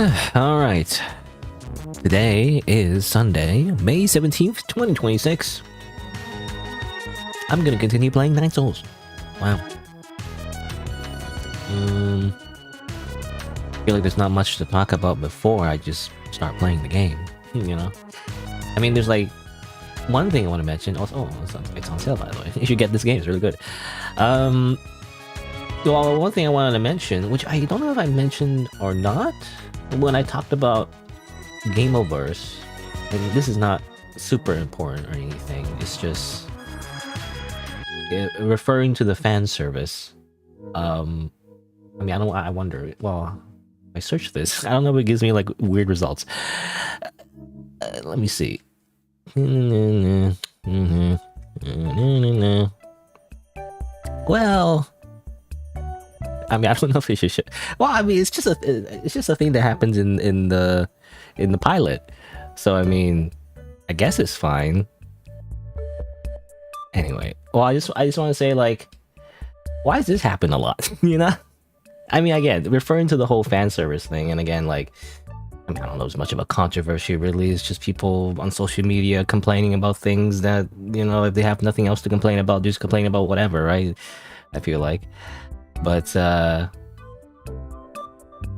All right. Today is Sunday, May 17th, 2026. I'm gonna continue playing Nine Souls. Wow. I feel like there's not much to talk about before I just start playing the game, you know? I mean, there's like one thing I want to mention. Also, it's on sale, by the way. You should get this game, it's really good. Well, one thing I wanted to mention, which I don't know if I mentioned or not, when I talked about Gameoverse, and this is not super important or anything, it's just referring to the fan service. I mean, I wonder, well, I searched this, I don't know if it gives me like weird results. Let me see. Well, I mean, I don't know if it should. Well, I mean, it's just a thing that happens in the pilot. So I mean, I guess it's fine. Anyway, well, I just want to say, like, why does this happen a lot? You know? I mean, again, referring to the whole fan service thing, and again, like, I mean, I don't know as much of a controversy really. It's just people on social media complaining about things that, you know, if they have nothing else to complain about, just complain about whatever, right? I feel like. But I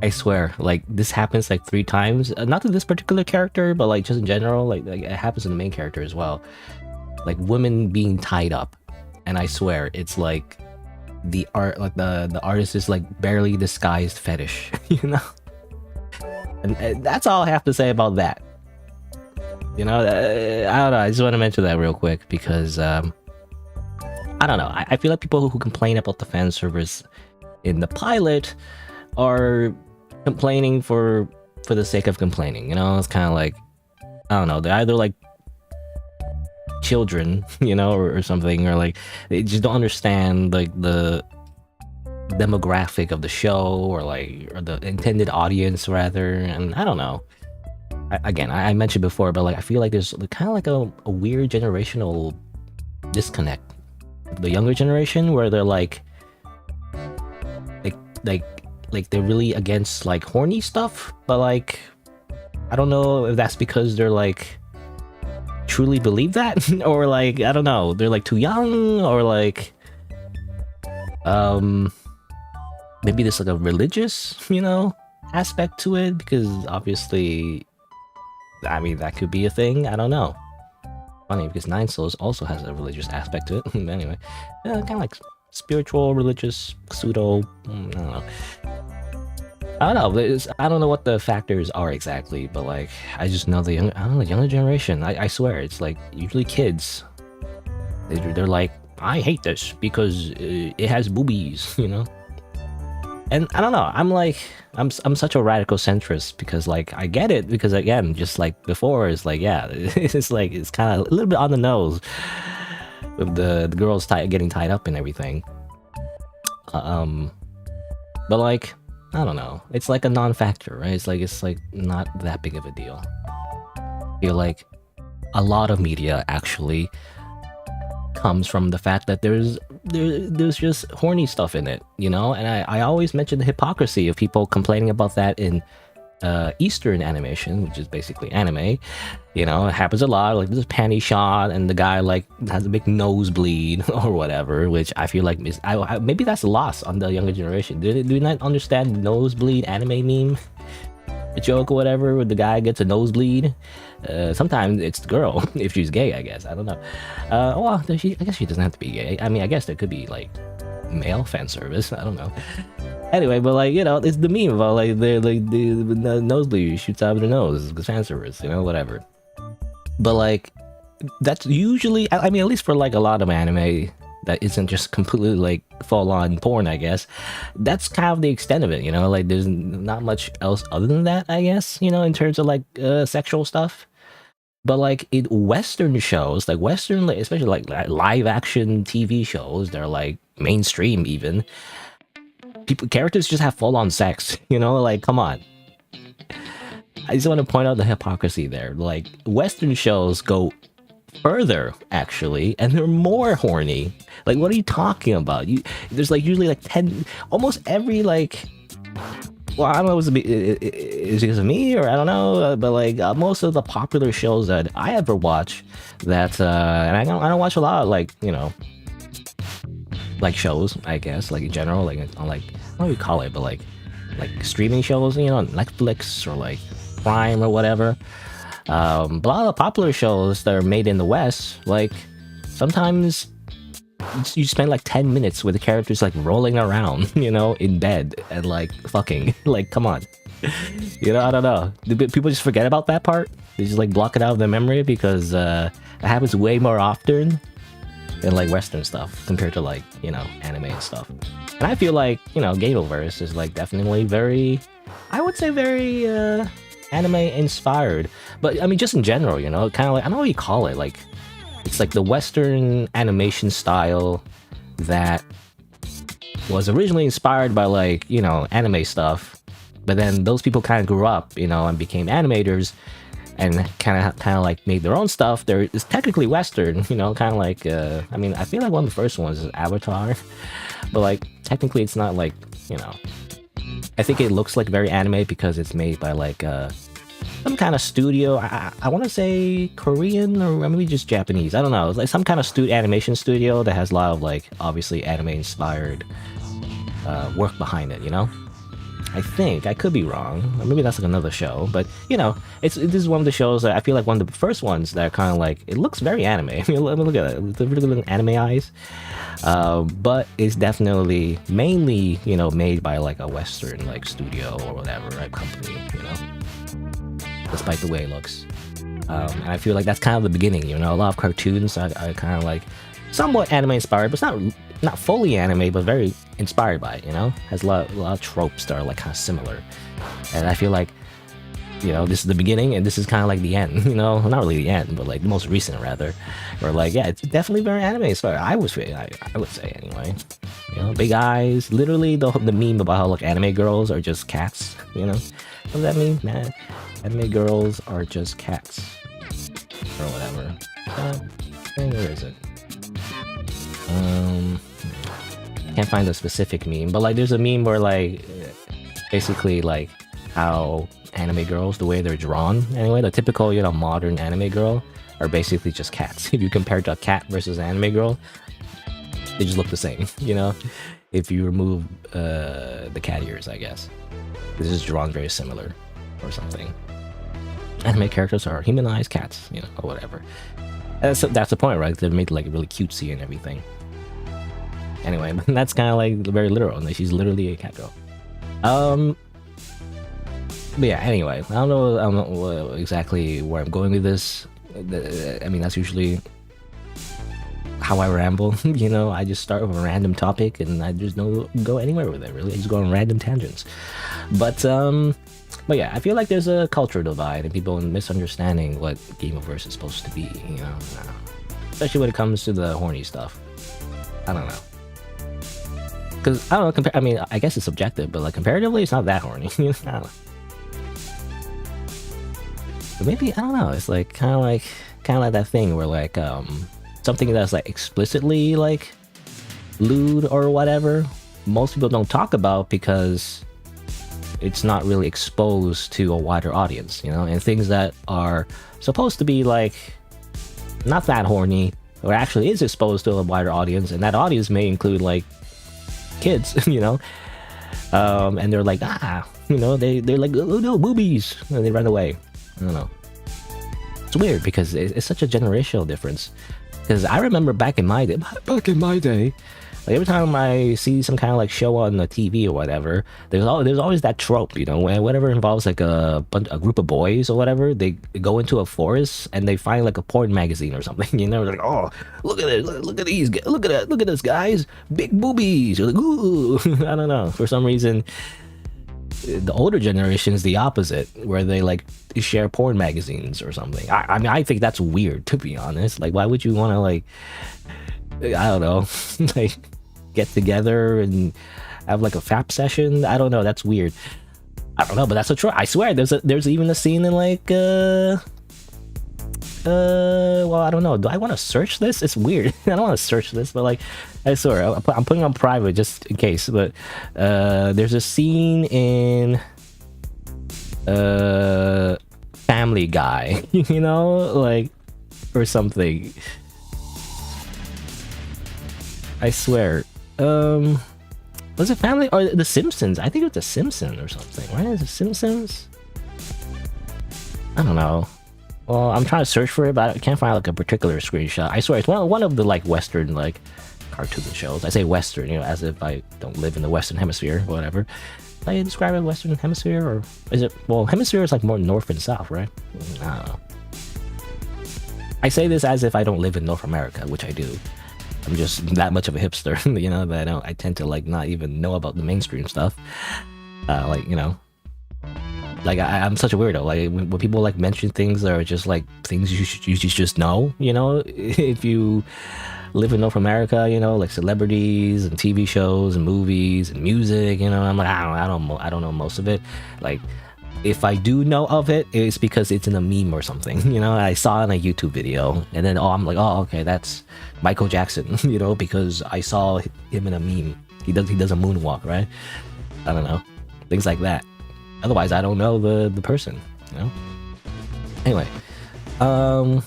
swear, like, this happens like 3 times. Not to this particular character, but like just in general, like it happens to the main character as well. Like women being tied up, and I swear it's like the art, like the artist is like barely disguised fetish, you know. And that's all I have to say about that. You know, I don't know. I just want to mention that real quick because I don't know. I feel like people who complain about the fan service in the pilot are complaining for the sake of complaining. You know, it's kind of like, I don't know. They're either like children, you know, or something, or like they just don't understand like the demographic of the show, or the intended audience rather. And I don't know. I mentioned before, but like I feel like there's kind of like a weird generational disconnect. The younger generation, where they're like they're really against like horny stuff, but like I don't know if that's because they're like truly believe that or like I don't know, they're like too young, or like maybe there's like a religious, you know, aspect to it, because obviously, I mean, that could be a thing. I don't know. Funny, because Nine Souls also has a religious aspect to it. Anyway, kind of like spiritual, religious, pseudo. I don't know. I don't know what the factors are exactly, but like I just know the younger generation. I swear, it's like usually kids. They're like, I hate this because it has boobies, you know. And I don't know, I'm such a radical centrist, because like I get it, because again, just like before, it's like, yeah, it's like it's kind of a little bit on the nose with the girls getting tied up and everything. But like I don't know, it's like a non-factor, right? It's like not that big of a deal. I feel like a lot of media actually comes from the fact that there's just horny stuff in it, you know. And I always mention the hypocrisy of people complaining about that in Eastern animation, which is basically anime. You know, it happens a lot, like this panty shot and the guy like has a big nosebleed or whatever, which I feel like maybe that's a loss on the younger generation. Do you not understand the nosebleed anime meme? The joke or whatever, where the guy gets a nosebleed. Sometimes it's the girl, if she's gay, I guess. I don't know. Well, I guess she doesn't have to be gay. I mean, I guess there could be, like, male fan service. I don't know. Anyway, but, like, you know, it's the meme about, like, the nosebleed shoots out of the nose. It's fan service, you know, whatever. But, like, that's usually, I mean, at least for, like, a lot of anime that isn't just completely like full-on porn, I guess, that's kind of the extent of it, you know. Like there's not much else other than that, I guess, you know, in terms of like sexual stuff. But like in Western shows, like Western, especially like live action TV shows, they're like mainstream even, characters just have full-on sex, you know. Like, come on. I just want to point out the hypocrisy there. Like Western shows go further actually, and they're more horny. Like, what are you talking about? There's like usually like 10, almost every like well, I don't know, is it because of me or I don't know, but like most of the popular shows that I ever watch, that and I don't watch a lot of like like shows, I guess, like in general, like on like what do you call it, but like streaming shows, Netflix or like Prime or whatever. But a lot of popular shows that are made in the West, like sometimes you spend like 10 minutes with the characters like rolling around, in bed and like fucking. Like, come on. I don't know. Do people just forget about that part? They just like block it out of their memory because it happens way more often than like Western stuff compared to like, anime and stuff. And I feel like, Gameverse is like definitely very, I would say very anime inspired. But I mean, just in general, kind of like, I don't know what you call it, like, it's like the Western animation style that was originally inspired by like, anime stuff. But then those people kind of grew up, and became animators and kind of like made their own stuff. It's technically Western, kind of like, I mean, I feel like one of the first ones is Avatar. But like, technically it's not like, I think it looks like very anime because it's made by like, some kind of studio. I want to say Korean or maybe just Japanese. I don't know. It's like some kind of animation studio that has a lot of like obviously anime inspired work behind it. I think I could be wrong. Or maybe that's like another show. But this is one of the shows that I feel like one of the first ones that are kind of like it looks very anime. I mean, look at it. The really good anime eyes. But it's definitely mainly made by like a Western like studio or whatever, right, company. Despite the way it looks. And I feel like that's kind of the beginning, a lot of cartoons are kind of like somewhat anime inspired, but it's not fully anime, but very inspired by it, has a lot of tropes that are like kind of similar. And I feel like, this is the beginning and this is kind of like the end, not really the end, but like the most recent rather. Or like, yeah, it's definitely very anime inspired. I would say anyway. Big eyes, literally the meme about how like anime girls are just cats, What does that mean, man? Anime girls are just cats. Or whatever. Where is it? Can't find a specific meme, but like there's a meme where like basically like how anime girls, the way they're drawn anyway, the typical modern anime girl are basically just cats. If you compare to a cat versus an anime girl, they just look the same, if you remove the cat ears, I guess. This is drawn very similar or something. Anime characters are humanized cats, or whatever. So that's the point, right? They're made like really cutesy and everything. Anyway, but that's kind of like very literal. Like, she's literally a cat girl. But yeah, anyway, I don't know exactly where I'm going with this. I mean, that's usually how I ramble. I just start with a random topic and I just don't go anywhere with it, really. I just go on random tangents. But yeah, I feel like there's a cultural divide and people misunderstanding what Gameverse is supposed to be, especially when it comes to the horny stuff. I don't know. Because, I don't know, I mean, I guess it's subjective, but like comparatively, it's not that horny. I don't know. But maybe, I don't know, it's like kind of like that thing where like something that's like explicitly like lewd or whatever, most people don't talk about because it's not really exposed to a wider audience, and things that are supposed to be like not that horny or actually is exposed to a wider audience, and that audience may include like kids, and they're like, they're like, oh no, boobies, and they run away. I don't know. It's weird because it's such a generational difference. Because I remember back in my day, like every time I see some kind of like show on the TV or whatever, there's always that trope, where whatever involves like a group of boys or whatever, they go into a forest and they find like a porn magazine or something, they're like, oh, look at it, look at these, look at this, guys, big boobies. You're like, ooh. I don't know, for some reason the older generation is the opposite, where they like share porn magazines or something. I mean, I think that's weird, to be honest. Like, why would you want to like, I don't know, like get together and have like a FAP session? I don't know, that's weird. I don't know, but that's a trope. I swear, there's even a scene in like Well, I don't know. Do I want to search this? It's weird. I don't want to search this, but like, I swear, I'm putting on private just in case. But there's a scene in Family Guy, you know, like, or something. I swear. Was it Family or The Simpsons? I think it was The Simpsons or something, right? Is it Simpsons? I don't know. Well, I'm trying to search for it, but I can't find like a particular screenshot. I swear it's one of the like Western like cartoon shows. I say Western, you know, as if I don't live in the Western Hemisphere or whatever. Did I describe it Western Hemisphere, or is it? Well, Hemisphere is like more North and South, right? I don't know. I say this as if I don't live in North America, which I do. I'm just that much of a hipster, you know, that I tend to like not even know about the mainstream stuff. Like, you know, like I'm such a weirdo. Like when people like mention things that are just like things you should just know, you know, if you live in North America, you know, like celebrities and TV shows and movies and music, you know, I'm like, I don't know most of it. Like, if I do know of it, it's because it's in a meme or something, you know. I saw it in a YouTube video, and then I'm like, oh, okay, that's Michael Jackson, you know, because I saw him in a meme. He does a moonwalk, right? I don't know, things like that. Otherwise, I don't know the person, you know. Anyway, what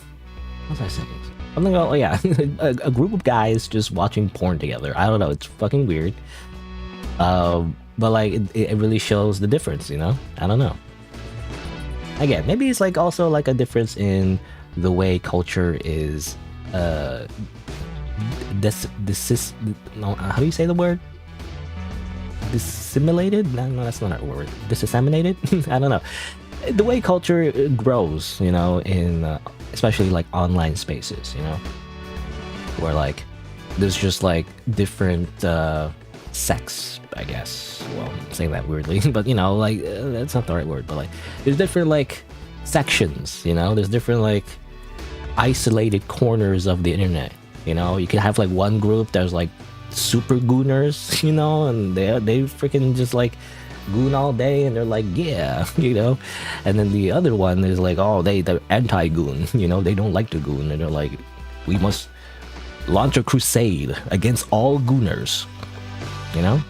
was I saying? Something about, oh yeah, a group of guys just watching porn together. I don't know, it's fucking weird. But like it really shows the difference, you know. I don't know. Again, maybe it's like also like a difference in the way culture is how do you say the word? Dissimulated? No, that's not a word. Disseminated? I don't know. The way culture grows, you know, in especially like online spaces, you know, where like there's just like different sects, I guess. Well, I'm saying that weirdly, but you know, like that's not the right word, but like there's different like sections, you know, there's different like isolated corners of the internet, you know. You can have like one group that's like super gooners, you know, and they freaking just like goon all day, and they're like, yeah, you know. And then the other one is like, oh, they're anti-goon, you know, they don't like to goon, and they're like, we must launch a crusade against all gooners, you know.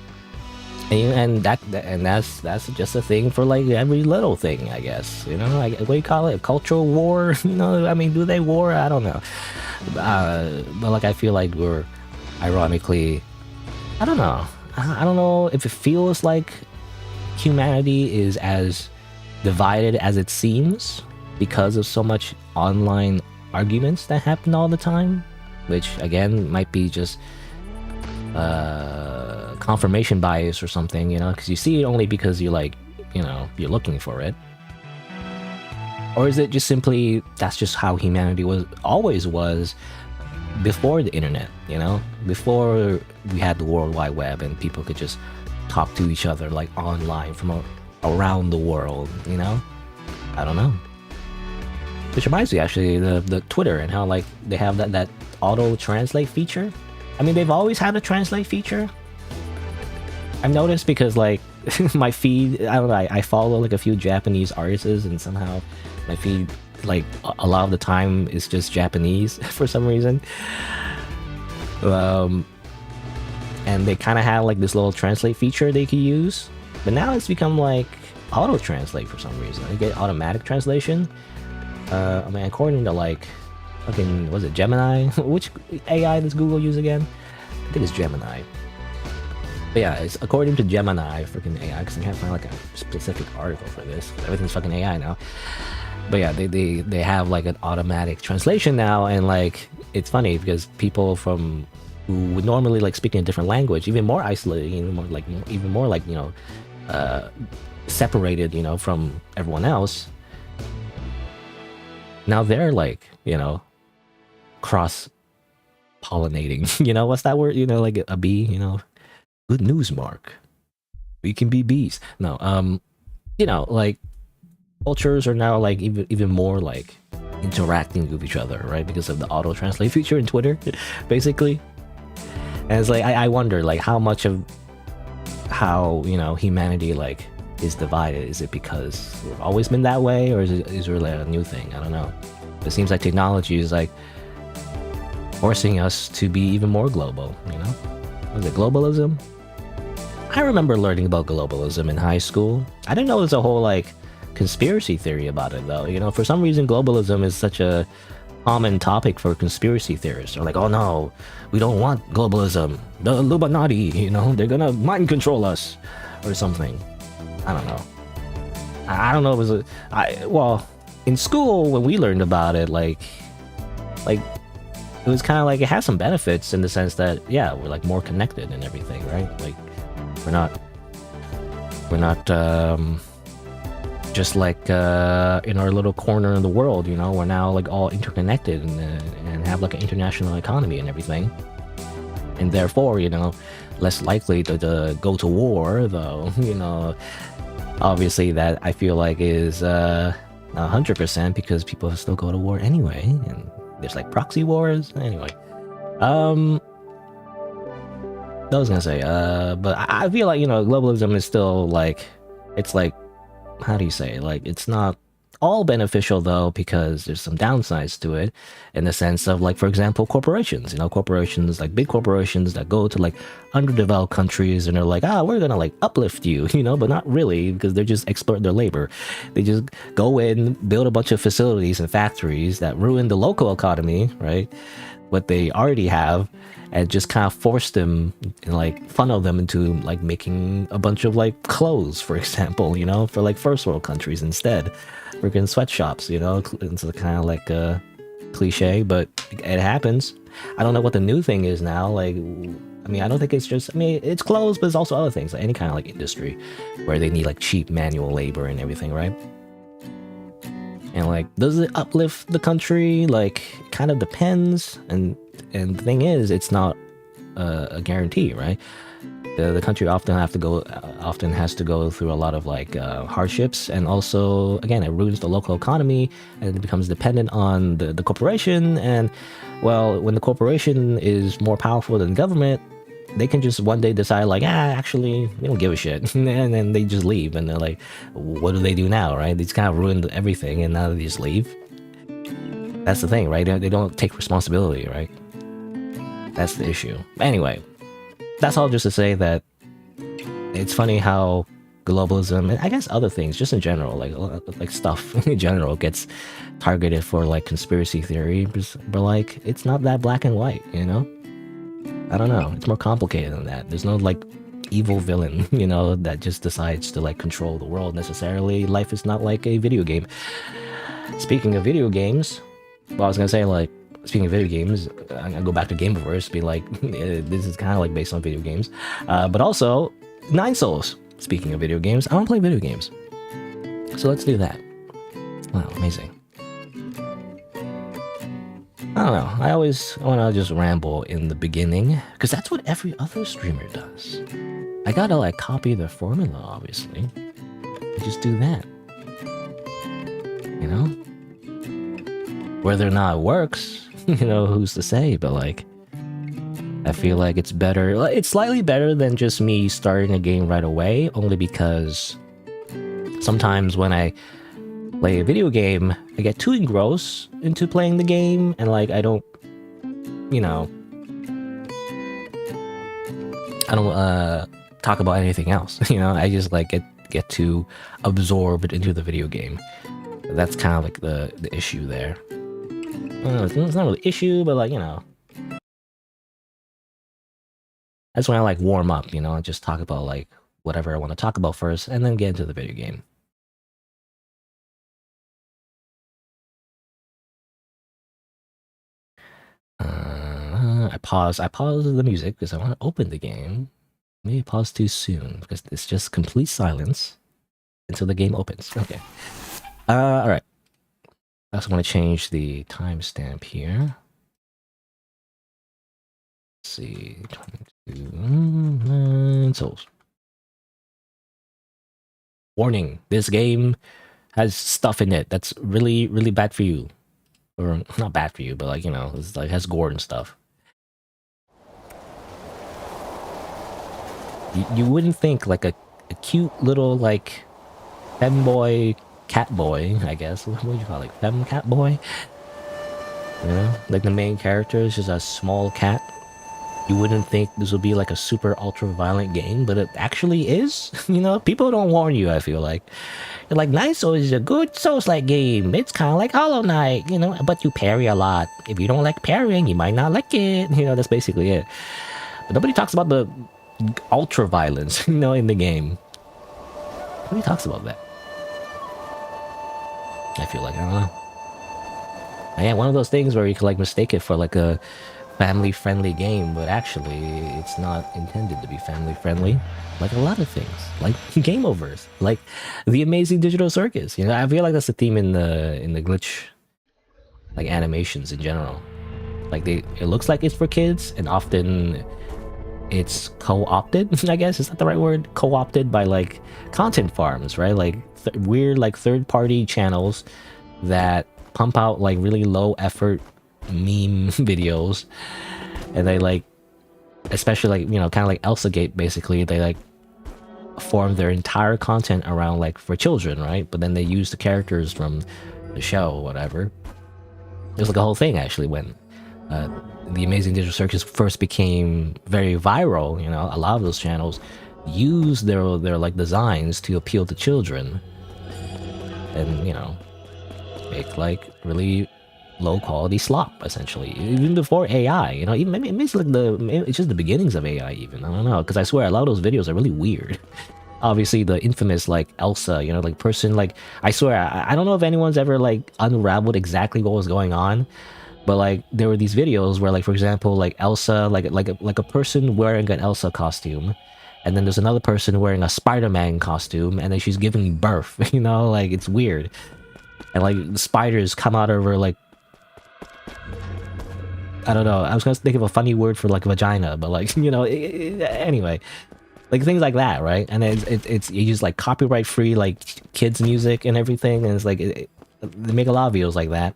And that's just a thing for like every little thing, I guess, you know. Like, what do you call it, cultural war? You know, I mean, do they war? I don't know. But like, I feel like we're ironically, I don't know if it feels like humanity is as divided as it seems because of so much online arguments that happen all the time, which again might be just confirmation bias or something, you know, because you see it only because you like, you know, you're looking for it. Or is it just simply that's just how humanity always was before the internet, you know, before we had the World Wide Web and people could just talk to each other like online from around the world, you know? I don't know. Which reminds me, actually, the Twitter and how like they have that auto translate feature. I mean, they've always had a translate feature, I've noticed, because like my feed, I don't know, I follow like a few Japanese artists, and somehow my feed like a lot of the time is just Japanese for some reason. And they kind of had like this little translate feature they could use, but now it's become like auto translate for some reason. You get automatic translation. I mean, according to like fucking, was it Gemini? Which AI does Google use again? I think it's Gemini. But yeah, it's according to Gemini, freaking AI, because I can't find like a specific article for this. Everything's fucking AI now. But yeah, they have like an automatic translation now, and like it's funny because people from who would normally like speak in a different language, even more isolated, even more like you know, separated, you know, from everyone else. Now they're like, you know, cross pollinating. You know, what's that word? You know, like a bee. You know, good news, Mark. We can be bees. No, you know, like cultures are now like even more like interacting with each other, right? Because of the auto translate feature in Twitter, basically. And it's like I wonder like how much of how, you know, humanity like is divided. Is it because we've always been that way, or is it really a new thing? I don't know. It seems like technology is like forcing us to be even more global, you know? Was it globalism? I remember learning about globalism in high school. I didn't know there's a whole like conspiracy theory about it though. You know, for some reason globalism is such a common topic for conspiracy theorists. They're like, oh no, we don't want globalism. The Illuminati, you know, they're gonna mind control us or something. I don't know. I don't know if it was well, in school when we learned about it, like it was kind of like it has some benefits in the sense that yeah, we're like more connected and everything, right? Like we're not just like in our little corner in the world, you know. We're now like all interconnected and have like an international economy and everything, and therefore, you know, less likely to go to war though. You know, obviously that I feel like is 100% because people still go to war anyway, and there's like proxy wars anyway. I was gonna say, but I feel like, you know, globalism is still like, it's like, how do you say, like, it's not all beneficial though, because there's some downsides to it in the sense of like, for example, corporations, you know, corporations, like big corporations that go to like underdeveloped countries and they're like, we're gonna like uplift you, you know, but not really, because they're just exploiting their labor. They just go in, build a bunch of facilities and factories that ruin the local economy, right? What they already have, and just kind of force them and like funnel them into like making a bunch of like clothes, for example, you know, for like first world countries instead. Freaking sweatshops, you know. It's kind of like a cliche, but it happens. I don't know what the new thing is now. Like, I mean, I don't think it's just, I mean, it's clothes, but it's also other things, like any kind of like industry where they need like cheap manual labor and everything, right? And like, does it uplift the country? Like, it kind of depends. And the thing is, it's not a guarantee, right? The country often has to go through a lot of like hardships, and also again it ruins the local economy, and it becomes dependent on the corporation. And well, when the corporation is more powerful than the government, they can just one day decide like, actually we don't give a shit, and then they just leave, and they're like, what do they do now, right? They just kind of ruined everything, and now they just leave. That's the thing, right? They don't take responsibility, right? That's the issue. Anyway, that's all just to say that it's funny how globalism, and I guess other things, just in general, like stuff in general, gets targeted for like conspiracy theory, but like it's not that black and white, you know? I don't know. It's more complicated than that. There's no like evil villain, you know, that just decides to like control the world necessarily. Life is not like a video game. Speaking of video games, well, I was gonna say like, speaking of video games, I'm gonna go back to Gameverse, be like, this is kind of like based on video games. But also, Nine Souls. Speaking of video games, I want to play video games. So let's do that. Wow, amazing. I don't know. I always want to just ramble in the beginning, because that's what every other streamer does. I gotta like copy the formula, obviously. I just do that. You know? Whether or not it works, you know, who's to say, but like, I feel like it's better. It's slightly better than just me starting a game right away, only because sometimes when I play a video game, I get too engrossed into playing the game, and like, I don't, you know, I don't talk about anything else, you know. I just like get too absorbed into the video game. That's kind of like the issue there. I don't know, it's not really an issue, but like, you know, that's when I like warm up, you know, and just talk about like whatever I want to talk about first, and then get into the video game. I pause the music because I want to open the game. Maybe pause too soon because it's just complete silence until the game opens. Okay. All right. I also want to change the timestamp here. Let's see, 22 souls. Warning: this game has stuff in it that's really, really bad for you, or not bad for you, but like, you know, it's like has gore and stuff. You wouldn't think like a cute little like femboy cat boy, I guess. What would you call it? Fem cat boy? You know, like the main character is just a small cat. You wouldn't think this would be like a super ultra violent game, but it actually is. You know, people don't warn you, I feel like. They're like, Niso is a good Souls-like game. It's kind of like Hollow Knight, you know, but you parry a lot. If you don't like parrying, you might not like it. You know, that's basically it. But nobody talks about the ultra violence, you know, in the game. Nobody talks about that. I feel like, I don't know. Yeah, one of those things where you could like mistake it for like a family-friendly game, but actually it's not intended to be family-friendly. Like a lot of things, like game overs, like the Amazing Digital Circus. You know, I feel like that's the theme in the glitch, like animations in general. Like it looks like it's for kids, and often it's co-opted. I guess is that the right word? Co-opted by like content farms, right? Like weird like third-party channels that pump out like really low effort meme videos, and they like, especially like, you know, kind of like Elsa Gate, basically they like form their entire content around like for children, right? But then they use the characters from the show or whatever. There's like a whole thing actually when the Amazing Digital Circus first became very viral. You know, a lot of those channels use their like designs to appeal to children, and you know, make like really low quality slop essentially, even before AI. You know, even maybe it's like it's just the beginnings of AI even. I don't know, because I swear a lot of those videos are really weird. Obviously the infamous like Elsa, you know, like person, like I swear I don't know if anyone's ever like unraveled exactly what was going on, but like there were these videos where like, for example, like Elsa, like a person wearing an Elsa costume, and then there's another person wearing a Spider-Man costume, and then she's giving birth. You know, like it's weird, and like the spiders come out of her, like I don't know. I was gonna think of a funny word for like vagina, but like, you know, anyway, like things like that, right? And it's you use like copyright free like kids music and everything, and it's like they make a lot of videos like that.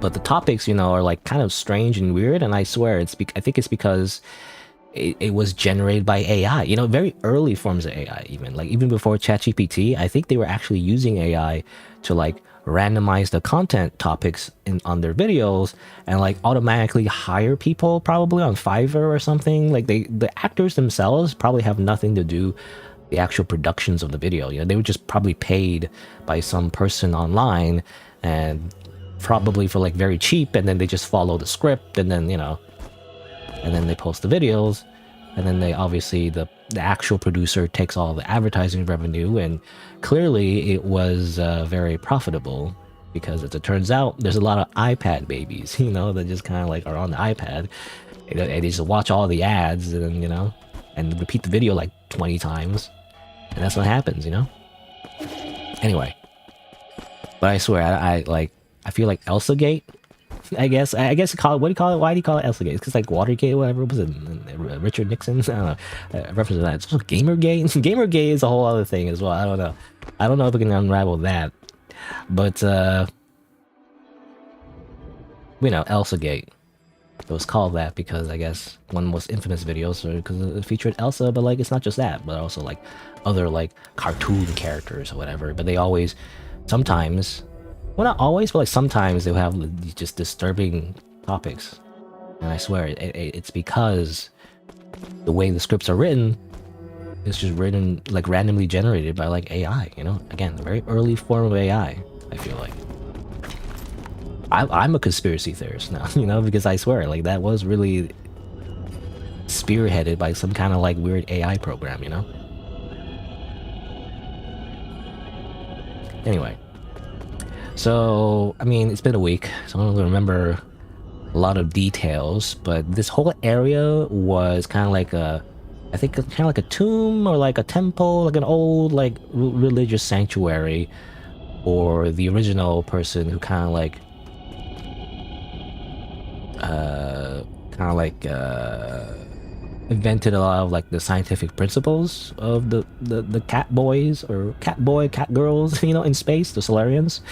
But the topics, you know, are like kind of strange and weird, and I swear I think it's because it was generated by AI. You know, very early forms of AI, even before ChatGPT. I think they were actually using AI to like randomize the content topics on their videos and like automatically hire people probably on Fiverr or something. Like the actors themselves probably have nothing to do the actual productions of the video. You know, they were just probably paid by some person online, and probably for like very cheap, and then they just follow the script, and then, you know, and then they post the videos, and then they obviously the actual producer takes all the advertising revenue, and clearly it was very profitable, because as it turns out, there's a lot of iPad babies, you know, that just kind of like are on the iPad, and they just watch all the ads, and you know, and repeat the video like 20 times, and that's what happens, you know. Anyway, but I swear I feel like Elsa Gate, I guess call it, what do you call it? Why do you call it Elsa Gate? It's because like Watergate, whatever was it? Richard Nixon? I don't know. Reference to that. It's also Gamergate. Gamergate is a whole other thing as well. I don't know. I don't know if we can unravel that. But you know, Elsa Gate. It was called that because I guess one of the most infamous videos because it featured Elsa, but like it's not just that, but also like other like cartoon characters or whatever. But they always, sometimes, well, not always, but like sometimes they'll have just disturbing topics. And I swear it's because the way the scripts are written, it's just written like randomly generated by like AI, you know? Again, a very early form of AI, I feel like. I'm a conspiracy theorist now, you know, because I swear, like, that was really spearheaded by some kind of like weird AI program, you know? Anyway. So, I mean, it's been a week, so I don't really remember a lot of details, but this whole area was kind of like I think kind of like a tomb or like a temple, like an old like religious sanctuary, or the original person who kind of like invented a lot of like the scientific principles of the cat boys or cat boy, cat girls, you know, in space, the Solarians.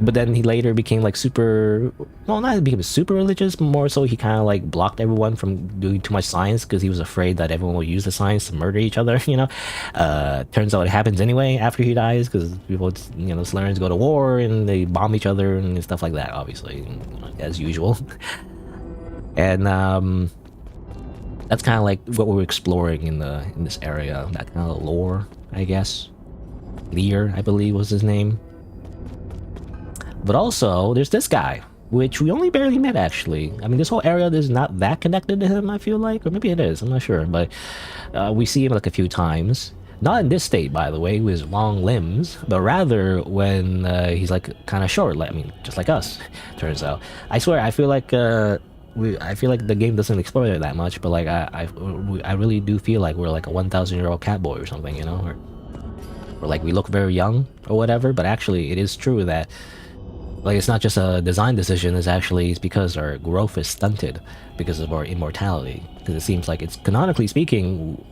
But then he later became like super, well, not became super religious, but more so he kind of like blocked everyone from doing too much science because he was afraid that everyone will use the science to murder each other, you know. Turns out it happens anyway after he dies because people, you know, Solarians go to war and they bomb each other and stuff like that, obviously, as usual. And that's kind of like what we're exploring in this area, that kind of lore, I guess. Lear, I believe, was his name. But also, there's this guy, which we only barely met, actually. I mean, this whole area is not that connected to him, I feel like. Or maybe it is, I'm not sure. But we see him like a few times. Not in this state, by the way, with his long limbs, but rather when he's like kind of short. I mean, just like us, turns out. I swear, I feel like I feel like the game doesn't explore it that much, but like I really do feel like we're like a 1,000-year-old cat boy or something, you know, or like we look very young or whatever. But actually, it is true that. Like, it's not just a design decision, it's because our growth is stunted because of our immortality. Because it seems like it's, canonically speaking,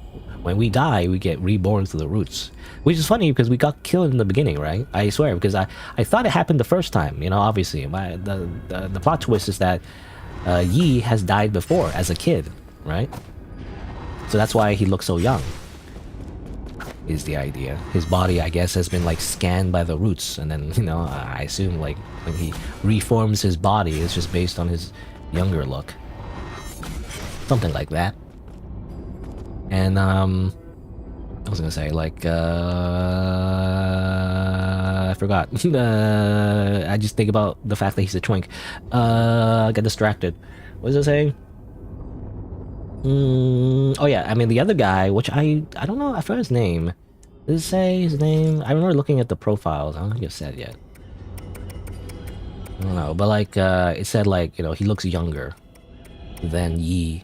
when we die, we get reborn through the roots. Which is funny because we got killed in the beginning, right? I swear, because I thought it happened the first time, you know, obviously. The plot twist is that Yi has died before as a kid, right? So that's why he looks so young. Is the idea. His body, I guess, has been like scanned by the roots, and then, you know, I assume like when he reforms his body, it's just based on his younger look. Something like that. And I was gonna say like I forgot. I just think about the fact that he's a twink. I got distracted. What was I saying? Oh yeah, I mean the other guy, which I don't know, I forgot his name. Does it say his name? I remember looking at the profiles. I don't think it said yet. I don't know, but like it said like, you know, he looks younger than Yi.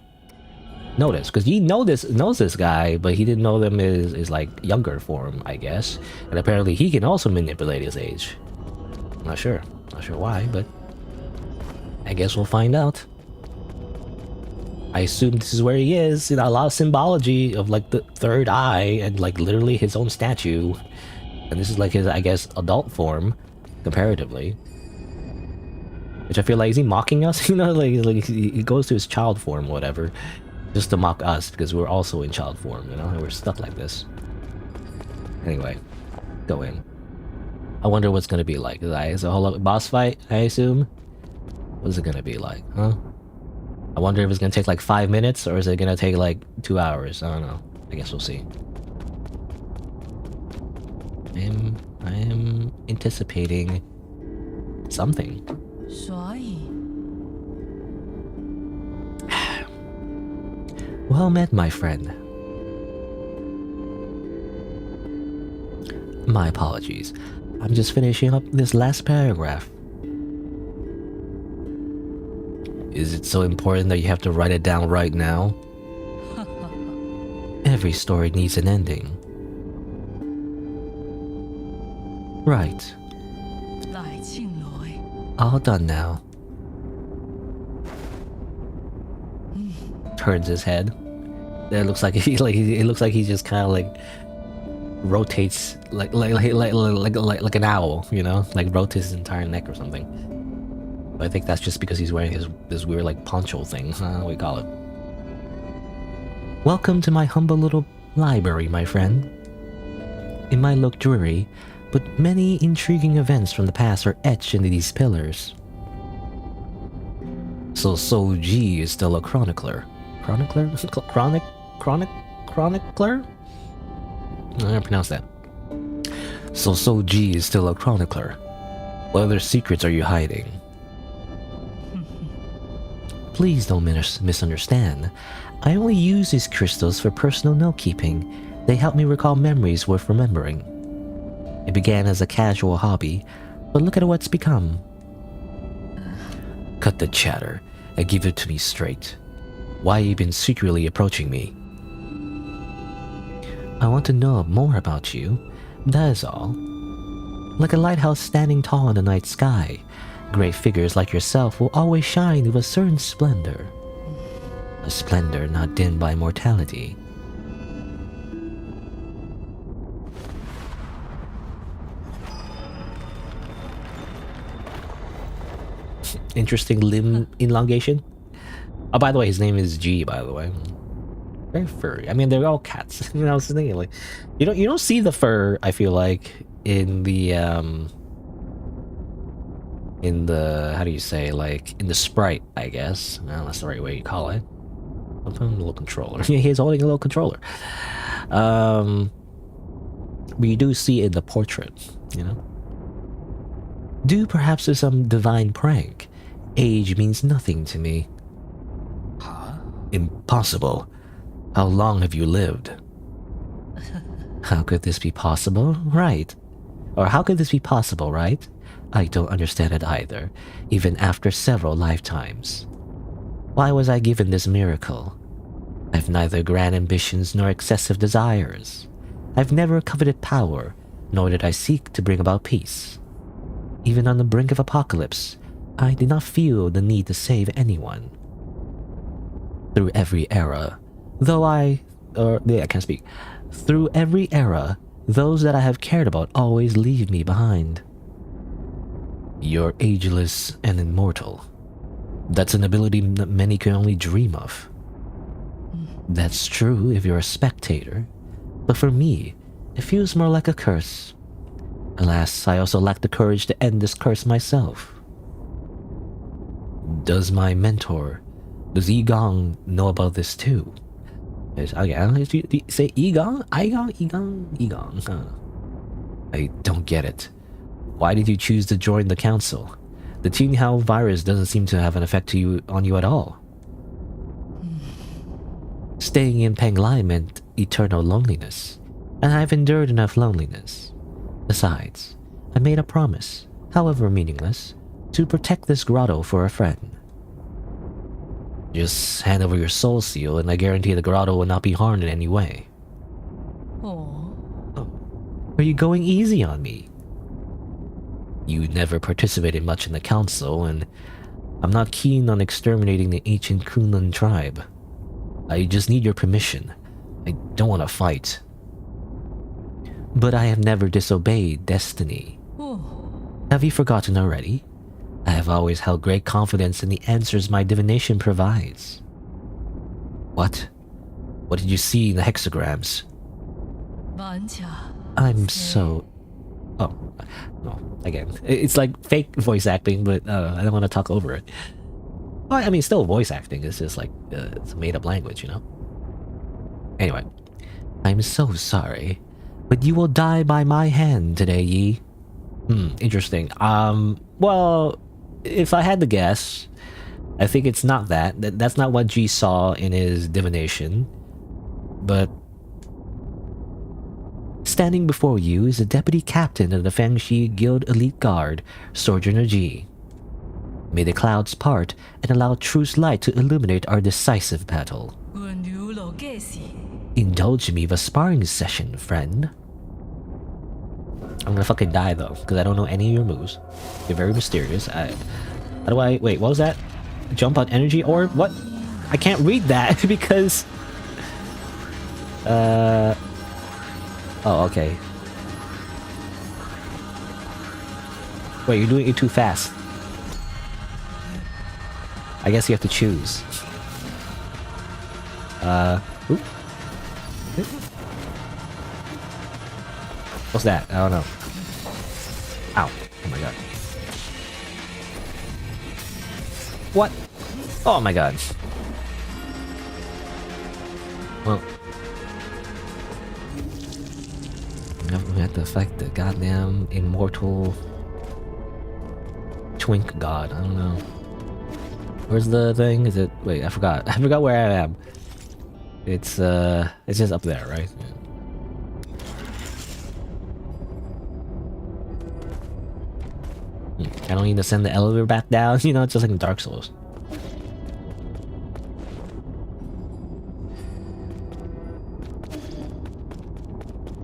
Notice, because Yi knows this guy, but he didn't know them is like younger form, I guess. And apparently he can also manipulate his age. Not sure why, but I guess we'll find out. I assume this is where he is. You know, a lot of symbology of like the third eye and like literally his own statue. And this is like his, I guess, adult form, comparatively. Which I feel like, is he mocking us? You know, like he goes to his child form, whatever, just to mock us because we're also in child form, you know, and we're stuck like this. Anyway, go in. I wonder what's gonna be like. Is it a whole boss fight, I assume? What's it gonna be like, huh? I wonder if it's gonna take like 5 minutes or is it gonna take like 2 hours? I don't know. I guess we'll see. I am anticipating something. Well met, my friend. My apologies. I'm just finishing up this last paragraph. Is it so important that you have to write it down right now? Every story needs an ending. Right. All done now. Turns his head. It looks like it looks like he just kind of like rotates like an owl, you know, like rotates his entire neck or something. But I think that's just because he's wearing this weird like poncho thing, what we call it. Welcome to my humble little library, my friend. It might look dreary, but many intriguing events from the past are etched into these pillars. So Ji is still a chronicler. Chronicler? Chronicler? I don't pronounce that. So Ji is still a chronicler. What other secrets are you hiding? Please don't misunderstand. I only use these crystals for personal note-keeping. They help me recall memories worth remembering. It began as a casual hobby, but look at what's become. Cut the chatter and give it to me straight. Why you been secretly approaching me? I want to know more about you, that is all. Like a lighthouse standing tall in the night sky, great figures like yourself will always shine with a certain splendor. A splendor not dimmed by mortality. interesting limb elongation. Oh, by the way, his name is G, by the way. Very furry. I mean, they're all cats. You know, I was thinking, like, you don't see the fur, I feel like, in the how do you say, like, in the sprite, I guess. Well, that's the right way you call it. I'm putting a little controller. Yeah, he's holding a little controller. But you do see it in the portrait, you know? Due perhaps to some divine prank, age means nothing to me. Huh? Impossible. How long have you lived? How could this be possible, right? Or how could this be possible, right? I don't understand it either, even after several lifetimes. Why was I given this miracle? I've neither grand ambitions nor excessive desires. I've never coveted power, nor did I seek to bring about peace. Even on the brink of apocalypse, I did not feel the need to save anyone. Through every era, Through every era, those that I have cared about always leave me behind. You're ageless and immortal. That's an ability that many can only dream of. That's true if you're a spectator, but for me, it feels more like a curse. Alas, I also lack the courage to end this curse myself. Does my mentor, does Igong, know about this too? Do you say Igong? Igong? I don't get it. Why did you choose to join the council? The Tinghao virus doesn't seem to have an effect on you at all. Staying in Penglai meant eternal loneliness, and I've endured enough loneliness. Besides, I made a promise, however meaningless, to protect this grotto for a friend. Just hand over your soul seal and I guarantee the grotto will not be harmed in any way. Oh. Are you going easy on me? You never participated much in the council, and I'm not keen on exterminating the ancient Kunlun tribe. I just need your permission. I don't want to fight. But I have never disobeyed destiny. Have you forgotten already? I have always held great confidence in the answers my divination provides. What? What did you see in the hexagrams? I'm so... Oh, no, again. It's like fake voice acting, but I don't want to talk over it. Well, I mean, still voice acting. It's just like, it's a made-up language, you know? Anyway, I'm so sorry, but you will die by my hand today, Yi. Interesting. Well, if I had to guess, I think it's not that. That's not what G saw in his divination. But standing before you is the deputy captain of the Fangxi Guild Elite Guard, Sojourner G. May the clouds part and allow truth's light to illuminate our decisive battle. Indulge me with a sparring session, friend. I'm gonna fucking die though, because I don't know any of your moves. You're very mysterious. How do I... Wait, what was that? Jump on energy orb? What? I can't read that because... Oh, okay. Wait, you're doing it too fast. I guess you have to choose. Oop. What's that? I don't know. Ow. Oh my god. What? Oh my god. Well. We have to fight the goddamn immortal twink god. I don't know. Where's the thing? Is it... Wait, I forgot. I forgot where I am. It's just up there, right? Yeah. I don't need to send the elevator back down, you know, it's just like in Dark Souls.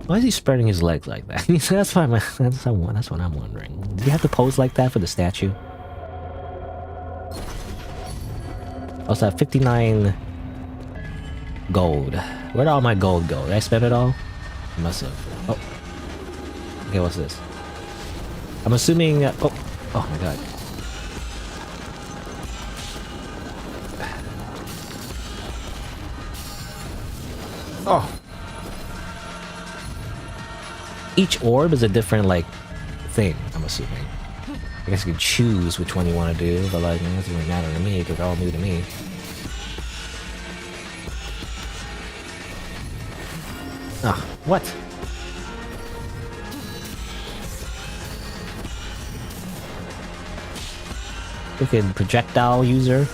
Why is he spreading his legs like that? That's what I'm wondering. Did he have to pose like that for the statue? Also, 59 gold. Where'd all my gold go? Did I spend it all? I must have. Oh. Okay, what's this? I'm assuming... oh my god. Oh. Each orb is a different, like, thing, I'm assuming. I guess you can choose which one you want to do, but, like, it doesn't really matter to me, because they're all new to me. Ah, what? Freaking projectile user.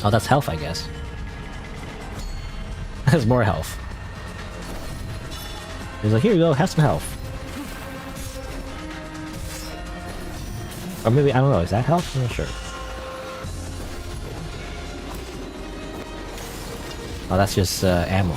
Oh, that's health, I guess. That's more health. He's like, here you go, have some health. Or maybe, I don't know, is that health? I'm not sure. Oh, that's just ammo.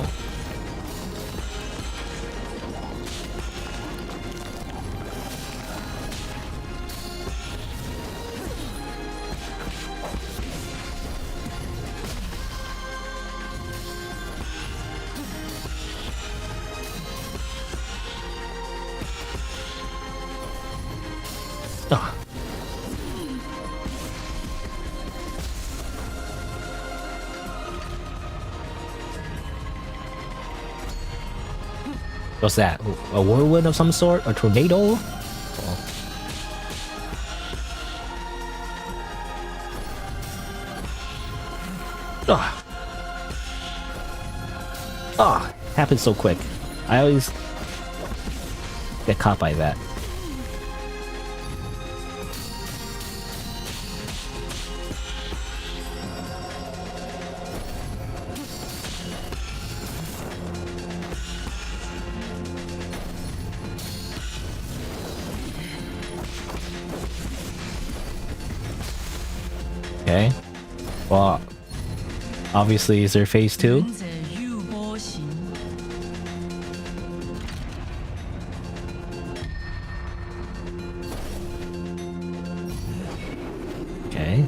Oh. What's that? A whirlwind of some sort? A tornado? Oh. Oh. Oh, happens so quick. I always get caught by that. Okay. Well, obviously, is there phase 2? Okay.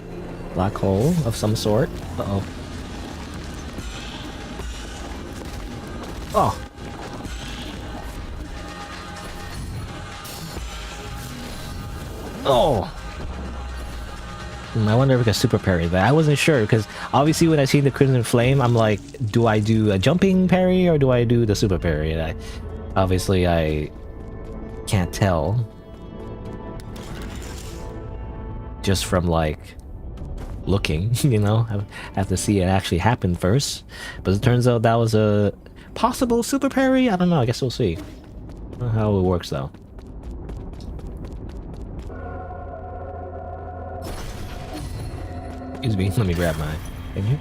Black hole of some sort. Uh-oh. Oh! Oh! I wonder if we can super parry that. I wasn't sure, because obviously when I see the Crimson Flame, I'm like, do I do a jumping parry or do I do the super parry? And obviously I can't tell. Just from like looking, you know? I have to see it actually happen first. But it turns out that was a possible super parry? I don't know, I guess we'll see. I don't know how it works though. Excuse me, let me grab my thing here.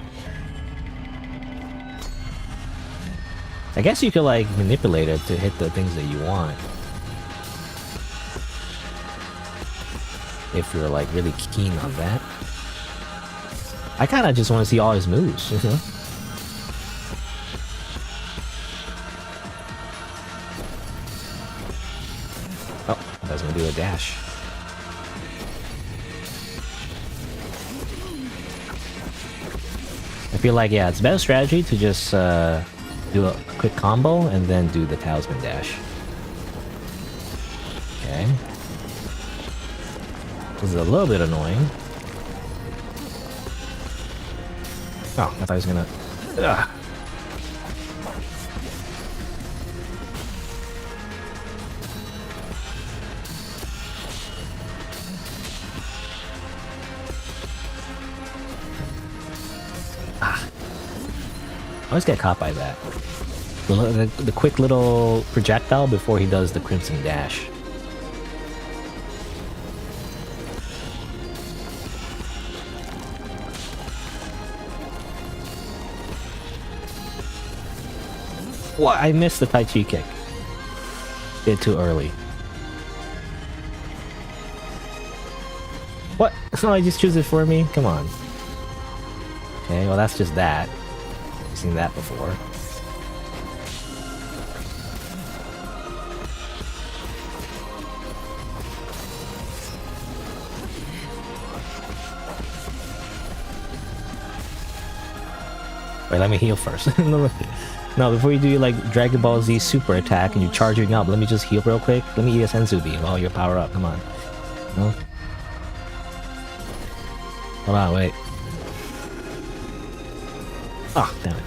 I guess you could like manipulate it to hit the things that you want. If you're like really keen on that. I kinda just want to see all his moves, you know? Oh, I was gonna do a dash. I feel like, yeah, it's a better strategy to just do a quick combo and then do the talisman dash. Okay. This is a little bit annoying. Oh, I thought I was gonna... Ugh. I always get caught by that. The quick little projectile before he does the Crimson Dash. What? I missed the Tai Chi kick. Did it too early. What? Oh, I just choose it for me? Come on. Okay, well that's just that. I've seen that before. Wait, let me heal first. No, before you do like Dragon Ball Z super attack and you're charging up, let me just heal real quick. Let me eat a Senzu bean while you're power up. Come on. No? Hold on, wait. Oh, damn it.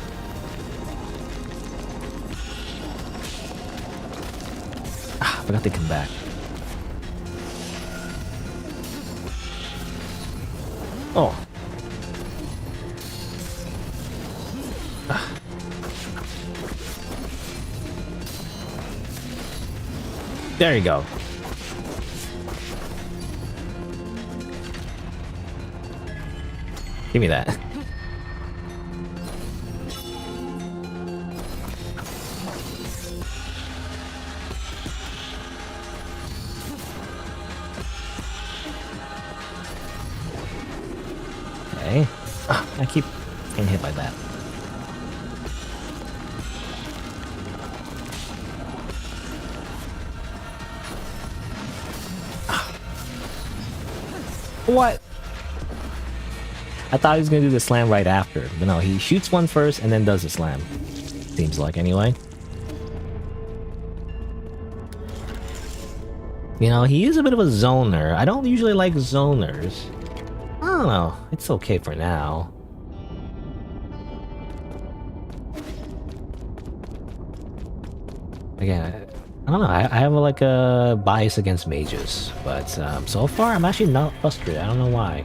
Ah, I forgot to come back. Oh. Ah. There you go. Give me that. Okay. I keep getting hit by that. What? I thought he was gonna do the slam right after, but no, he shoots one first and then does the slam. Seems like, anyway. You know, he is a bit of a zoner. I don't usually like zoners. I don't know. It's okay for now. Again, I don't know. I have like a bias against mages, but so far I'm actually not frustrated. I don't know why.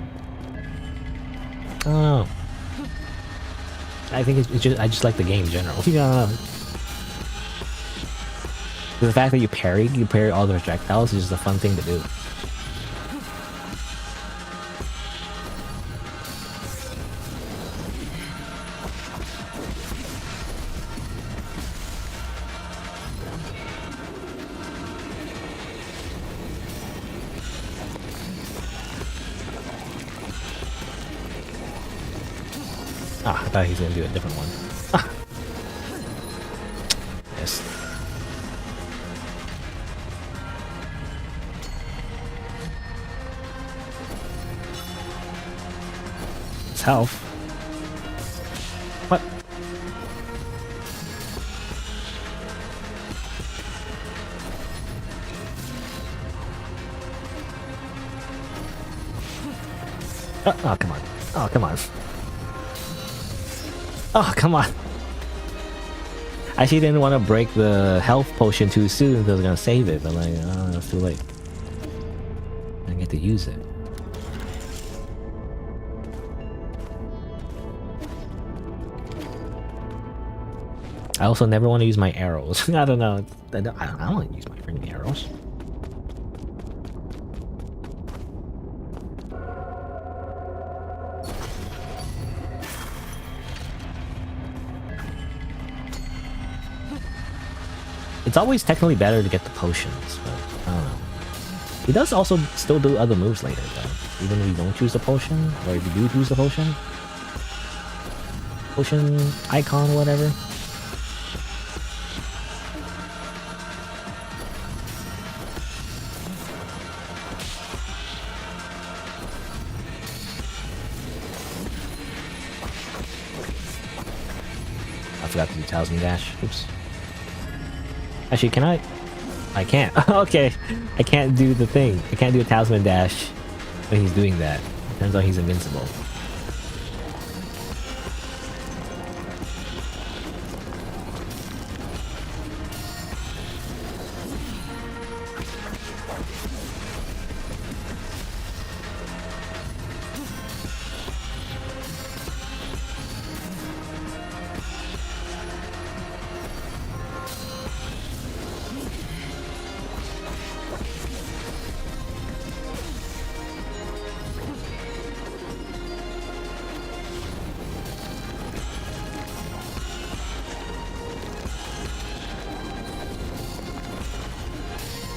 I don't know. I think it's just I just like the game in general. Yeah. The fact that you parry all the projectiles is just a fun thing to do. Ah, I thought he was gonna do a different one. Ah. Yes. It's health. What? Oh, come on. Oh, come on. Oh, come on. I actually didn't want to break the health potion too soon because I was going to save it, but like, oh, it's too late. I get to use it. I also never want to use my arrows. I don't know. I don't want to use my freaking arrows. It's always technically better to get the potions, but I don't know. He does also still do other moves later, though. Even if you don't choose the potion, or if you do choose the potion. Potion icon or whatever. I forgot to do Talisman Dash. Oops. Actually, can I? I can't. Okay. I can't do the thing. I can't do a Talisman Dash when he's doing that. Turns out he's invincible.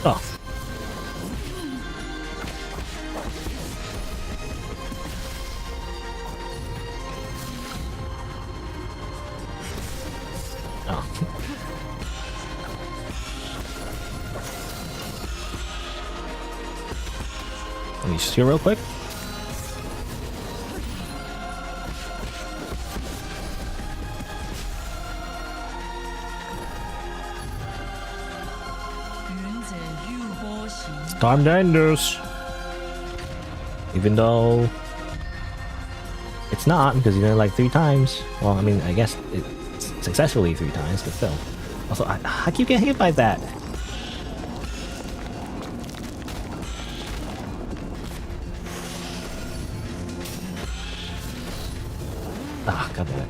Oh. Oh. Let me just see real quick. Time to end this. Even though It's not, because you did it like 3 times. Well, I mean, I guess it successfully 3 times, but still. Also, I keep getting hit by that. Ah, god damn it.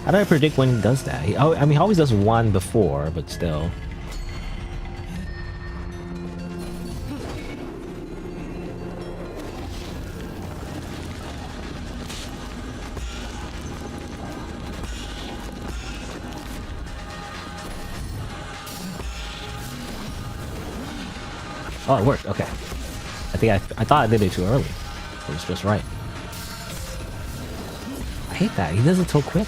How do I predict when he does that? I mean, he always does one before, but still. Oh, it worked. Okay. I thought I did it too early. It was just right. I hate that. He does it so quick.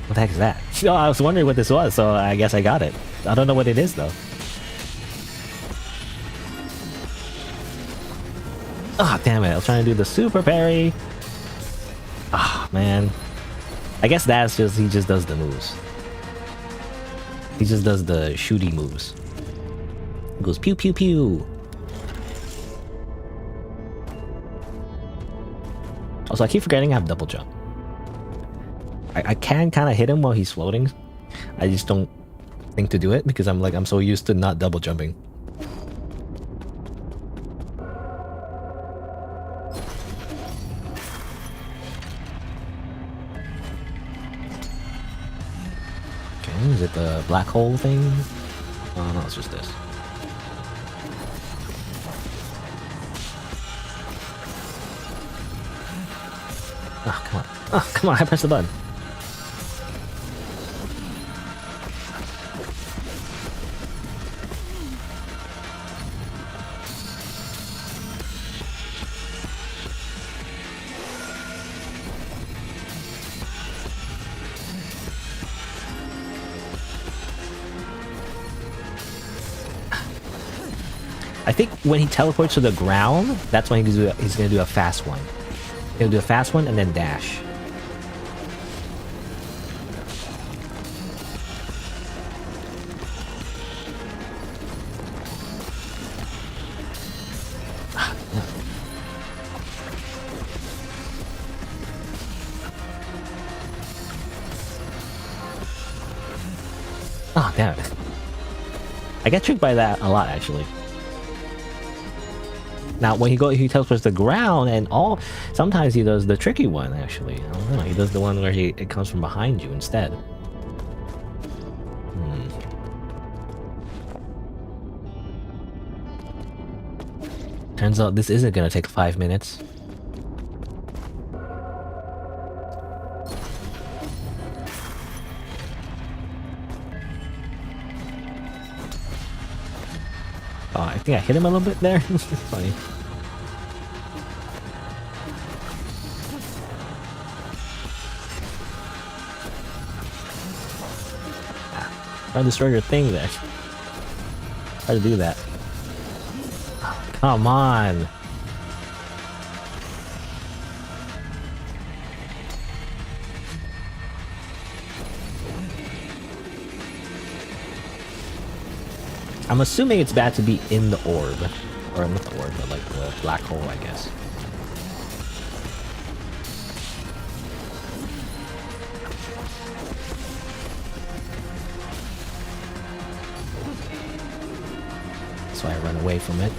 What the heck is that? Oh, I was wondering what this was, so I guess I got it. I don't know what it is, though. Ah, oh, damn it. I was trying to do the super parry. Ah, oh, man. I guess that's just, he just does the moves. He just does the shooty moves. He goes pew pew pew. Also, I keep forgetting I have double jump. I can kind of hit him while he's floating. I just don't think to do it because I'm so used to not double jumping. Okay, is it the black hole thing? Oh no, it's just this. Oh, come on. Oh, come on, I pressed the button. I think when he teleports to the ground, that's when he's gonna do a fast one. He'll do a fast one and then dash. Oh, damn it. I get tricked by that a lot, actually. Now, when he teleports to the ground and sometimes he does the tricky one, actually. I don't know, he does the one where it comes from behind you instead. Turns out this isn't gonna take 5 minutes. Oh, I think I hit him a little bit there. It's funny. Trying to destroy your thing there. Try to do that. Oh, come on. I'm assuming it's bad to be in the orb. Or not the orb, but like the black hole, I guess. That's why I run away from it.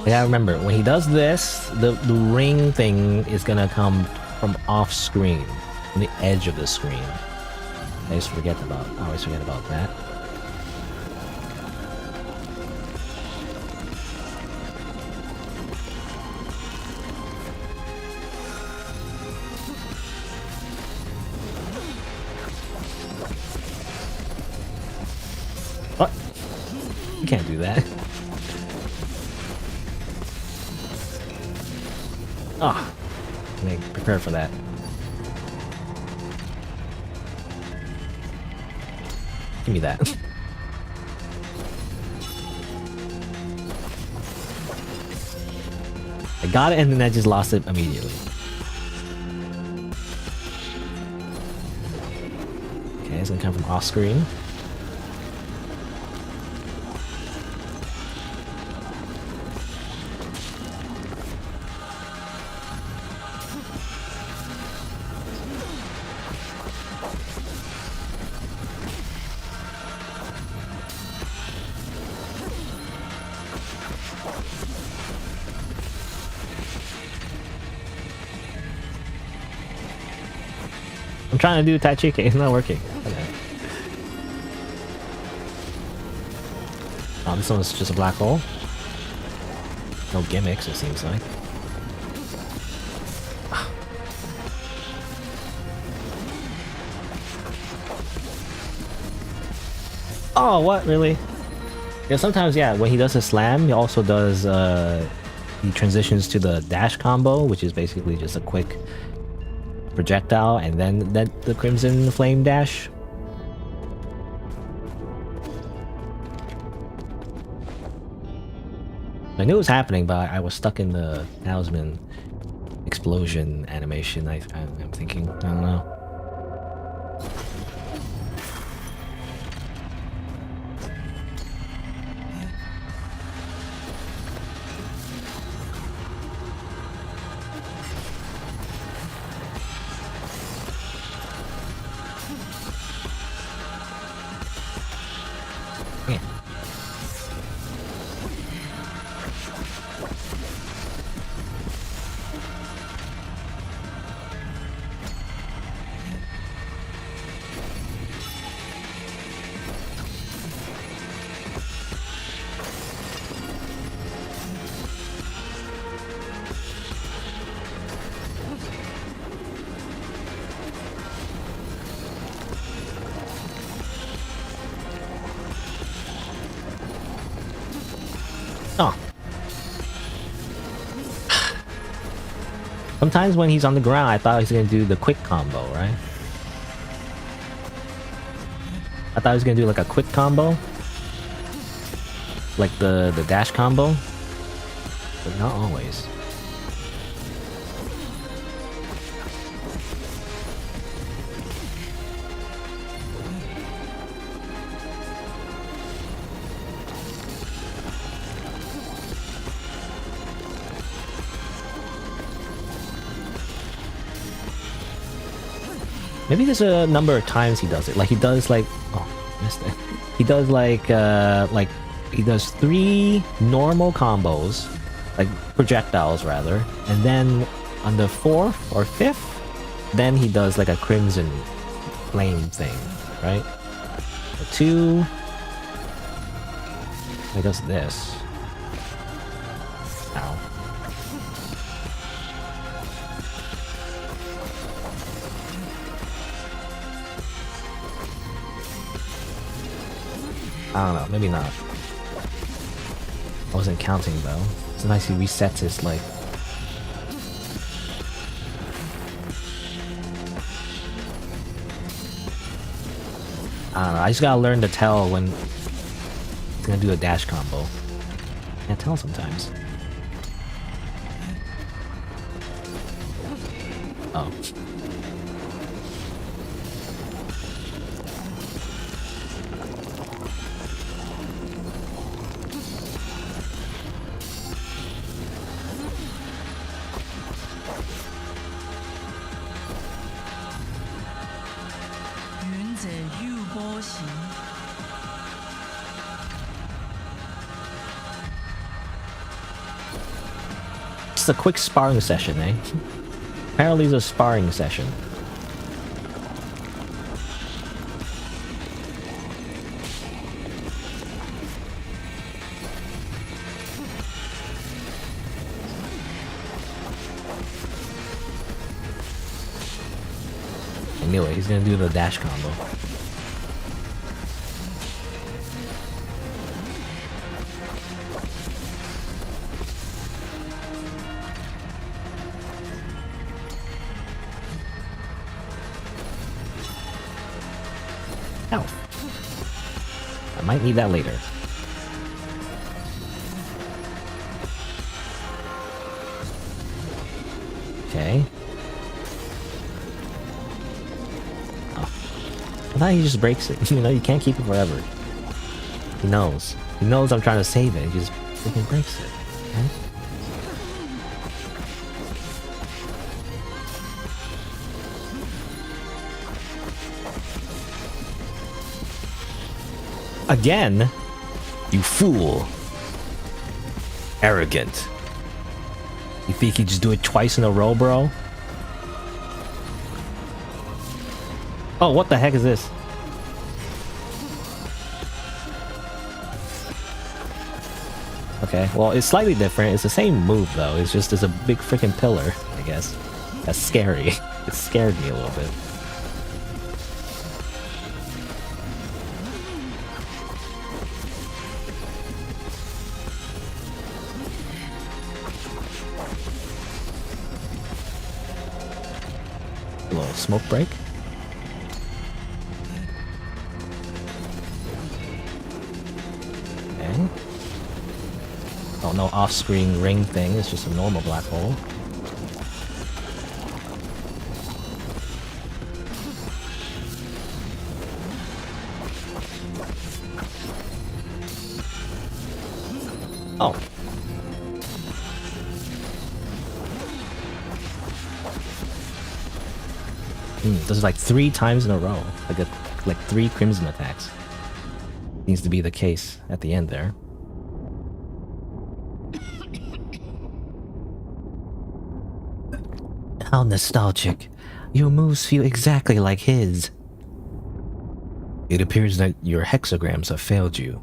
I gotta remember, when he does this, the ring thing is gonna come from off screen, from the edge of the screen. I always forget about that. What? You can't do that. Ah, oh, I mean, prepare for that. Give me that. I got it and then I just lost it immediately. Okay, it's gonna come from off screen. I'm trying to do Tai Chi, it's not working. Okay. Oh, this one's just a black hole. No gimmicks, it seems like. Oh, what? Really? Yeah, sometimes, yeah, when he does a slam, he also does, he transitions to the dash combo, which is basically just a quick projectile and then the Crimson Flame dash. I knew it was happening, but I was stuck in the talisman explosion animation. I'm thinking, I don't know. Oh. Sometimes when he's on the ground, I thought he was gonna do the quick combo, right? I thought he was gonna do like a quick combo. Like the dash combo. But not always. Maybe there's a number of times he does it. Like he does like, oh, missed it. He does like he does 3 normal combos, like projectiles rather, and then on the 4th or 5th, then he does like a Crimson Flame thing, right? The 2, he does this. Ow. I don't know, maybe not. I wasn't counting though. Sometimes he resets his like... I don't know, I just gotta learn to tell when he's gonna do a dash combo. Can't tell sometimes. Oh. Just a quick sparring session, eh? Apparently it's a sparring session. I knew it, he's gonna do the dash combo. Health. I might need that later. Okay. Oh. I thought he just breaks it. You know, you can't keep it forever. He knows. He knows I'm trying to save it. He just freaking breaks it. Okay? Again? You fool. Arrogant. You think you just do it twice in a row, bro? Oh, what the heck is this? Okay, well, it's slightly different. It's the same move, though. It's just there's a big freaking pillar, I guess. That's scary. It scared me a little bit. A little smoke break. Okay. Oh, no off-screen ring thing. It's just a normal black hole. Oh. This is like 3 times in a row. Like 3 crimson attacks. Seems to be the case at the end there. How nostalgic. Your moves feel exactly like his. It appears that your hexagrams have failed you.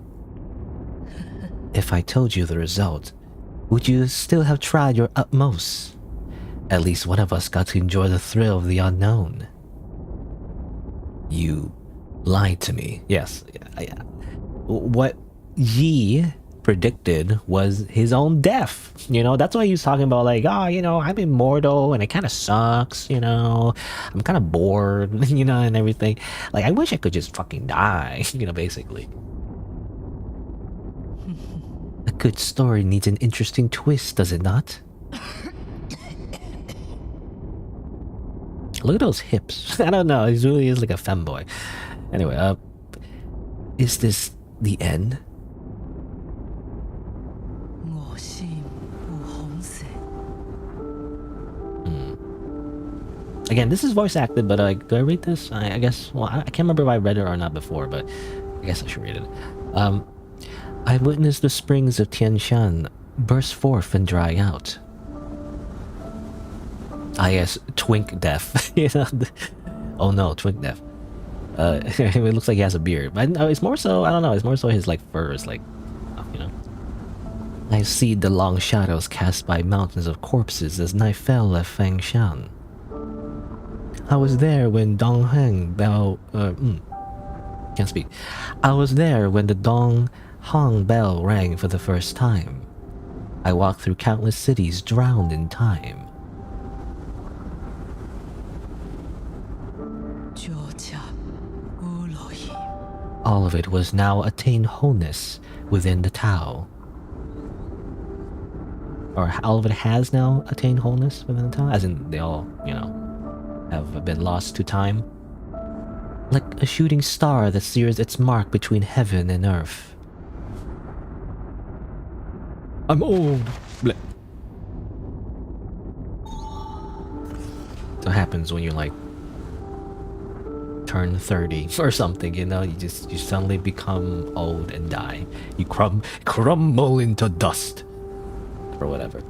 If I told you the result, would you still have tried your utmost? At least one of us got to enjoy the thrill of the unknown. You lied to me. Yes. What Yi predicted was his own death. You know, that's why he was talking about like, oh, you know, I'm immortal and it kind of sucks, you know. I'm kind of bored, you know, and everything. Like, I wish I could just fucking die, you know, basically. A good story needs an interesting twist, does it not? Look at those hips. I don't know, he really is like a femboy. Anyway, is this the end? Again, this is voice acted, but do I read this? I guess, well, I can't remember if I read it or not before, but I guess I should read it. I witnessed the springs of Tianshan burst forth and dry out. Ah yes, twink death. You know? Oh no, twink death. It looks like he has a beard, but it's more so, I don't know, it's more so his like fur is like, you know. I see the long shadows cast by mountains of corpses as night fell left Fangshan. I was there when Dong Heng bell can't speak. I was there when the Dong Hong bell rang for the first time. I walked through countless cities drowned in time. All of it was now attained wholeness within the Tao. Or all of it has now attained wholeness within the Tao? As in, they all, you know, have been lost to time. Like a shooting star that sears its mark between heaven and earth. I'm old. Blech. That's what happens when you like turn 30 or something, you know, you suddenly become old and die. You crumble into dust or whatever.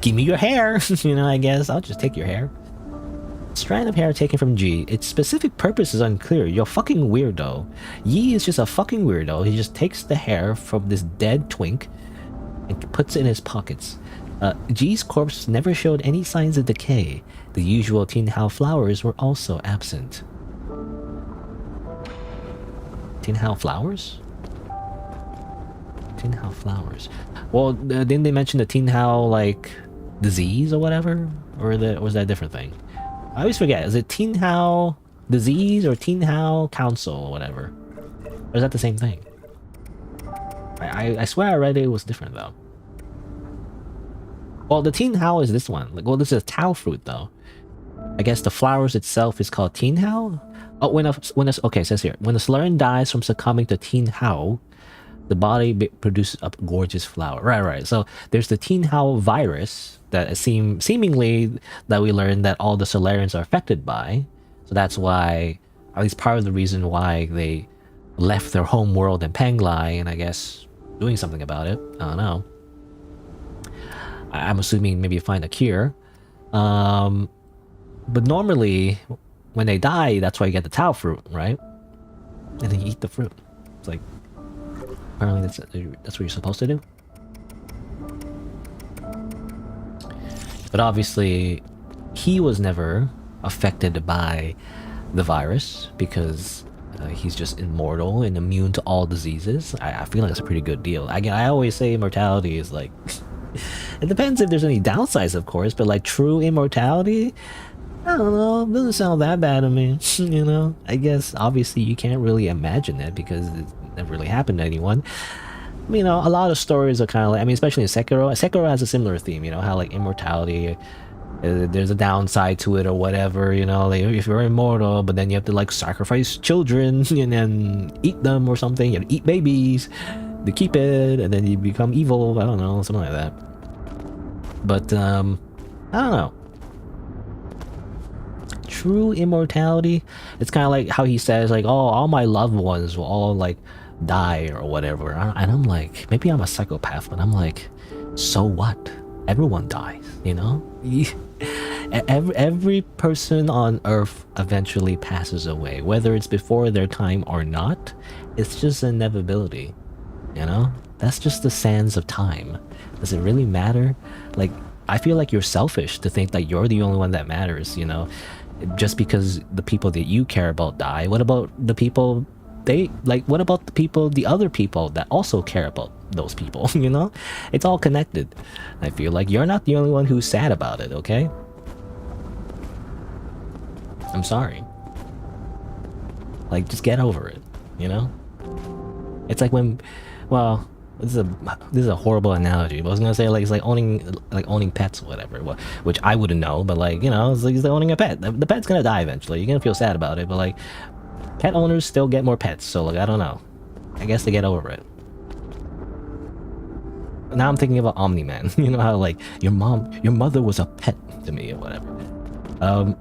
give me your hair. You know, I guess I'll just take your hair. Strand of hair taken from G. Its specific purpose is unclear. You're fucking weirdo. Yi is just a fucking weirdo. He just takes the hair from this dead twink and puts it in his pockets. G's corpse never showed any signs of decay. The usual Tin Hao flowers were also absent. Tin Hao flowers? Tin Hao flowers. Well, didn't they mention the Tin Hao, like, disease or whatever? Or was that a different thing? I always forget. Is it Tin Hao disease or Tin Hao council or whatever? Or is that the same thing? I swear I read it was different though. Well, the Tin Hao is this one. Like, well, this is a Tao fruit though. I guess the flowers itself is called Tin Hao. Oh, okay, it says here, when a Slurran dies from succumbing to Tin Hao, the body produces a gorgeous flower. Right. So there's the Tin Hao virus that seemingly that we learned that all the Solarians are affected by. So that's why, at least part of the reason why they left their home world in Penglai, and I guess doing something about it. I don't know. I'm assuming maybe find a cure. But normally, when they die, that's why you get the Tao fruit, right? And then you eat the fruit. It's like, apparently that's what you're supposed to do. But obviously, he was never affected by the virus because he's just immortal and immune to all diseases. I feel like it's a pretty good deal. Again, I always say immortality is like... it depends if there's any downsides, of course, but like true immortality... I don't know, it doesn't sound that bad to me, you know? I guess, obviously, you can't really imagine it because it never really happened to anyone. You know, a lot of stories are kind of like, I mean, especially in Sekiro. Sekiro has a similar theme, you know, how like immortality, there's a downside to it or whatever, you know, like if you're immortal, but then you have to like sacrifice children and then eat them or something, you have to eat babies to keep it, and then you become evil, I don't know, something like that. But, I don't know. True immortality, it's kind of like how he says like, oh, all my loved ones will all like die or whatever, and I'm like, maybe I'm a psychopath, but I'm like, so what? Everyone dies, you know? Every person on Earth eventually passes away, whether it's before their time or not. It's just an inevitability, you know? That's just the sands of time. Does it really matter? Like, I feel like you're selfish to think that you're the only one that matters, you know? Just because the people that you care about die, what about the people what about the other people that also care about those people, you know? It's all connected. I feel like you're not the only one who's sad about it, okay? I'm sorry. Like, just get over it, you know? It's like when, well, this is a horrible analogy, but I was gonna say like it's like owning pets or whatever, which I wouldn't know, but like, you know, it's like owning a pet. The pet's gonna die eventually. You're gonna feel sad about it, but like, pet owners still get more pets, so like, I don't know. I guess they get over it. Now I'm thinking about Omni-Man. You know how like your mother was a pet to me or whatever.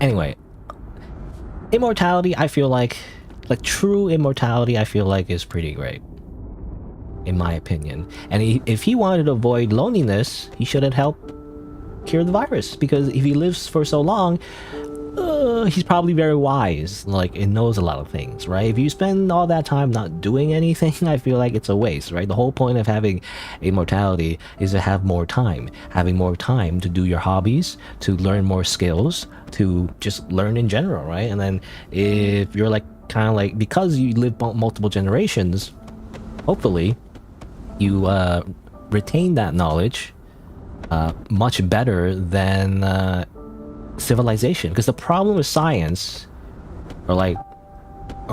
Anyway, immortality, I feel like true immortality, I feel like is pretty great, in my opinion. And if he wanted to avoid loneliness, he should have helped cure the virus, because if he lives for so long, he's probably very wise, like, and knows a lot of things, right? If you spend all that time not doing anything, I feel like it's a waste, right? The whole point of having immortality is to have more time, having more time to do your hobbies, to learn more skills, to just learn in general, right? And then if you're like kind of like, because you live multiple generations, hopefully you retain that knowledge much better than civilization. Because the problem with science, or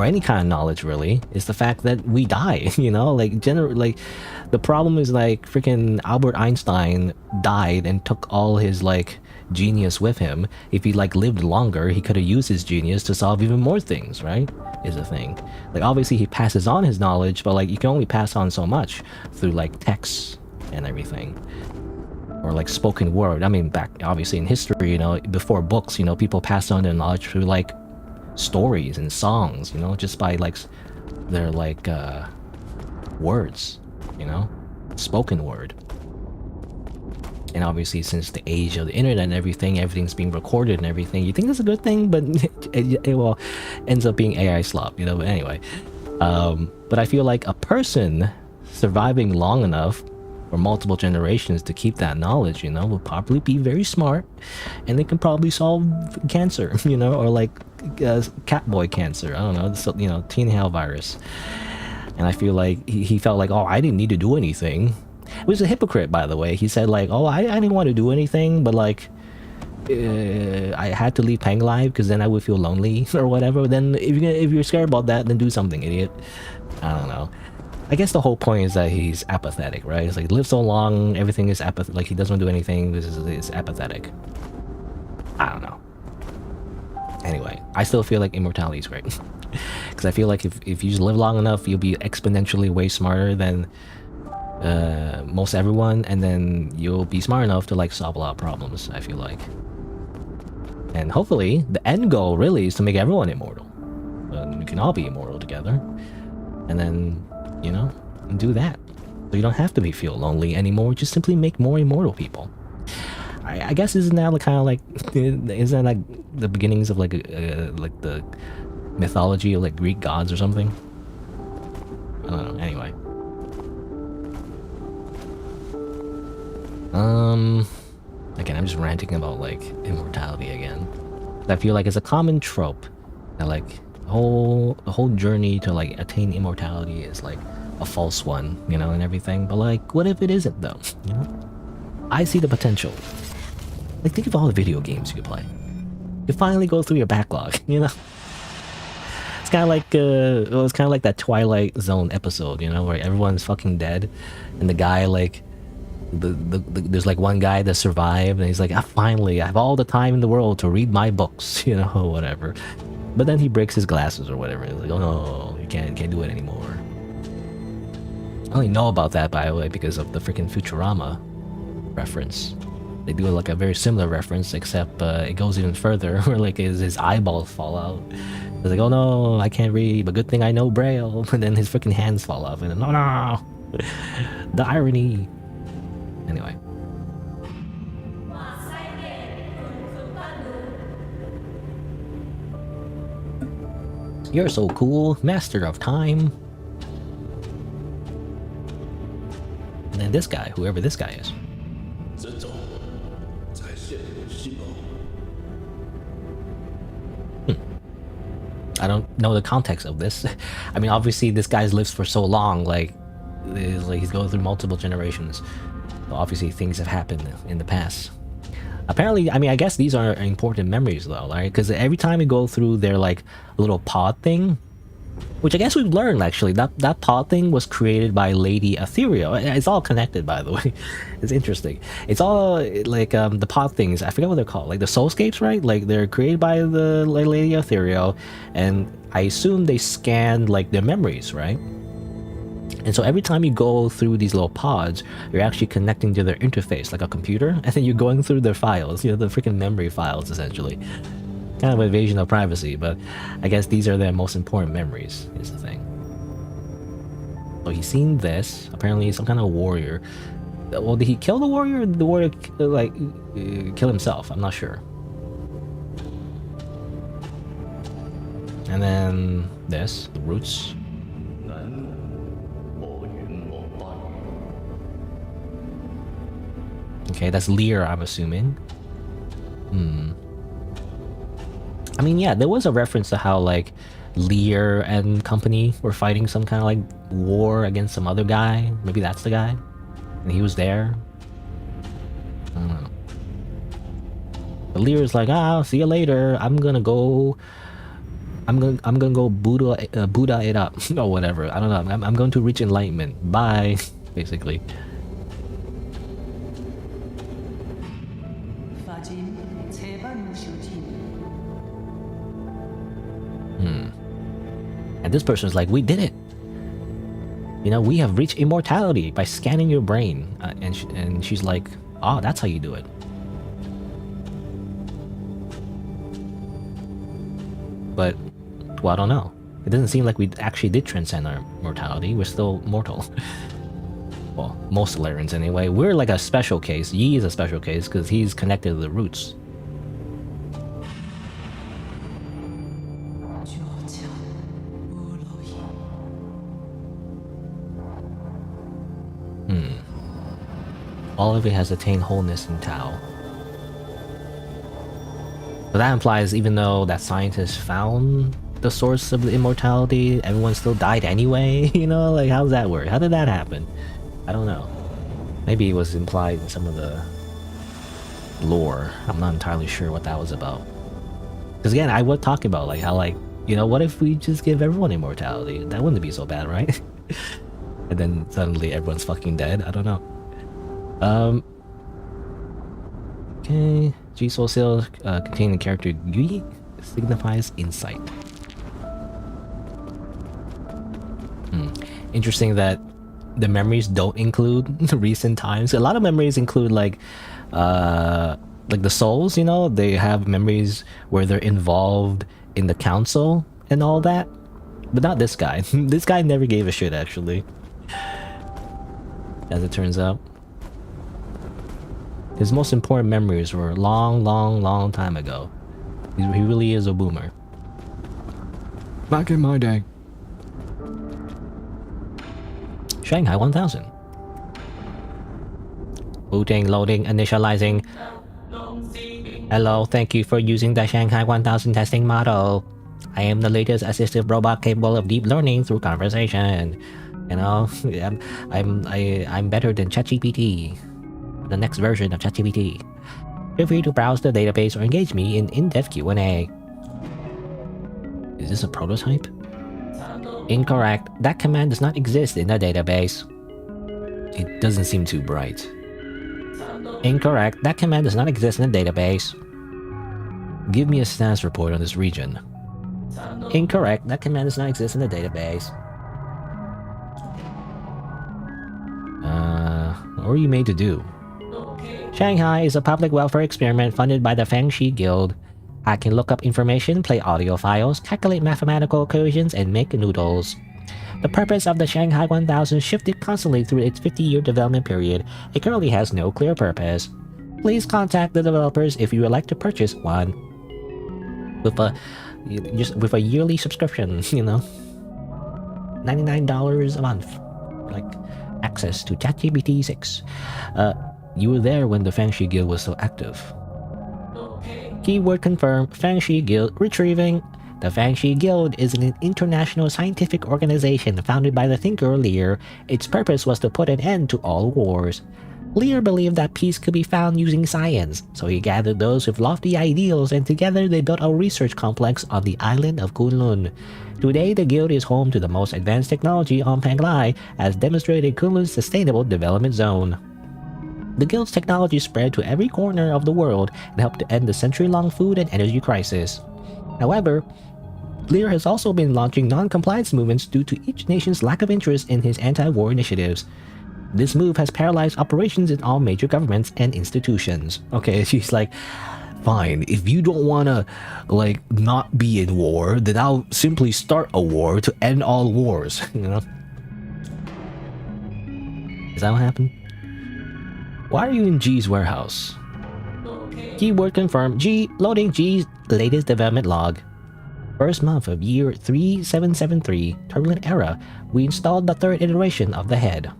any kind of knowledge really, is the fact that we die, you know? Like, the problem is like freaking Albert Einstein died and took all his like genius with him. If he like lived longer, he could have used his genius to solve even more things, right? Is a thing. Like, obviously he passes on his knowledge, but like, you can only pass on so much through like texts and everything, or like spoken word. I mean, back obviously in history, you know, before books, you know, people passed on their knowledge through like stories and songs, you know, just by like their like words, you know. spoken word. And obviously, since the age of the internet and everything's being recorded and everything, you think that's a good thing, but it ends up being AI slop, you know. But anyway, but I feel like a person surviving long enough for multiple generations to keep that knowledge, you know, will probably be very smart, and they can probably solve cancer, you know, or like catboy cancer. I don't know, so, you know, teen hell virus. And I feel like he felt like, oh, I didn't need to do anything. It was a hypocrite, by the way. He said like, oh, I didn't want to do anything, but like I had to leave Pang Live because then I would feel lonely or whatever. Then if you're scared about that, then do something, idiot. I don't know. I guess the whole point is that he's apathetic, right? It's like, live so long, everything is apathetic. Like, he doesn't want to do anything. This is apathetic. I don't know. Anyway, I still feel like immortality is great. Because I feel like if you just live long enough, you'll be exponentially way smarter than most everyone, and then you'll be smart enough to like solve a lot of problems, I feel like. And hopefully the end goal really is to make everyone immortal. We can all be immortal together, and then, you know, do that, so you don't have to feel lonely anymore. Just simply make more immortal people. I guess isn't that like kind of like isn't that like the beginnings of like the mythology of like Greek gods or something? I don't know. Anyway. Again, I'm just ranting about like immortality again. I feel like it's a common trope that like the whole journey to like attain immortality is like a false one, you know, and everything. But like, what if it isn't though? You know, I see the potential. Like, think of all the video games you could play. You finally go through your backlog, you know. It's kind of like it's kind of like that Twilight Zone episode, you know, where everyone's fucking dead, and the guy like. There's like one guy that survived, and he's like, finally, I have all the time in the world to read my books, you know, or whatever. But then he breaks his glasses or whatever. He's like, oh no, you can't do it anymore. I only know about that, by the way, because of the freaking Futurama reference. They do like a very similar reference, except it goes even further, where like his eyeballs fall out. He's like, oh no, I can't read, but good thing I know Braille. And then his freaking hands fall off, and then, oh no, the irony. Anyway. You're so cool, master of time. And then this guy, whoever this guy is. I don't know the context of this. I mean, obviously this guy's lives for so long, like he's going through multiple generations. Obviously things have happened in the past. Apparently, I mean, I guess these are important memories though, right? Because every time you go through their like little pod thing, which I guess we've learned actually, that pod thing was created by Lady Ethereal. It's all connected, by the way. It's interesting. It's all like the pod things, I forget what they're called, like the soulscapes, right? Like they're created by the Lady Ethereal, and I assume they scanned like their memories, right? And so every time you go through these little pods, you're actually connecting to their interface like a computer, and then you're going through their files, you know, the freaking memory files, essentially. Kind of invasion of privacy, but I guess these are their most important memories, is the thing. So he's seen this. Apparently he's some kind of warrior. Well, did he kill the warrior, or did the warrior like kill himself? I'm not sure. And then this, the roots. Okay, that's Lear, I'm assuming. I mean, yeah, there was a reference to how, like, Lear and company were fighting some kind of, like, war against some other guy. Maybe that's the guy. And he was there. I don't know. But Lear's like, see you later. I'm gonna go Buddha it up. Or whatever. I don't know. I'm going to reach enlightenment. Bye. Basically. And this person's like, we did it. You know, we have reached immortality by scanning your brain. And she's like, oh, that's how you do it. But, well, I don't know. It doesn't seem like we actually did transcend our mortality. We're still mortal. Well, most Solarians anyway. We're like a special case. Yi is a special case because he's connected to the roots. All of it has attained wholeness in Tao. So that implies even though that scientist found the source of the immortality, everyone still died anyway? You know, like how does that work? How did that happen? I don't know. Maybe it was implied in some of the lore. I'm not entirely sure what that was about. Because again, I would talk about like how like, you know, what if we just give everyone immortality? That wouldn't be so bad, right? And then suddenly everyone's fucking dead. I don't know. Okay. G Soul Seal containing the character Yui signifies insight. Interesting that the memories don't include recent times. A lot of memories include like the souls, you know, they have memories where they're involved in the council and all that. But not this guy. This guy never gave a shit actually. As it turns out. His most important memories were a long time ago. He really is a boomer. Back in my day. Shanghai 1000. Booting, loading, initializing. Hello, thank you for using the Shanghai 1000 testing model. I am the latest assistive robot capable of deep learning through conversation. You know, I'm better than ChatGPT. The next version of ChatGPT. Feel free to browse the database or engage me in in-depth Q&A. Is this a prototype? Incorrect. That command does not exist in the database. It doesn't seem too bright. Incorrect. That command does not exist in the database. Give me a status report on this region. Incorrect. That command does not exist in the database. What are you made to do? Shanghai is a public welfare experiment funded by the Fangxi Guild. I can look up information, play audio files, calculate mathematical equations, and make noodles. The purpose of the Shanghai 1000 shifted constantly through its 50-year development period. It currently has no clear purpose. Please contact the developers if you would like to purchase one. With a yearly subscription, you know. $99 a month. Like, access to ChatGPT 6. You were there when the Fangxi Guild was still active. Keyword confirmed. Fangxi Guild retrieving. The Fangxi Guild is an international scientific organization founded by the thinker Lear. Its purpose was to put an end to all wars. Lear believed that peace could be found using science, so he gathered those with lofty ideals and together they built a research complex on the island of Kunlun. Today, the guild is home to the most advanced technology on Panglai, as demonstrated in Kunlun's Sustainable Development Zone. The guild's technology spread to every corner of the world and helped to end the century-long food and energy crisis. However, Lear has also been launching non-compliance movements due to each nation's lack of interest in his anti-war initiatives. This move has paralyzed operations in all major governments and institutions. Okay, she's like, fine, if you don't wanna, like, not be in war, then I'll simply start a war to end all wars, you know? Is that what happened? Why are you in G's warehouse? Keyword confirmed. G, loading G's latest development log. First month of year 3773, turbulent era, we installed the third iteration of the head.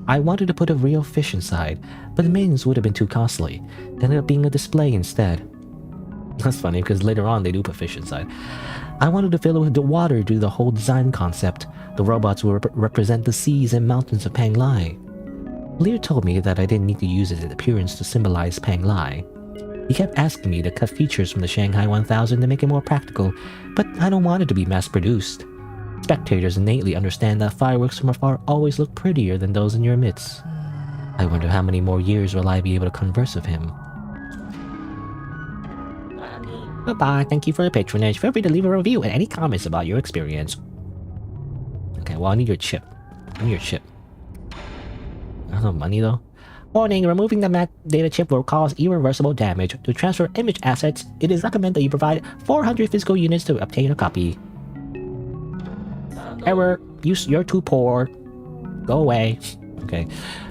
I wanted to put a real fish inside, but the mains would have been too costly. It ended up being a display instead. That's funny, because later on they do put fish inside. I wanted to fill it with the water due to the whole design concept. The robots will represent the seas and mountains of Panglai. Lear told me that I didn't need to use its appearance to symbolize Panglai. He kept asking me to cut features from the Shanghai 1000 to make it more practical, but I don't want it to be mass-produced. Spectators innately understand that fireworks from afar always look prettier than those in your midst. I wonder how many more years will I be able to converse with him. Goodbye, thank you for your patronage. Feel free to leave a review and any comments about your experience. Okay, well I need your chip. I need your chip. I don't have money though. Warning, removing the Mac data chip will cause irreversible damage. To transfer image assets, it is recommended that you provide 400 physical units to obtain a copy. Error, you're too poor. Go away. Okay,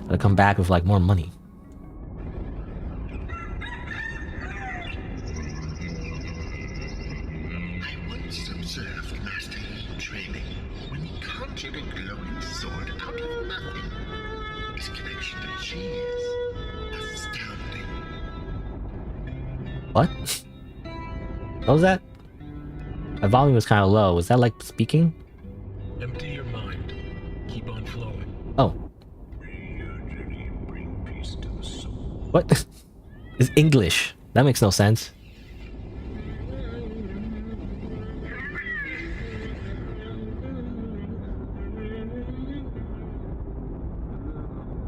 gotta come back with like more money. I once observed Master Yi training when he conjured a glowing sword out of nothing. His connection to chi is astounding. What? What was that? My volume was kind of low. Was that like speaking? Empty your mind. Keep on flowing. Oh. May your journey bring peace to the soul. What? It's English. That makes no sense.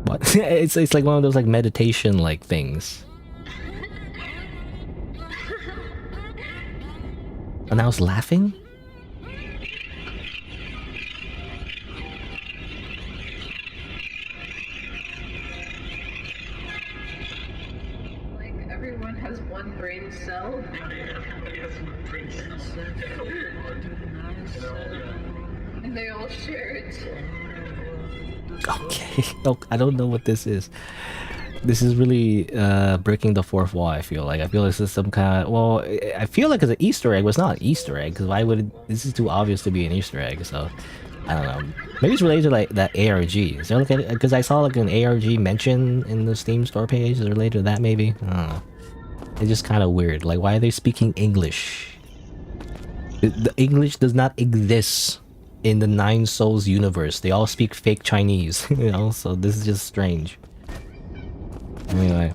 What? It's like one of those like meditation like things. And I was laughing? Like everyone has one brain cell. And they all share it. Okay. Oh, I don't know what this is. This is really breaking the fourth wall, I feel like. I feel like this is some kind of... Well, I feel like it's an Easter egg, but it's not an Easter egg, because why would... This is too obvious to be an Easter egg, so... I don't know. Maybe it's related to, like, that ARG. Is there, like, because I saw, like, an ARG mention in the Steam store page. Is it related to that, maybe? I don't know. It's just kind of weird. Like, why are they speaking English? The English does not exist in the Nine Souls universe. They all speak fake Chinese, you know? So this is just strange. Anyway.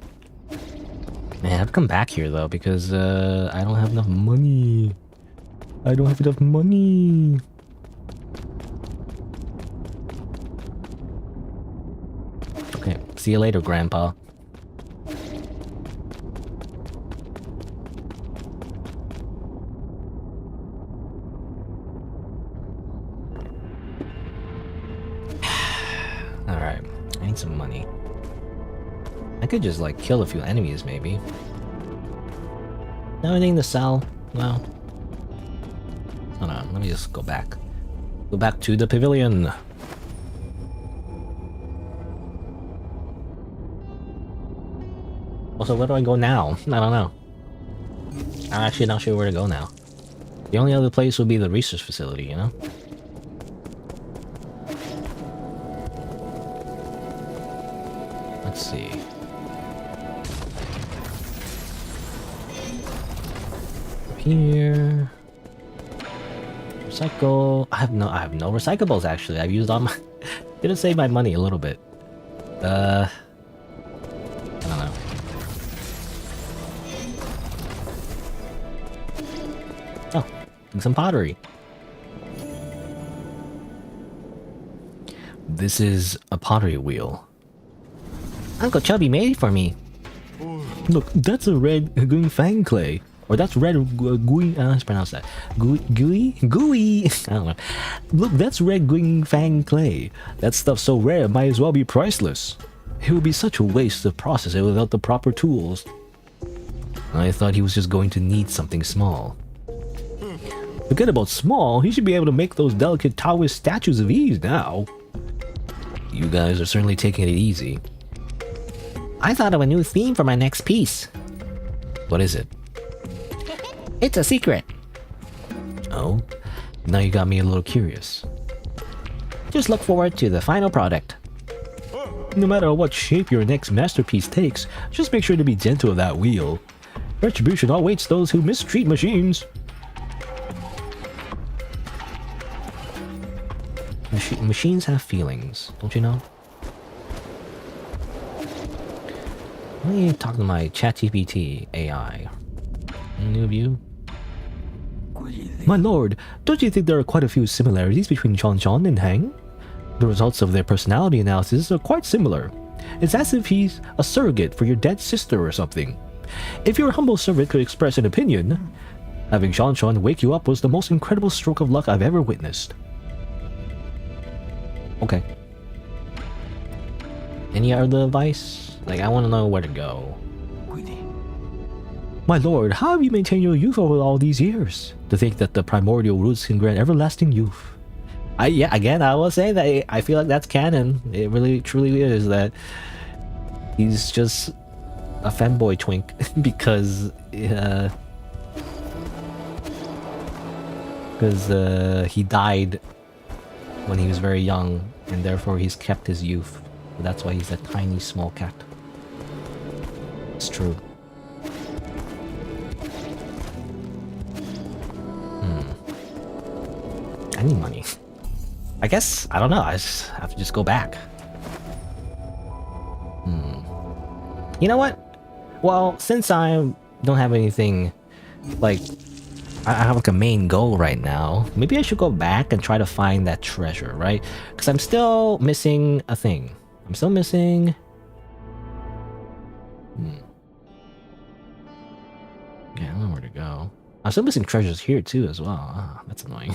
Man, I've come back here though because I don't have enough money. I don't have enough money. Okay, see you later, Grandpa. Alright, I need some money. I could just like kill a few enemies maybe. Anything to sell? No. Hold on, let me just go back. Go back to the pavilion. Also, where do I go now? I don't know. I'm actually not sure where to go now. The only other place would be the research facility, you know? Let's see. Here. Recycle. I have no recyclables actually. I've used all my gonna save my money a little bit. I don't know. Oh, some pottery. This is a pottery wheel. Uncle Chubby made it for me. Look, that's a red Guing Fang clay. Or that's red gooey. Let's pronounce that. Gooey? Gooey! I don't know. Look, that's red Guing Fang clay. That stuff's so rare, it might as well be priceless. It would be such a waste to process it without the proper tools. I thought he was just going to need something small. Forget about small, he should be able to make those delicate Taoist statues of ease now. You guys are certainly taking it easy. I thought of a new theme for my next piece. What is it? It's a secret. Oh? Now you got me a little curious. Just look forward to the final product. No matter what shape your next masterpiece takes, just make sure to be gentle with that wheel. Retribution awaits those who mistreat machines. Machines have feelings, don't you know? Let me talk to my ChatGPT AI. New view? My lord, don't you think there are quite a few similarities between Chon and Hang? The results of their personality analysis are quite similar. It's as if he's a surrogate for your dead sister or something. If your humble servant could express an opinion, having Chon wake you up was the most incredible stroke of luck I've ever witnessed. Okay. Any other advice? Like, I want to know where to go. My lord, how have you maintained your youth over all these years? To think that the primordial roots can grant everlasting youth. Yeah, again, I will say that I feel like that's canon. It really, truly is that he's just a fanboy twink because he died when he was very young, and therefore he's kept his youth. That's why he's a tiny, small cat. It's true. I need money. I guess, I don't know, I just have to just go back. You know what? Well, since I don't have anything, like, I have like a main goal right now, maybe I should go back and try to find that treasure, right? Because I'm still missing a thing. I'm still missing... Yeah, I don't know where to go. I'm still missing treasures here too as well. Ah, that's annoying.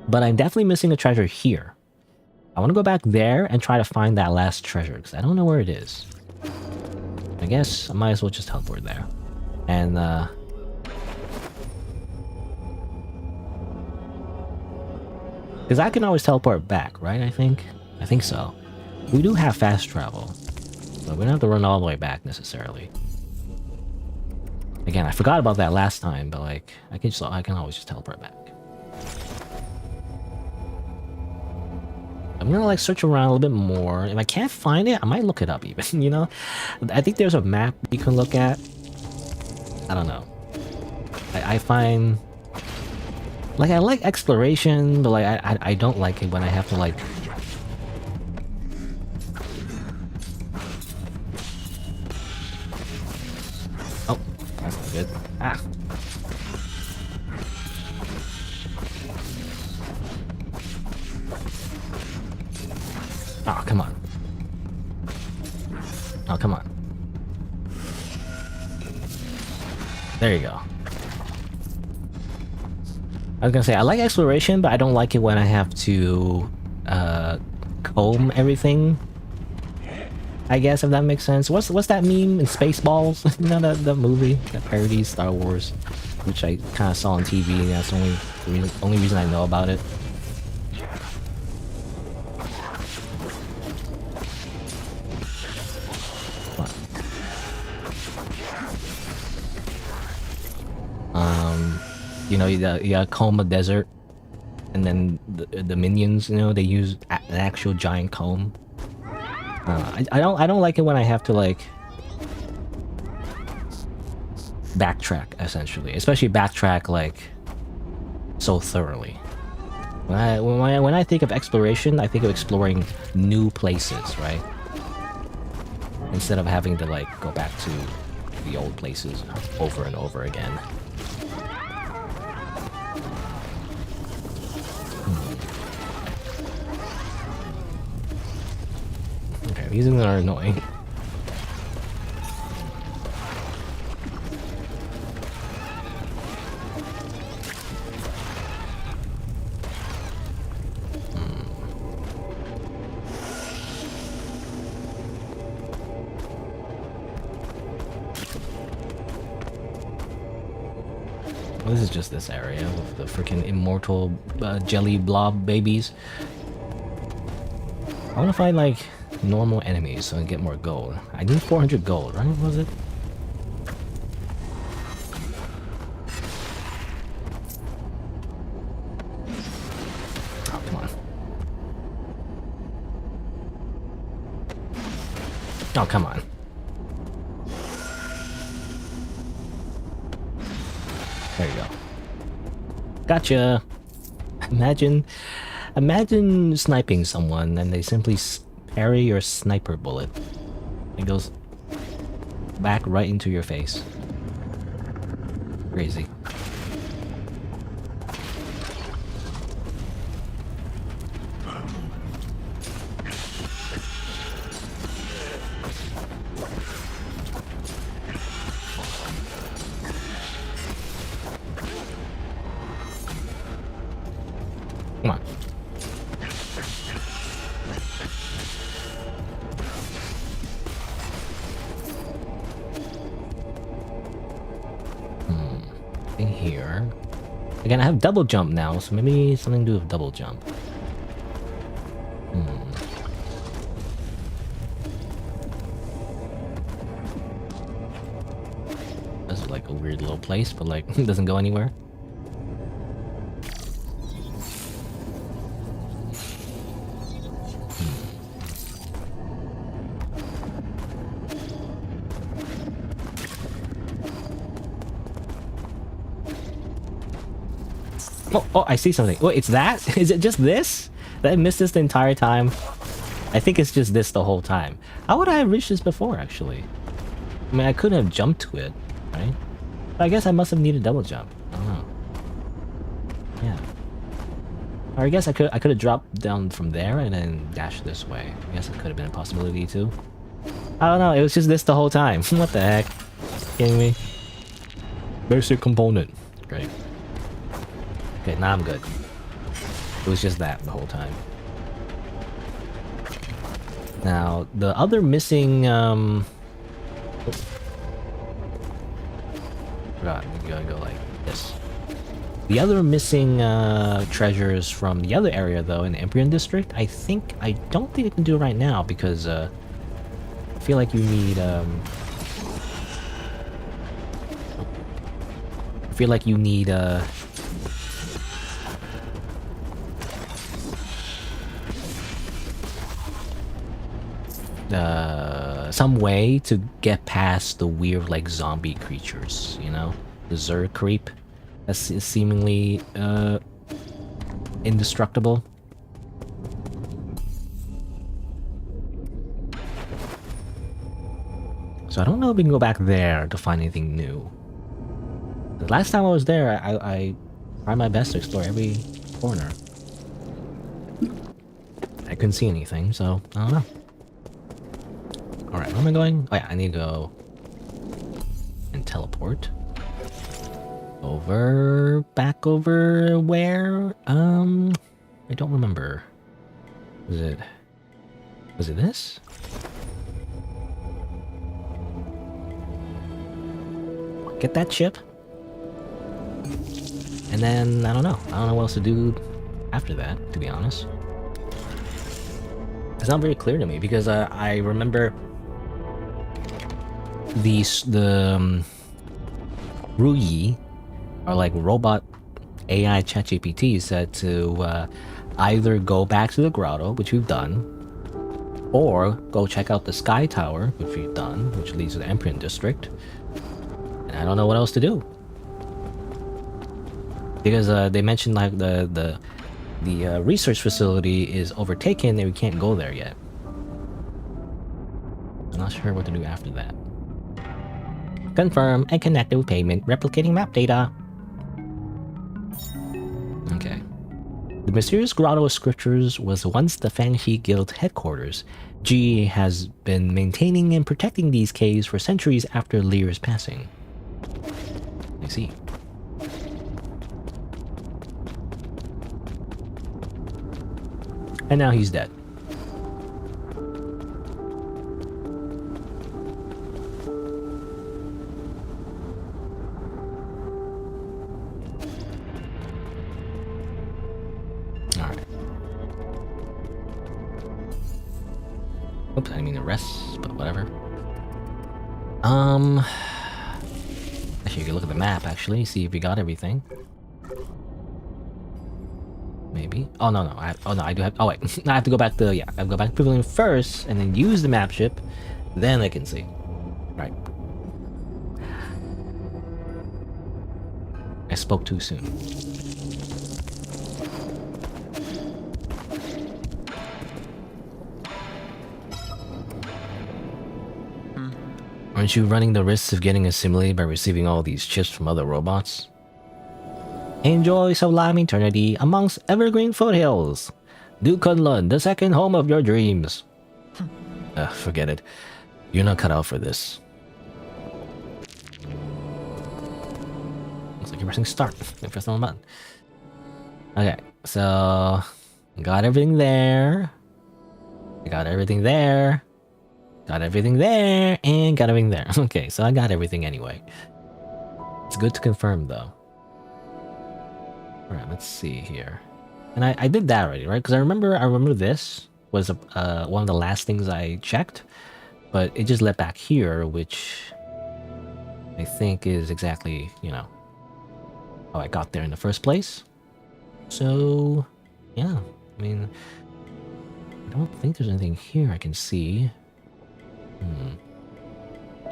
But I'm definitely missing a treasure here. I want to go back there and try to find that last treasure, because I don't know where it is. I guess I might as well just teleport there. And, because I can always teleport back, right? I think so. We do have fast travel, but we don't have to run all the way back necessarily. Again, I forgot about that last time, but like, I can always just teleport back. I'm gonna like search around a little bit more. If I can't find it, I might look it up even, you know? I think there's a map you can look at. I don't know. I find... Like, I like exploration, but like, I don't like it when I have to like... Oh, that's not good. Ah! Oh, come on. Oh, come on. There you go. I was gonna say, I like exploration, but I don't like it when I have to comb everything. I guess, if that makes sense. What's that meme in Spaceballs? You know, that movie that parodies Star Wars, which I kind of saw on TV, and that's the only reason I know about it. You know, you comb a desert, and then the minions, you know, they use an actual giant comb. I don't like it when I have to like backtrack, essentially, especially backtrack like so thoroughly. When I think of exploration, I think of exploring new places, right? Instead of having to like go back to the old places over and over again. Okay, these things are annoying. This is just this area with the freaking immortal jelly blob babies. I want to find like normal enemies so I can get more gold. I need 400 gold, right? Was it? Oh, come on. Oh, come on. There you go. Gotcha! Imagine sniping someone and they simply parry your sniper bullet. It goes back right into your face. Crazy. Come on. In here. Again, I have double jump now, so maybe something to do with double jump. This is like a weird little place, but like it doesn't go anywhere. Oh, I see something. Wait, it's that? Is it just this? Did I miss this the entire time? I think it's just this the whole time. How would I have reached this before, actually? I mean, I couldn't have jumped to it, right? But I guess I must have needed double jump. I don't know. Yeah. Or I guess I could have dropped down from there and then dashed this way. I guess it could have been a possibility too. I don't know, it was just this the whole time. What the heck? Kidding me? Basic component. Great. Okay, now I'm good. It was just that the whole time. Now, the other missing, God, we gotta go like this. The other missing treasures from the other area, though, in the Empyrean District, I don't think I can do it right now because I feel like you need some way to get past the weird like zombie creatures, you know, the Zerg creep that's seemingly indestructible. So I don't know if we can go back there to find anything new. The last time I was there, I tried my best to explore every corner. I couldn't see anything, so I don't know. Alright, where am I going? Oh yeah, I need to go and teleport. Back over where? I don't remember. Was it this? Get that chip? And then, I don't know what else to do after that, to be honest. It's not very clear to me, because I remember the Ruyi, or like robot AI ChatGPT, said to either go back to the grotto, which we've done, or go check out the Sky Tower, which we've done, which leads to the Empyrean District. And I don't know what else to do. Because they mentioned like the research facility is overtaken and we can't go there yet. I'm not sure what to do after that. Confirm and connected with payment, replicating map data. Okay. The mysterious Grotto of Scriptures was once the Fangxi Guild headquarters. G has been maintaining and protecting these caves for centuries after Lear's passing. I see. And now he's dead. Alright. Oops, I didn't mean to rest, but whatever. Actually, you can look at the map, actually, see if we got everything. Maybe. Oh no, I do have. Oh wait, I have to go back to I have to go back to Pavilion first, and then use the map ship. Then I can see. Right. I spoke too soon. Aren't you running the risks of getting assimilated by receiving all these chips from other robots? Enjoy sublime eternity amongst evergreen foothills. Do Kunlun, the second home of your dreams. Forget it. You're not cut out for this. Looks like you're pressing start. Press the wrong button. Okay, so got everything there. I got everything there. Got everything there, and got everything there. Okay, so I got everything anyway. It's good to confirm, though. All right, let's see here. And I did that already, right? Because I remember this was one of the last things I checked, but it just led back here, which I think is exactly, you know, how I got there in the first place. So, yeah, I mean, I don't think there's anything here I can see.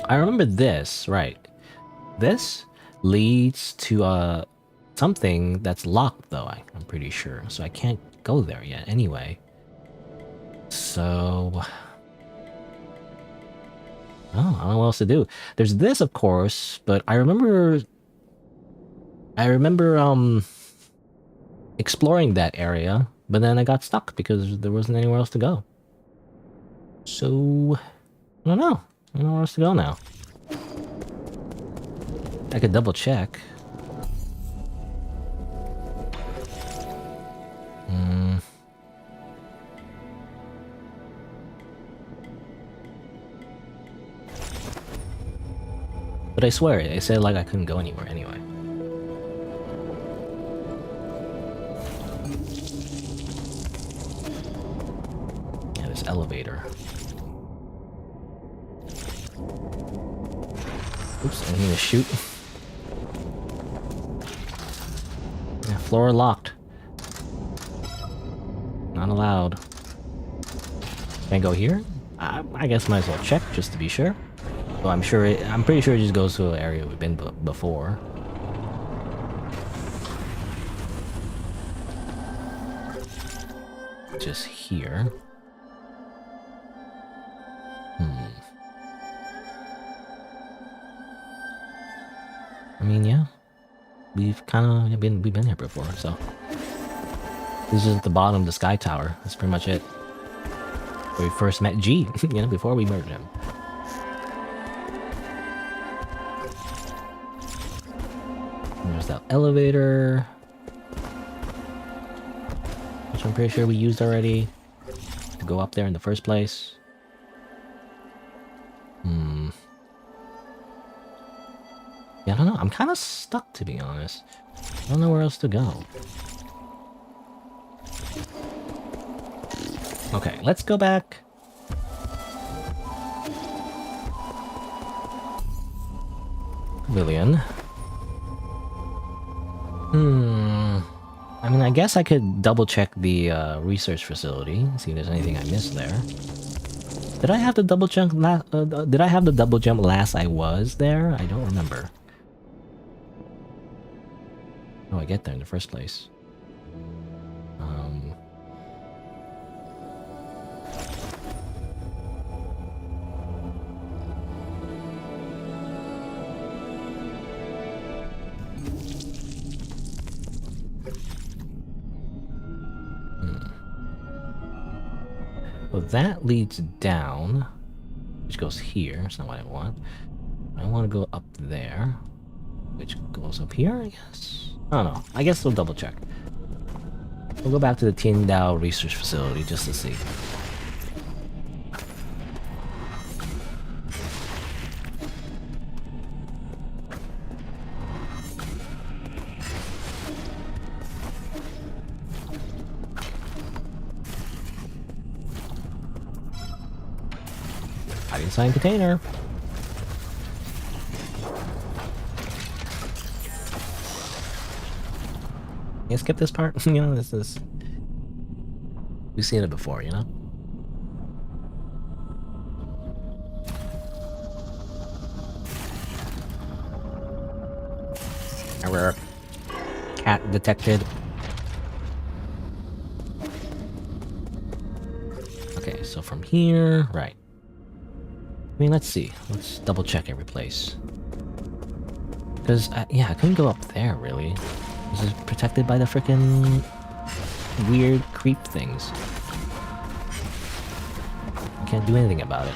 I remember this, right? This leads to something that's locked, though, I'm pretty sure. So I can't go there yet anyway. So... oh, I don't know what else to do. There's this, of course, but I remember exploring that area, but then I got stuck because there wasn't anywhere else to go. So, I don't know. I don't know where else to go now. I could double check. But I swear, it said like I couldn't go anywhere anyway. Yeah, this elevator. Oops, I need to shoot. Yeah, floor locked. Not allowed. Can I go here? I guess might as well check just to be sure. So I'm pretty sure it just goes to an area we've been before. Just here. I mean, yeah, we've been here before, so this is at the bottom of the sky tower. That's pretty much it. Where we first met G, you know, before we murdered him. And there's that elevator, which I'm pretty sure we used already to go up there in the first place. Yeah, I don't know. I'm kind of stuck, to be honest. I don't know where else to go. Okay, let's go back. Pavilion. I mean, I guess I could double check the research facility, see if there's anything I missed there. Did I have the double jump did I have the double jump last I was there? I don't remember. How do I get there in the first place? Well, that leads down, which goes here. That's not what I want. I want to go up there, which goes up here, I guess. I don't know. I guess we'll double check. We'll go back to the Tiandao research facility just to see. Hiding sign container. Yeah, skip this part. You know, this is... we've seen it before, you know? Error. Cat detected. Okay, so from here... right. I mean, let's see. Let's double check every place. Because, yeah, I couldn't go up there, really. This is protected by the frickin' weird creep things. I can't do anything about it.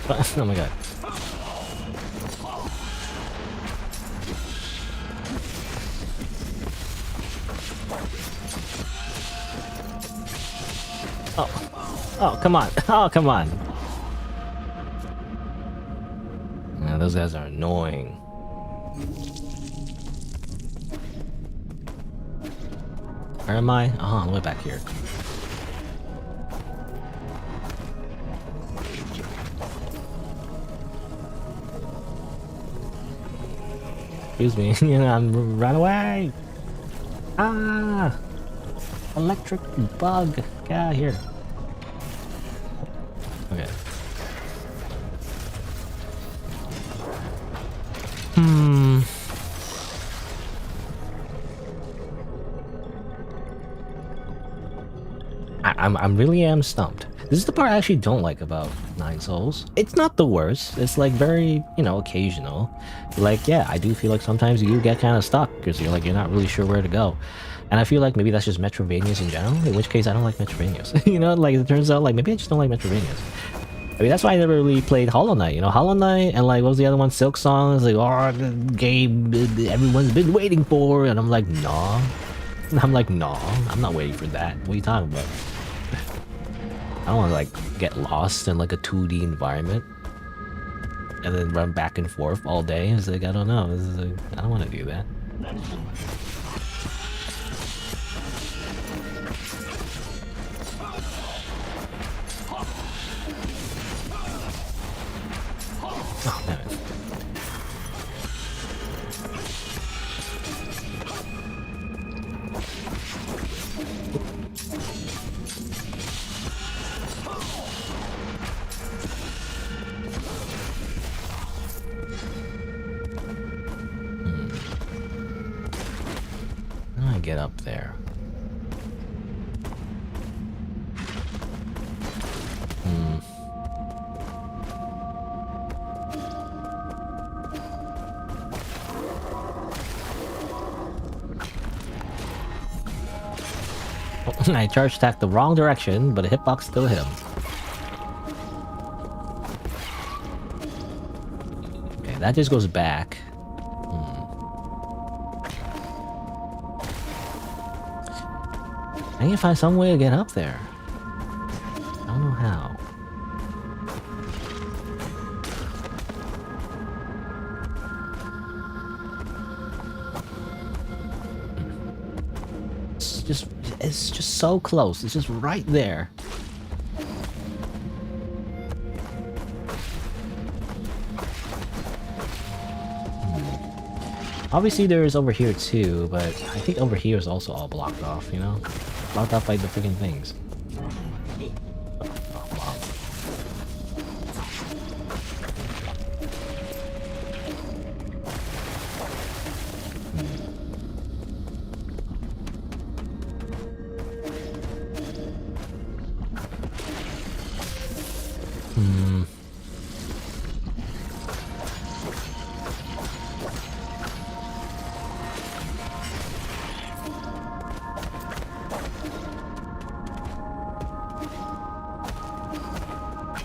Oh my god. Oh. Oh, come on. Oh, come on. Yeah, those guys are annoying. Where am I? Oh, I'm way back here. Excuse me. You know, I'm run away. Ah, electric bug. Get out of here. Okay. I'm really am stumped. This is the part I actually don't like about Nine Souls. It's not the worst. It's like very, you know, occasional. Like, yeah, I do feel like sometimes you get kind of stuck because you're not really sure where to go. And I feel like maybe that's just Metrovanias in general, in which case I don't like Metrovanias. You know, like it turns out like maybe I just don't like Metrovanias. I mean, that's why I never really played Hollow Knight, you know? Hollow Knight and like, what was the other one? Silk Song is like, oh, the game everyone's been waiting for. And I'm like, nah. I'm like, nah, I'm not waiting for that. What are you talking about? I don't want to like get lost in like a 2D environment and then run back and forth all day. It's like, I don't know. This is like, I don't want to do that. Oh, damn it. How do I get up there? I charge attacked the wrong direction, but a hitbox still hit him. Okay, that just goes back. I need to find some way to get up there. I don't know how. It's just so close. It's just right there. Obviously there is over here too, but I think over here is also all blocked off, you know? Blocked off by the freaking things. Oh, wow.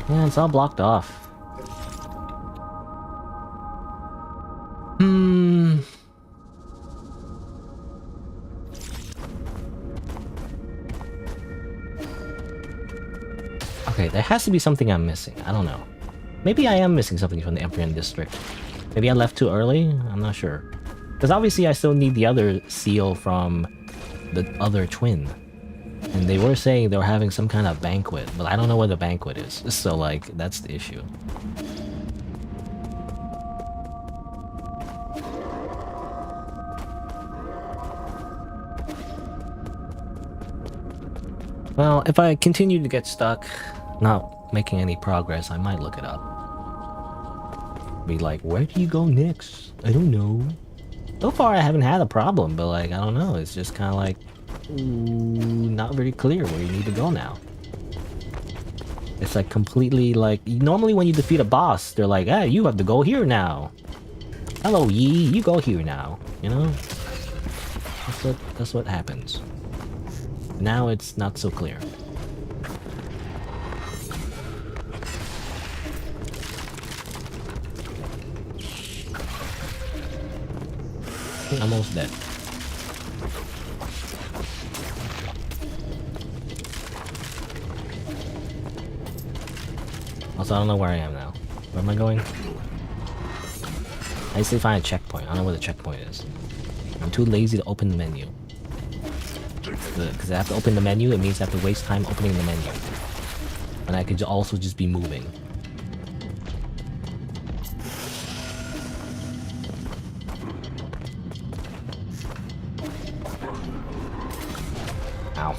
Yeah, it's all blocked off. Okay, there has to be something I'm missing. I don't know. Maybe I am missing something from the Empyrean District. Maybe I left too early? I'm not sure. Because obviously I still need the other seal from the other twin. And they were saying they were having some kind of banquet, but I don't know where the banquet is. So, like, that's the issue. Well, if I continue to get stuck, not making any progress, I might look it up. Be like, where do you go next? I don't know. So far, I haven't had a problem, but like, I don't know. It's just kind of like, not very clear where you need to go now. It's like completely like, normally when you defeat a boss, they're like, hey, you have to go here now. Hello, Yi, you go here now. You know? That's what happens. Now it's not so clear. I'm almost dead. Also, I don't know where I am now. Where am I going? I need to find a checkpoint. I don't know where the checkpoint is. I'm too lazy to open the menu. Because I have to open the menu, it means I have to waste time opening the menu. And I could also just be moving. Ow.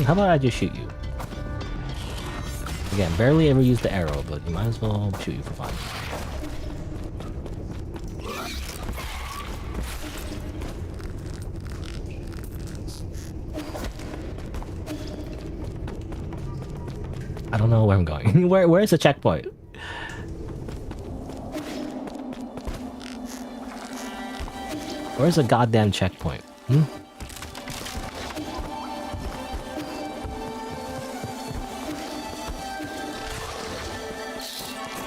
How about I just shoot you? Again, barely ever use the arrow, but you might as well shoot you for fun. I don't know where I'm going. Where's the checkpoint? Where's the goddamn checkpoint? Hmm?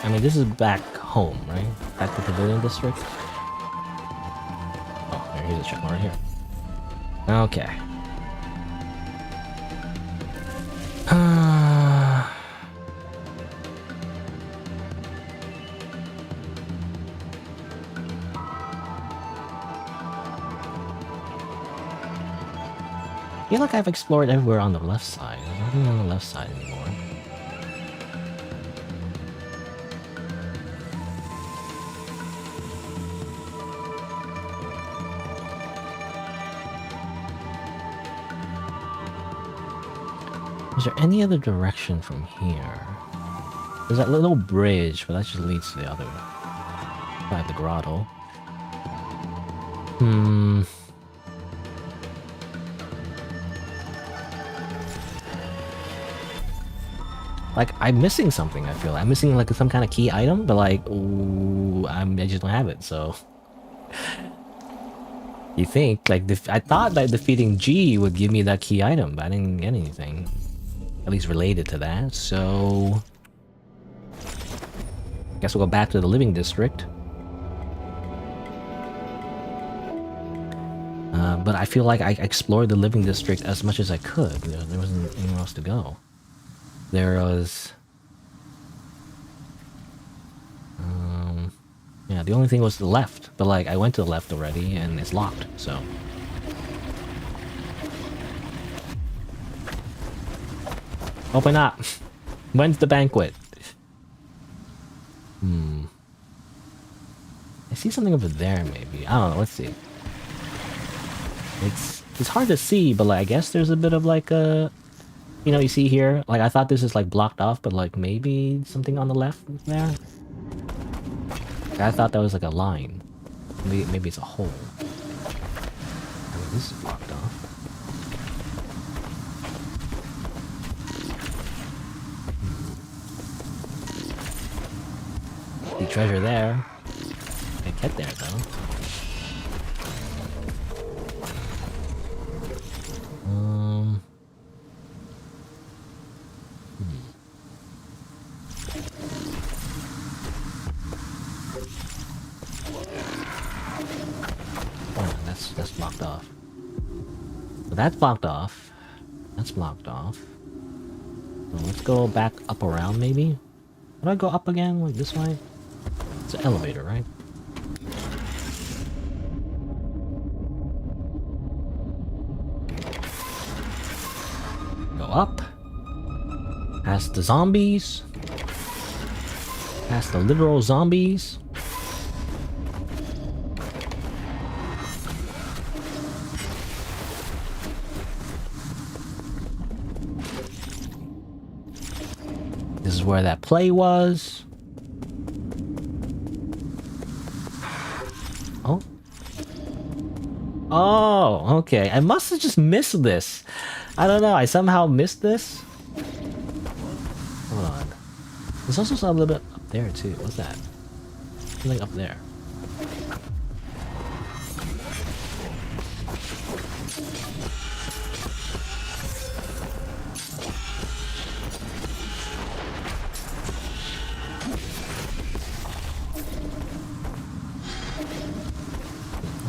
I mean, this is back home, right? Back to Pavilion District? Oh, here's a checkpoint right here. Okay. I feel like I've explored everywhere on the left side. There's nothing on the left side anymore. Is there any other direction from here? There's that little bridge, but that just leads to the other side of the grotto. Like, I'm missing something, I feel. I'm missing, like, some kind of key item, but, like, ooh, I just don't have it, so... You think, like, I thought that defeating G would give me that key item, but I didn't get anything. At least related to that, so... Guess we'll go back to the living district. But I feel like I explored the living district as much as I could. There wasn't anywhere else to go. There was... yeah, the only thing was the left. But, like, I went to the left already, and it's locked, so... Open up! When's the banquet? I see something over there, maybe. I don't know, let's see. It's hard to see, but, like, I guess there's a bit of, like, a... You know, you see here? Like, I thought this is, like, blocked off, but, like, maybe something on the left there? I thought that was, like, a line. Maybe it's a hole. I mean, this is blocked off. The treasure there. Can't get there though. Oh, that's blocked off. So that's blocked off. That's blocked off. So let's go back up around maybe. How do I go up again? Like this way? It's an elevator, right? Go up. Past the zombies. Past the literal zombies. This is where that play was. Oh. Oh, okay. I must have just missed this. I don't know. I somehow missed this. Hold on. There's also something a little bit up there, too. What's that? Something up there.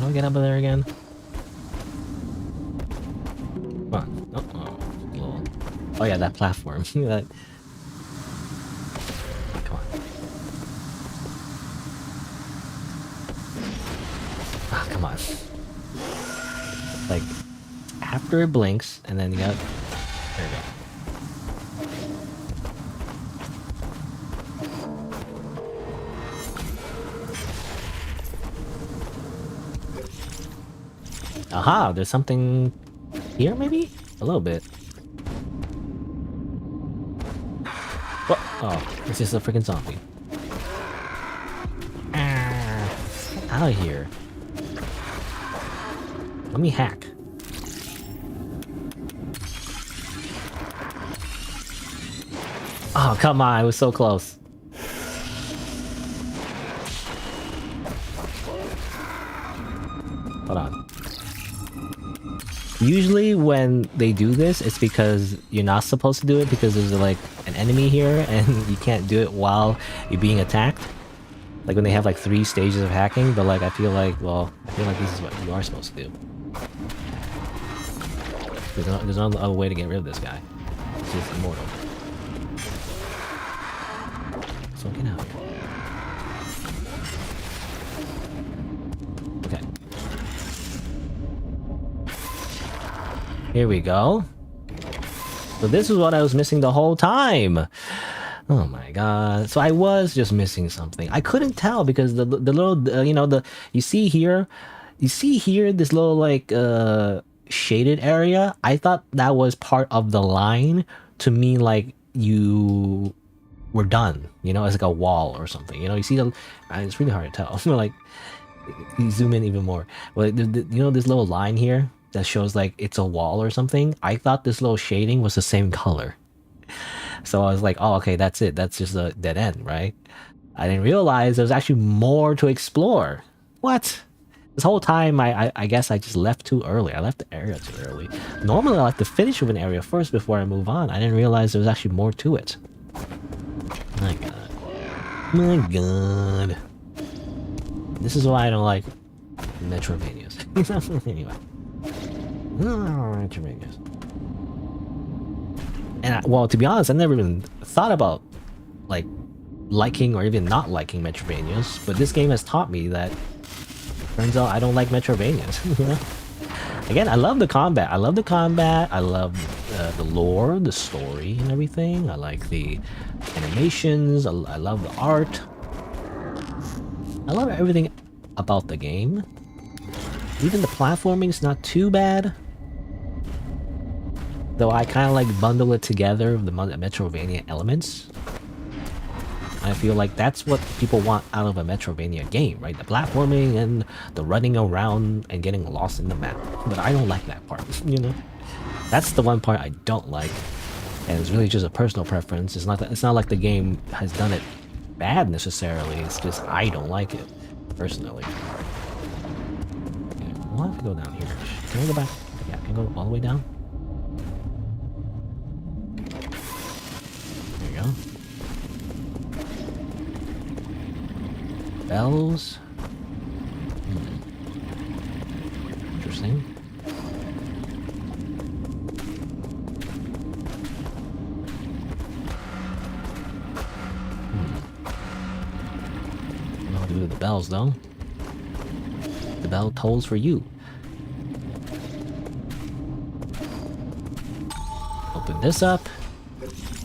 I get up there again? Come on. Oh yeah, that platform. That... Come on. Ah, come on. Like, after it blinks, and then you got... There you go. Aha, there's something here, maybe? A little bit. What? Oh, it's just a freaking zombie. Ah, get out of here. Let me hack. Oh, come on, it was so close. Hold on. Usually when they do this, it's because you're not supposed to do it because there's like an enemy here and you can't do it while you're being attacked. Like when they have like 3 stages of hacking, but like I feel like, well, I feel like this is what you are supposed to do. There's no other way to get rid of this guy. He's immortal. So get out here. Okay. Here we go. So this is what I was missing the whole time. Oh my god. So I was just missing something. I couldn't tell because the little, you know, you see here this little like shaded area. I thought that was part of the line to mean like you were done, you know, it's like a wall or something. You know, you see the, it's really hard to tell. Like, you zoom in even more. Well, you know this little line here that shows like it's a wall or something? I thought this little shading was the same color. So I was like, oh, okay, that's it. That's just a dead end, right? I didn't realize there's actually more to explore. What? This whole time, I guess I just left too early. I left the area too early. Normally, I like to finish with an area first before I move on. I didn't realize there was actually more to it. My god. My god. This is why I don't like Metroidvanias. Anyway. Metroidvanias. And well, to be honest, I never even thought about like liking or even not liking Metroidvanias, but this game has taught me that turns out I don't like Metroidvanias. You know? Again, I love the combat. I love the combat. I love the lore, the story, and everything. I like the animations. I love the art. I love everything about the game. Even the platforming is not too bad. Though I kind of like bundle it together with the Metroidvania elements. I feel like that's what people want out of a Metroidvania game, right? The platforming and the running around and getting lost in the map. But I don't like that part, you know? That's the one part I don't like. And it's really just a personal preference. It's not like the game has done it bad necessarily. It's just I don't like it, personally. Okay, we'll have to go down here. Can we go back? Yeah, can we go all the way down? There you go. Bells. Interesting. I'll do the bells though. The bell tolls for you. Open this up.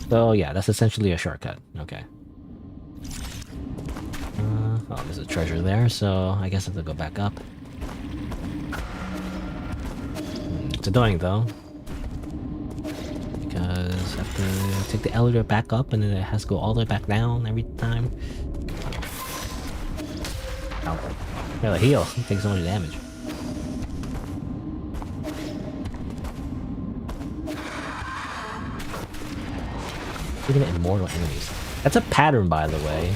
So yeah, that's essentially a shortcut. Okay. Oh, there's a treasure there, so I guess I have to go back up. It's annoying though, because I have to take the elevator back up and then it has to go all the way back down every time. Ow. Gotta heal, it takes so much damage. Looking at immortal enemies. That's a pattern, by the way.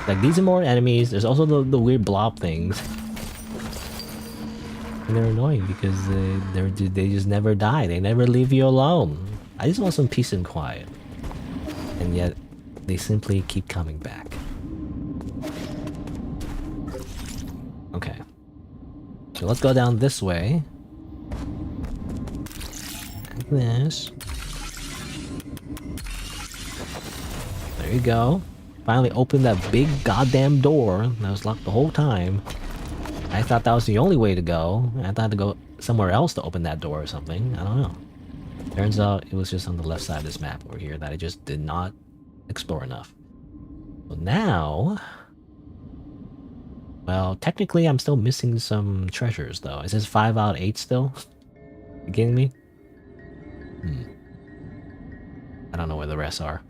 Like, these immortal enemies, there's also the weird blob things. And they're annoying because they just never die. They never leave you alone. I just want some peace and quiet. And yet, they simply keep coming back. Okay. So let's go down this way. Like this. There you go. Finally opened that big goddamn door that was locked the whole time. I thought that was the only way to go. I thought to go somewhere else to open that door or something. I don't know. Turns out it was just on the left side of this map over here that I just did not explore enough. So now... Well, technically I'm still missing some treasures though. Is this 5 out of 8 still? You kidding me? I don't know where the rest are.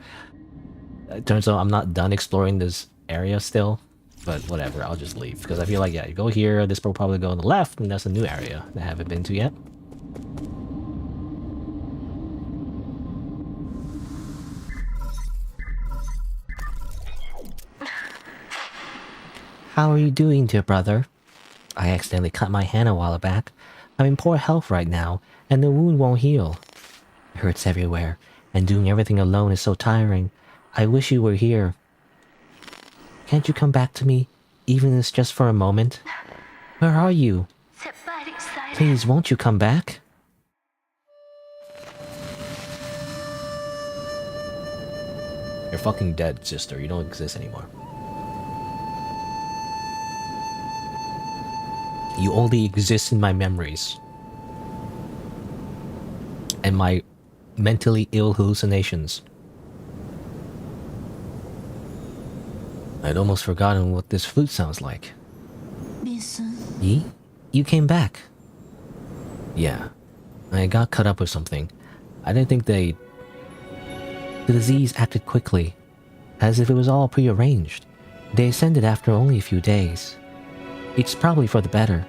It turns out I'm not done exploring this area still. But whatever, I'll just leave. Because I feel like, yeah, you go here, this will probably go on the left, and that's a new area that I haven't been to yet. How are you doing, dear brother? I accidentally cut my hand a while back. I'm in poor health right now, and the wound won't heal. It hurts everywhere, and doing everything alone is so tiring. I wish you were here. Can't you come back to me, even if it's just for a moment? Where are you? Please, won't you come back? You're fucking dead, sister. You don't exist anymore. You only exist in my memories. And my mentally ill hallucinations. I'd almost forgotten what this flute sounds like. Yi? You came back? Yeah. I got cut up with something. I didn't think The disease acted quickly, as if it was all prearranged. They ascended after only a few days. It's probably for the better.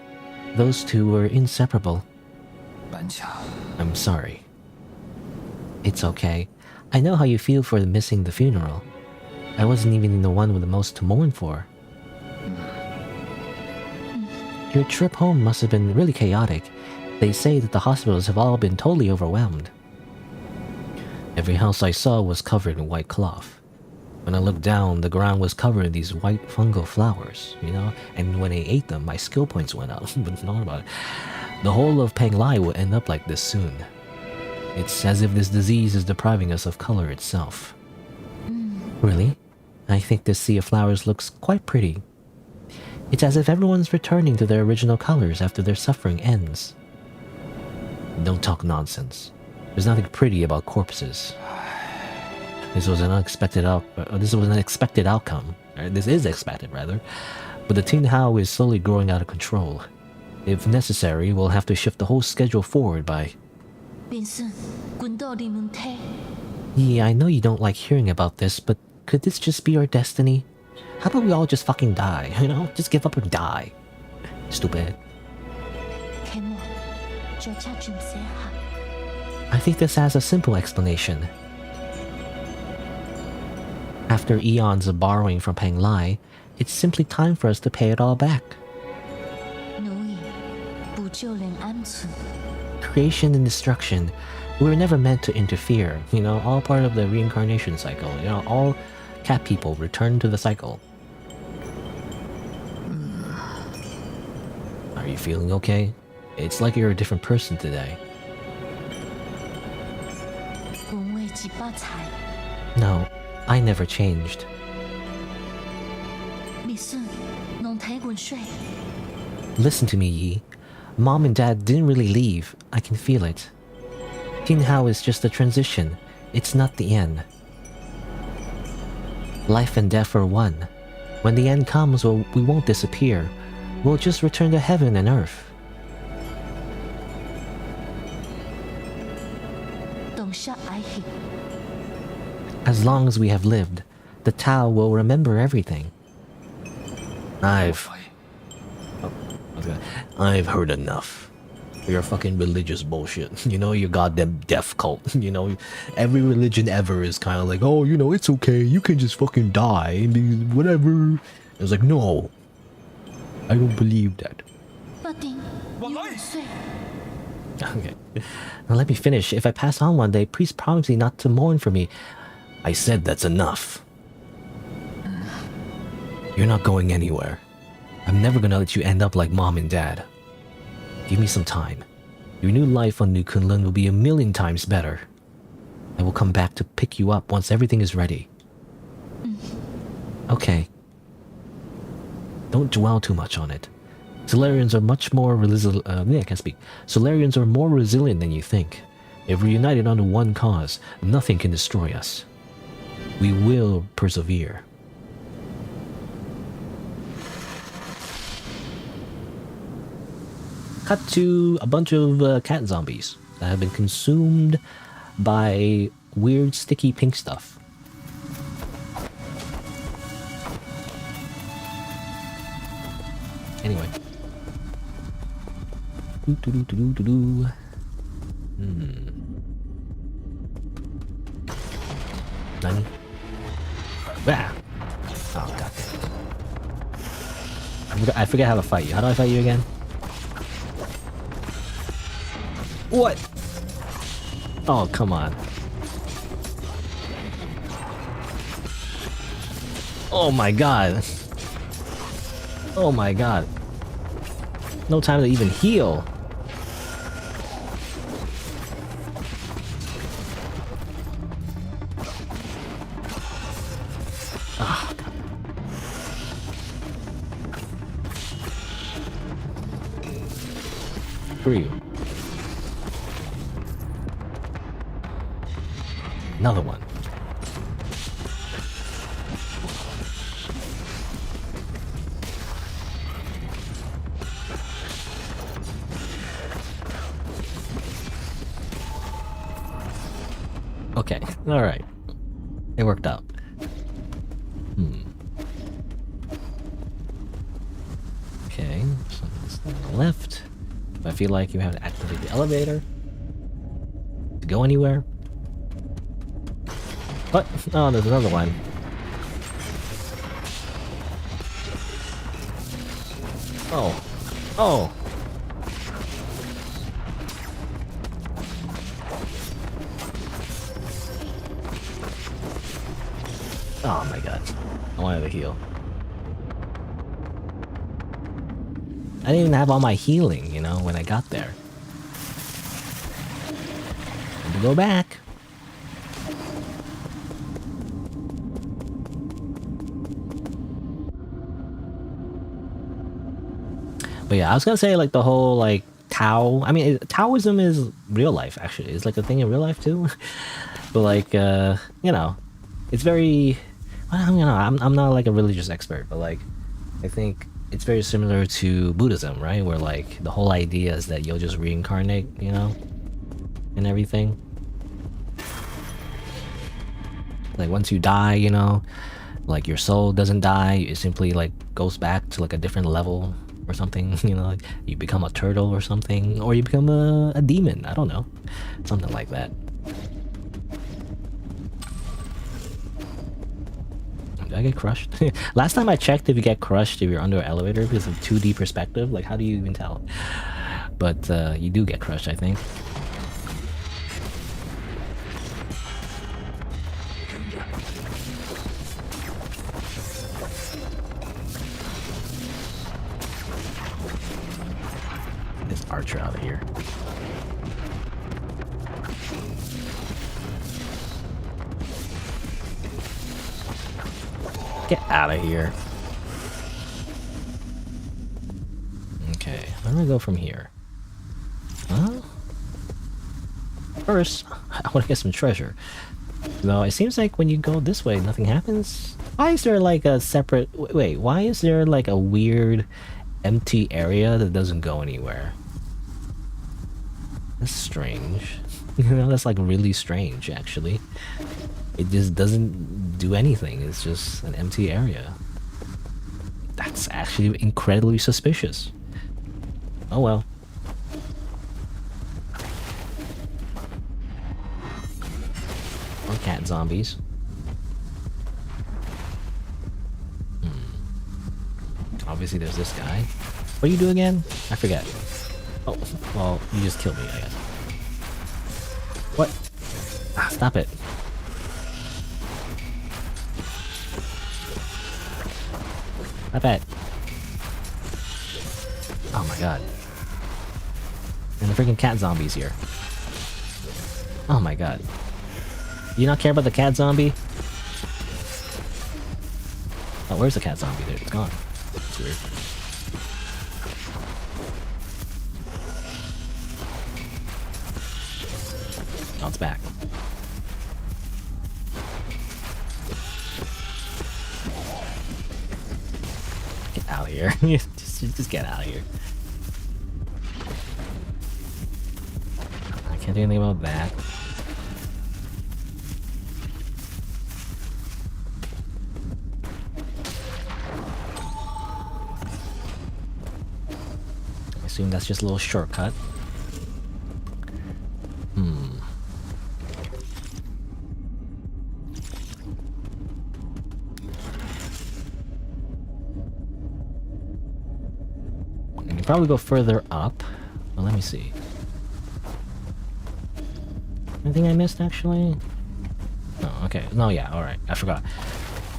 Those two were inseparable. I'm sorry. It's okay. I know how you feel for missing the funeral. I wasn't even the one with the most to mourn for. Your trip home must have been really chaotic. They say that the hospitals have all been totally overwhelmed. Every house I saw was covered in white cloth. When I looked down, the ground was covered in these white fungal flowers, you know? And when I ate them, my skill points went up. But not about it. The whole of Penglai will end up like this soon. It's as if this disease is depriving us of color itself. Really? I think this sea of flowers looks quite pretty. It's as if everyone's returning to their original colors after their suffering ends. Don't talk nonsense. There's nothing pretty about corpses. This was an unexpected outcome. This is expected, rather. But the Tin Hao is slowly growing out of control. If necessary, we'll have to shift the whole schedule forward by... Yeah, I know you don't like hearing about this, but could this just be our destiny? How about we all just fucking die, you know? Just give up and die. Stupid. I think this has a simple explanation. After eons of borrowing from Penglai, it's simply time for us to pay it all back. Creation and destruction. We were never meant to interfere, you know, all part of the reincarnation cycle. You know, all cat people return to the cycle. Are you feeling okay? It's like you're a different person today. No, I never changed. Listen to me, Yi. Mom and Dad didn't really leave. I can feel it. Tin Hao is just a transition. It's not the end. Life and death are one. When the end comes, well, we won't disappear. We'll just return to heaven and earth. As long as we have lived, the Tao will remember everything. I've heard enough. Your fucking religious bullshit. You know, your goddamn death cult. You know, every religion ever is kind of like, oh, you know, it's okay. You can just fucking die and be whatever. It's like, no. I don't believe that. Okay. Now let me finish. If I pass on one day, please promise me not to mourn for me. I said that's enough. You're not going anywhere. I'm never gonna let you end up like Mom and Dad. Give me some time. Your new life on New Kunlun will be 1,000,000 times better. I will come back to pick you up once everything is ready. Okay. Don't dwell too much on it. Solarians are much more resilient. I can't speak. Solarians are more resilient than you think. If we're united under one cause, nothing can destroy us. We will persevere. Cut to a bunch of cat zombies that have been consumed by weird sticky pink stuff. Anyway. Nani? Ah. Oh god. I forget how to fight you. How do I fight you again? What? Oh, come on. Oh my god. Oh my god. No time to even heal. Ah. Screw you. Another one. Okay, alright. It worked out. Okay, something's on the left. I feel like you have to activate the elevator to go anywhere. What? Oh, there's another one. Oh. Oh! Oh my god. I wanted to heal. I didn't even have all my healing, you know, when I got there. Had to go back. But yeah, I was gonna say like the whole like Tao. I mean, Taoism is real life actually. It's like a thing in real life too. But like, you know, it's very. I don't know. I'm not like a religious expert, but like, I think it's very similar to Buddhism, right? Where like the whole idea is that you'll just reincarnate, you know, and everything. Like once you die, you know, like your soul doesn't die. It simply like goes back to like a different level or something. You know, like you become a turtle or something, or you become a demon. I don't know, something like that. Did I get crushed? Last time I checked, if you get crushed if you're under an elevator because of 2D perspective, like how do you even tell? But you do get crushed, I think. This archer out of here. Get out of here. Okay, where do I go from here? Huh? First, I want to get some treasure. Though it seems like when you go this way, nothing happens. Why is there like a separate... Wait, why is there like a weird empty area that doesn't go anywhere? That's strange. You know, that's like really strange, actually. It just doesn't do anything. It's just an empty area. That's actually incredibly suspicious. Oh well. Or cat zombies. Obviously there's this guy. What do you do again? I forget. Oh, well, you just killed me, I guess. What? Ah, stop it. Stop it. Oh my god. And the freaking cat zombie's here. Oh my god. You not care about the cat zombie? Oh, where's the cat zombie? There, it's gone. It's weird. Oh, it's back. Get out of here. just get out of here. I can't do anything about that. I assume that's just a little shortcut. I can probably go further up. Well, let me see. Anything I missed, actually? Oh, okay. No, yeah, alright. I forgot.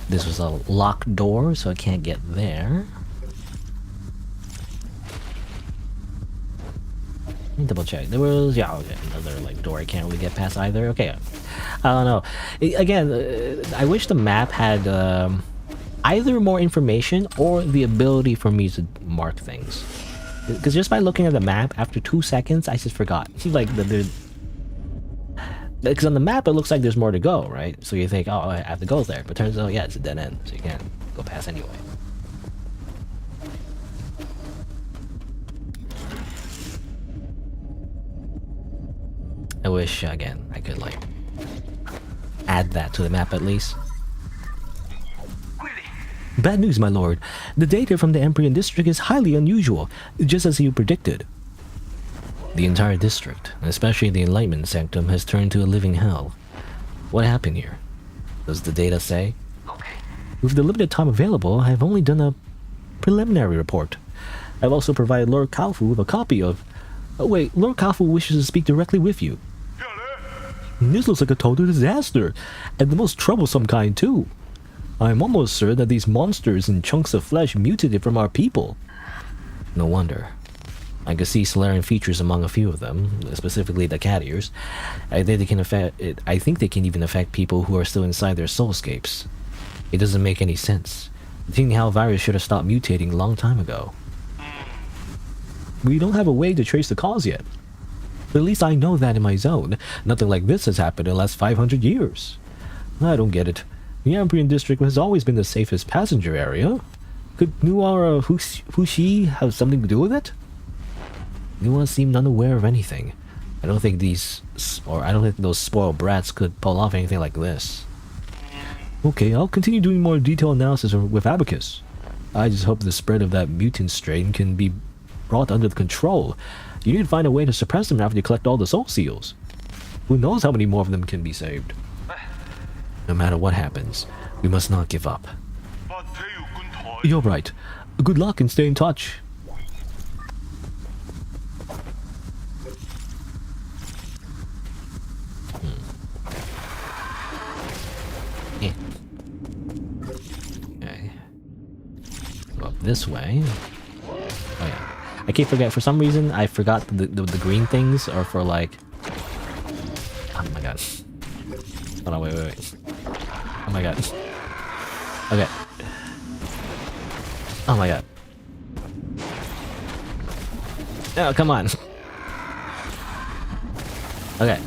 This was a locked door, so I can't get there. Let me double check. There was, yeah, okay, another like door I can't really get past either. Okay, I don't know. Again, I wish the map had either more information or the ability for me to mark things. Because just by looking at the map, after 2 seconds, I just forgot. Like, because on the map it looks like there's more to go, right? So you think, oh, I have to go there. But turns out, yeah, it's a dead end, so you can't go past anyway. I wish, again, I could, like, add that to the map at least. Bad news, my lord. The data from the Empyrean district is highly unusual, just as you predicted. The entire district, especially the Enlightenment Sanctum, has turned to a living hell. What happened here? Does the data say? With the limited time available, I've only done a preliminary report. I've also provided Lord Kalfu with a copy of... Oh wait, Lord Kalfu wishes to speak directly with you. This looks like a total disaster, and the most troublesome kind too. I'm almost certain that these monsters and chunks of flesh mutated from our people. No wonder. I can see Solarian features among a few of them, specifically the cat ears. I think they can even affect people who are still inside their soulscapes. It doesn't make any sense. Thinking how virus should have stopped mutating a long time ago. We don't have a way to trace the cause yet. But at least I know that in my zone, nothing like this has happened in the last 500 years. I don't get it. The Empyrean district has always been the safest passenger area. Could Nuara Fushi have something to do with it? Nuara seemed unaware of anything. I don't think those spoiled brats could pull off anything like this. Okay, I'll continue doing more detailed analysis with Abacus. I just hope the spread of that mutant strain can be brought under control. You need to find a way to suppress them after you collect all the soul seals. Who knows how many more of them can be saved? No matter what happens, we must not give up. You're right. Good luck and stay in touch. Yeah. Okay. Go up this way. Oh yeah. I keep forgetting. For some reason, I forgot the green things are for like... Oh my god. Hold on, wait. Oh my god. Okay. Oh my god. Oh, come on. Okay.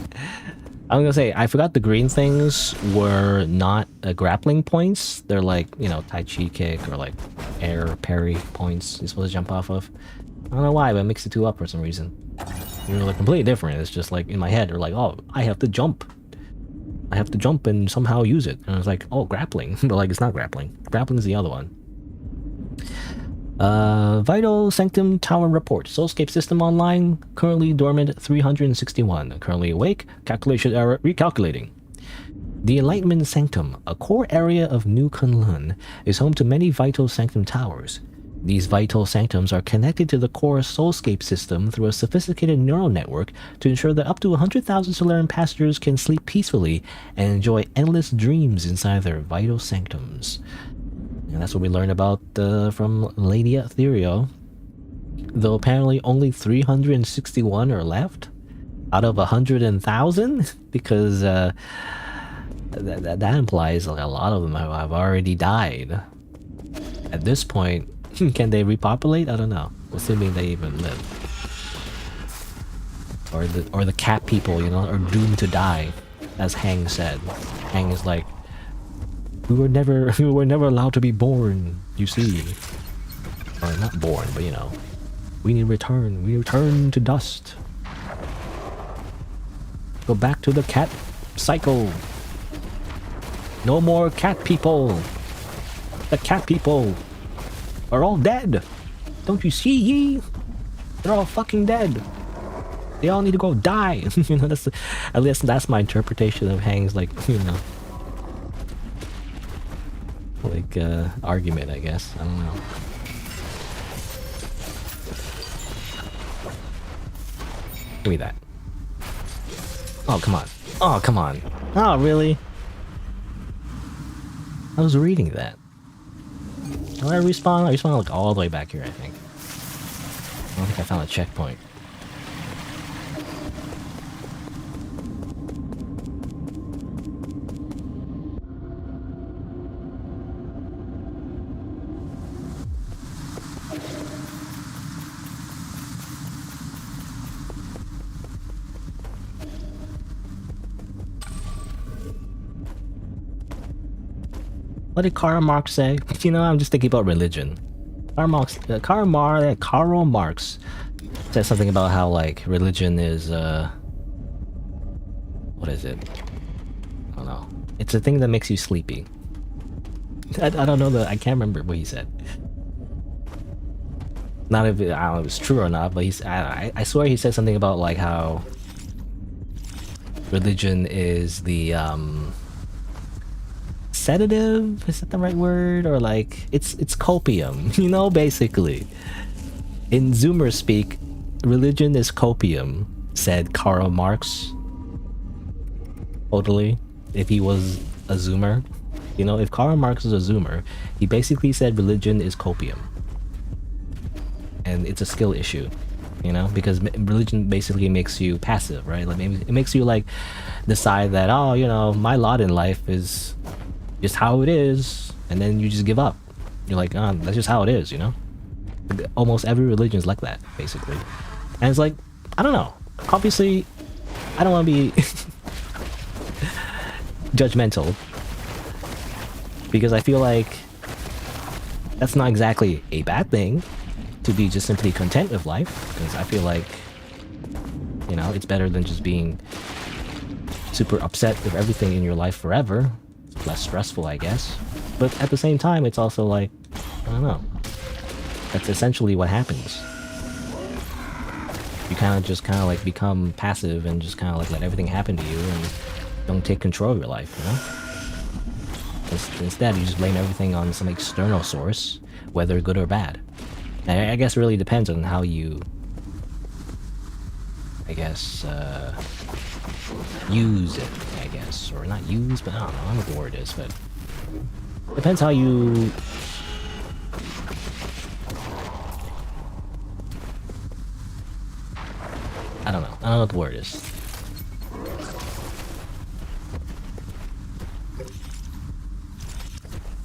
I'm gonna say, I forgot the green things were not grappling points. They're like, you know, Tai Chi kick or like air parry points you're supposed to jump off of. I don't know why, but I mixed the two up for some reason. They're like completely different. It's just like in my head, they're like, oh, I have to jump. I have to jump and somehow use it. And I was like, oh, grappling. But like, it's not grappling. Grappling is the other one. Vital Sanctum Tower Report. Soulscape system online. Currently dormant 361. Currently awake. Calculation error. Recalculating. The Enlightenment Sanctum, a core area of New Kunlun, is home to many Vital Sanctum towers. These vital sanctums are connected to the core soulscape system through a sophisticated neural network to ensure that up to 100,000 Solarian passengers can sleep peacefully and enjoy endless dreams inside their vital sanctums. And that's what we learned about from Lady Ethereal. Though apparently only 361 are left out of 100,000, because that implies like a lot of them have already died. At this point, can they repopulate? I don't know. Assuming they even live. Or the cat people, you know, are doomed to die, as Hang said. Hang is like, we were never allowed to be born, you see. Or not born, but you know. We return to dust. Go back to the cat cycle. No more cat people. The cat people are all dead. Don't you see ye? They're all fucking dead. They all need to go die. You know, at least that's my interpretation of Hang's, like, you know, like argument, I guess. I don't know. Give me that. Oh, come on. Oh, come on. Oh, really? I was reading that. Did I respawn? I respawned like all the way back here, I think. I don't think I found a checkpoint. What did Karl Marx say? You know, I'm just thinking about religion. Karl Marx said something about how, like, religion is, what is it? I don't know. It's a thing that makes you sleepy. I don't know I can't remember what he said. Not if I don't know if it's true or not, but I swear he said something about, like, how religion is the, sedative, is that the right word? Or like it's copium, you know, basically. In Zoomer speak, religion is copium, said Karl Marx. Totally. If he was a Zoomer. You know, if Karl Marx is a Zoomer, he basically said religion is copium. And it's a skill issue, you know, because religion basically makes you passive, right? Like maybe it makes you like decide that, oh, you know, my lot in life is just how it is, and then you just give up. You're like, oh, that's just how it is, you know? Almost every religion is like that, basically. And it's like, I don't know. Obviously, I don't want to be judgmental, because I feel like that's not exactly a bad thing to be just simply content with life, because I feel like, you know, it's better than just being super upset with everything in your life forever. Less stressful, I guess, but at the same time it's also like, I don't know, that's essentially what happens. You kind of like become passive and just kind of like let everything happen to you and don't take control of your life, you know? Instead you just blame everything on some external source, whether good or bad. And I guess it really depends on how you, I guess, use it, I guess, or not use, but I don't know, I don't know what the word is, but depends how you, I don't know what the word is.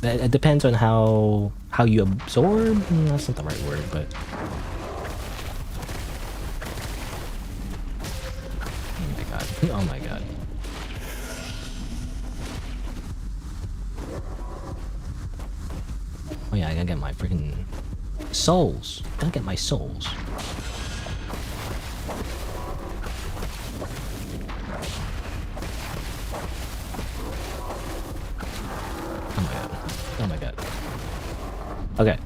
It depends on how you absorb. That's not the right word, but oh my god. Oh yeah, I gotta get my freaking souls. Gotta get my souls. Oh my god. Oh my god. Okay.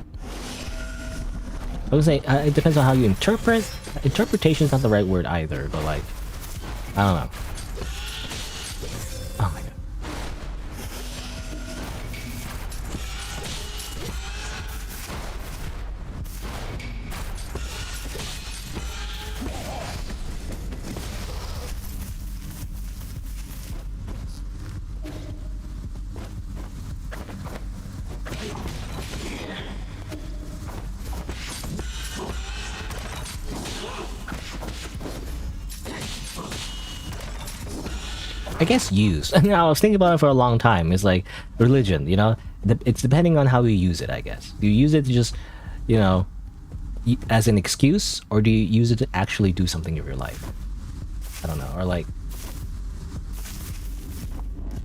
I was gonna say, it depends on how you interpret. Interpretation is not the right word either, but like, I don't know. Oh my god. I guess use. Now I was thinking about it for a long time. It's like religion, you know. It's depending on how you use it, I guess. Do you use it to just, you know, as an excuse, or do you use it to actually do something in your life? I don't know. Or like,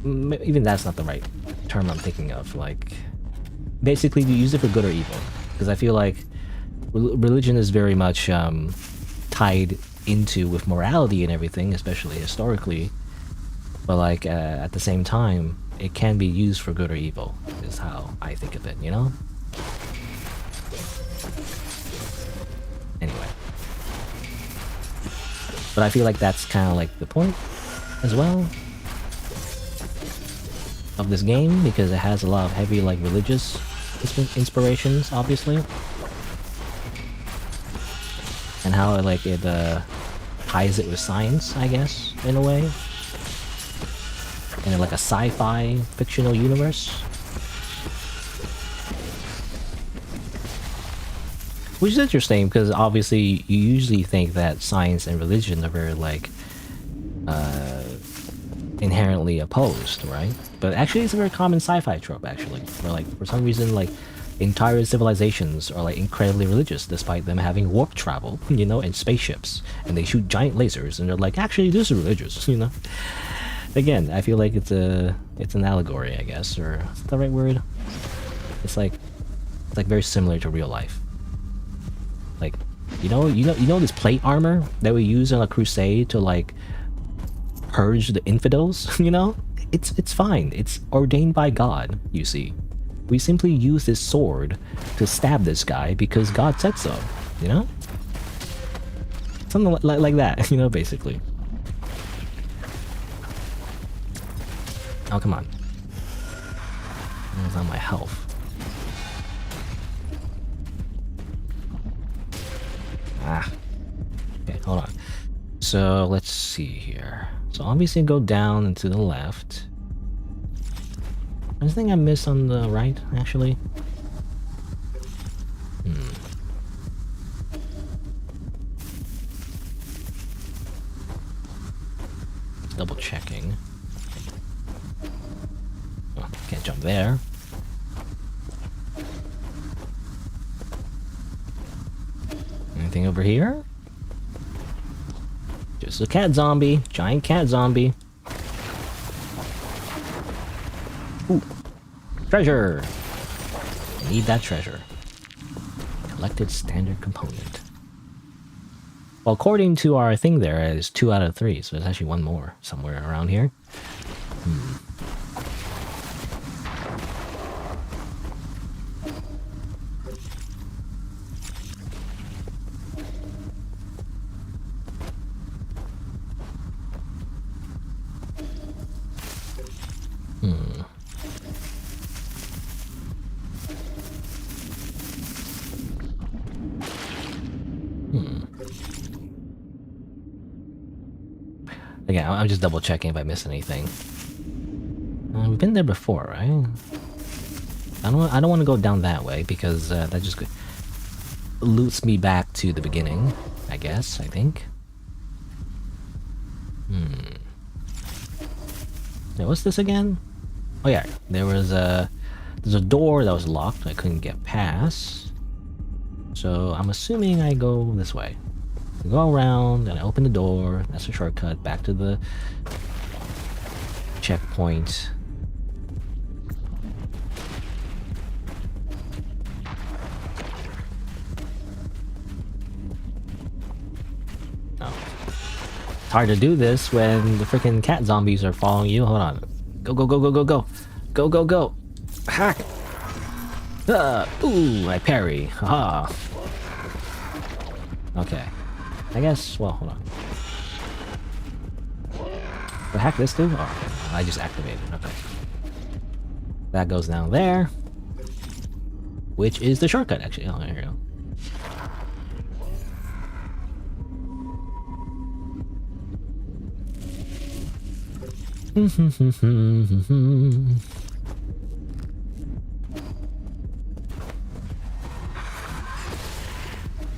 even that's not the right term I'm thinking of. Like, basically, do you use it for good or evil? Because I feel like religion is very much tied into with morality and everything, especially historically. But like at the same time, it can be used for good or evil, is how I think of it, you know? Anyway. But I feel like that's kind of like the point as well of this game, because it has a lot of heavy like religious inspirations, obviously. And how it ties it with science, I guess, in a way. In like a sci-fi fictional universe. Which is interesting, because obviously you usually think that science and religion are very like inherently opposed, right? But actually it's a very common sci-fi trope, actually. Where like for some reason like entire civilizations are like incredibly religious despite them having warp travel, you know, and spaceships, and they shoot giant lasers, and they're like, actually this is religious, you know. Again, I feel like it's an allegory, I guess, or is that the right word? It's like very similar to real life. Like, you know this plate armor that we use on a crusade to like purge the infidels, you know? It's fine. It's ordained by God, you see. We simply use this sword to stab this guy because God said so, you know? Something like that, you know, basically. Oh, come on. Where's on my health? Ah. Okay, hold on. So, let's see here. So, obviously go down and to the left. Anything I missed on the right, actually? Double checking. Oh, can't jump there. Anything over here? Just a cat zombie. Giant cat zombie. Ooh. Treasure! I need that treasure. Collected standard component. Well, according to our thing there, it's 2 out of 3, so there's actually one more somewhere around here. Again, I'm just double checking if I missed anything. We've been there before, right? I don't want to go down that way because that just loots me back to the beginning. I guess. I think. Now, what's this again? Oh yeah, there's a door that was locked. I couldn't get past. So I'm assuming I go this way. Go around and I open the door. That's a shortcut back to the checkpoint. Oh. It's hard to do this when the freaking cat zombies are following you. Hold on. Go, go, go, go, go, go. Go, go, go. Hack. Ooh, I parry. Haha. Okay. I guess, well, hold on. What hack this do? Oh, I just activated it. Okay. That goes down there. Which is the shortcut, actually. Oh, there you go.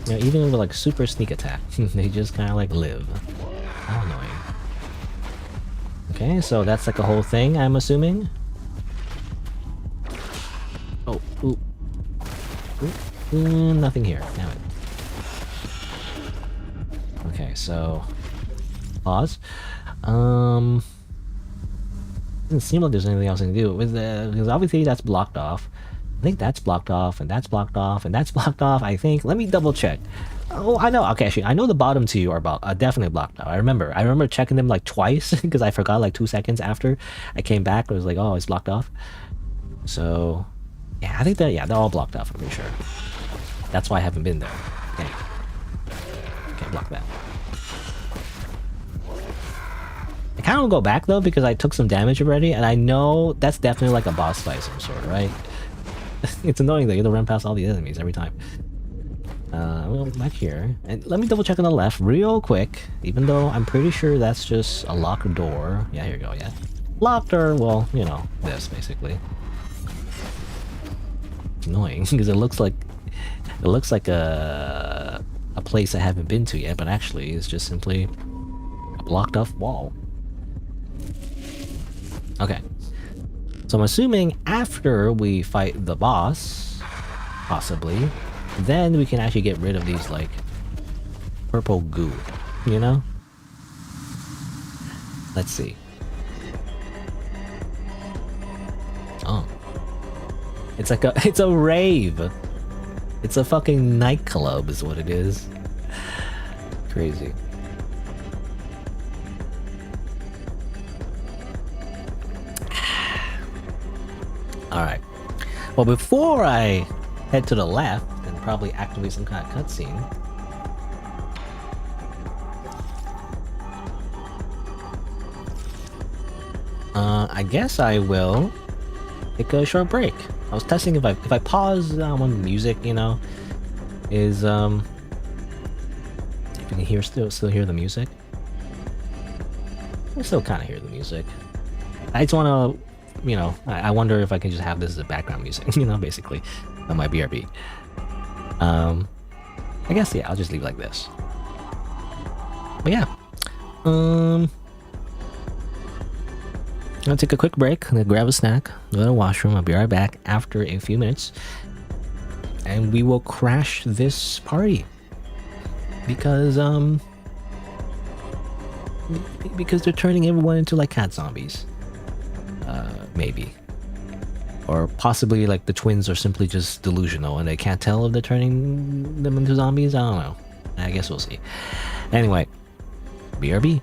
You know, even with like super sneak attack, they just kind of like live. How annoying. Okay, so that's like a whole thing, I'm assuming. Oh, ooh. Nothing here. Damn it. Okay, so pause. Doesn't seem like there's anything else I can do with because obviously that's blocked off. I think that's blocked off, and that's blocked off, and that's blocked off. I think. Let me double check. Oh, I know. Okay, actually, I know the bottom two are definitely blocked out. I remember checking them like twice because I forgot like 2 seconds after I came back. I was like, oh, it's blocked off. So, yeah, I think that they're all blocked off. I'm pretty sure. That's why I haven't been there. Okay, block that. I kind of want to go back though because I took some damage already, and I know that's definitely like a boss fight of some sort, right? It's annoying that you have to run past all the enemies every time. Well, back here, and let me double check on the left real quick. Even though I'm pretty sure that's just a locked door. Yeah, here we go. Yeah, locked or well, you know, this basically. It's annoying because it looks like a place I haven't been to yet, but actually it's just simply a blocked off wall. Okay, so I'm assuming after we fight the boss, possibly, then we can actually get rid of these, like, purple goo, you know? Let's see. Oh. It's like it's a rave! It's a fucking nightclub is what it is. Crazy. Alright. Well, before I head to the left and probably activate some kind of cutscene, I guess I will take a short break. I was testing if I pause when the music, you know, is if you can hear still hear the music. I still kind of hear the music. I just want to, you know, I wonder if I can just have this as a background music, you know, basically, on my BRB. I guess, yeah, I'll just leave it like this. But yeah, I'm gonna take a quick break, I'm gonna grab a snack, go to the washroom, I'll be right back after a few minutes, and we will crash this party. Because they're turning everyone into like cat zombies. Maybe. Or possibly like the twins are simply just delusional and they can't tell if they're turning them into zombies. I don't know. I guess we'll see. Anyway, BRB.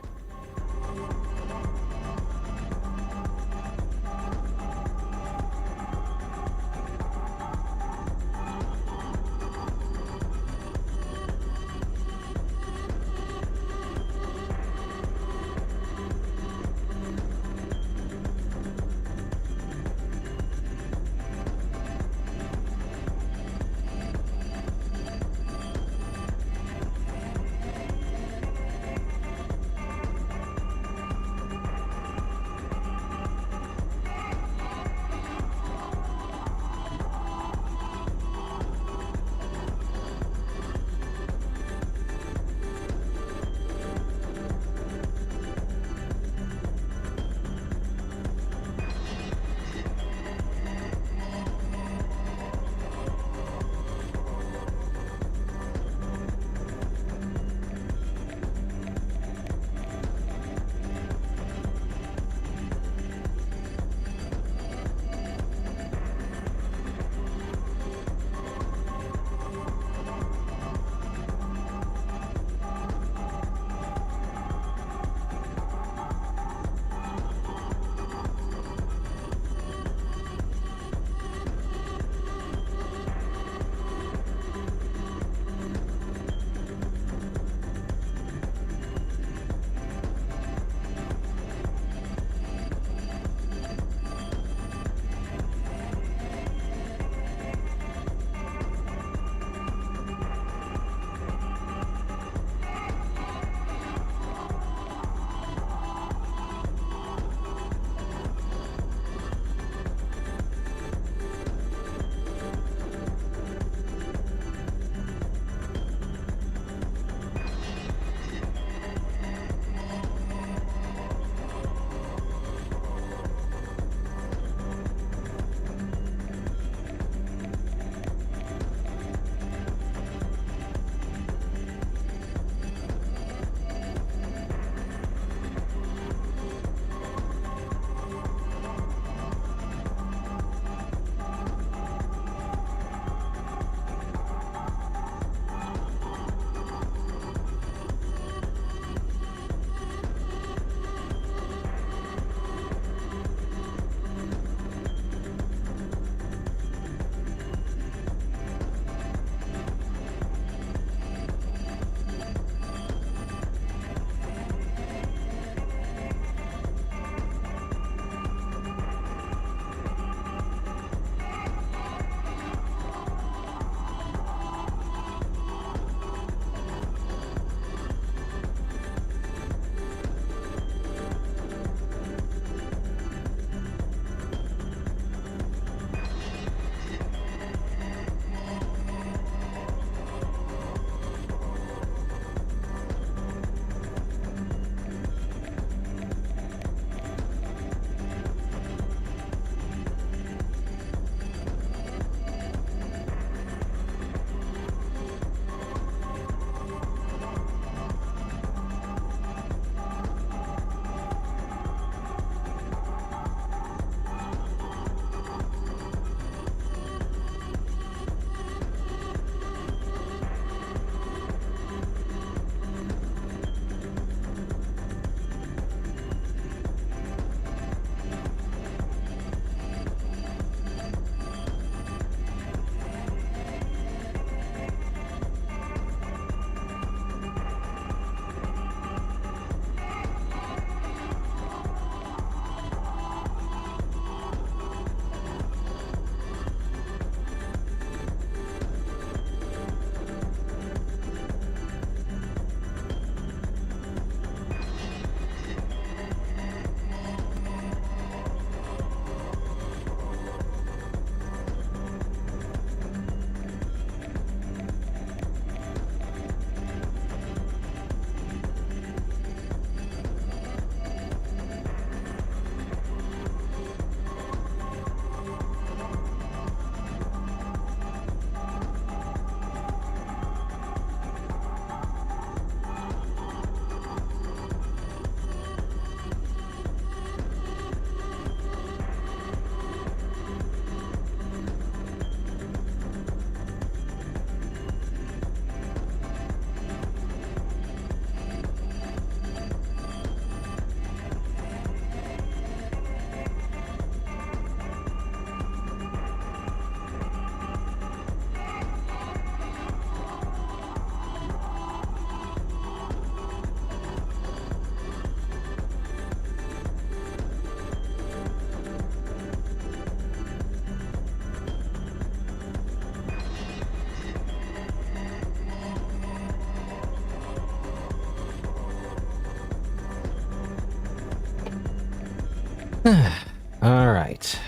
All right.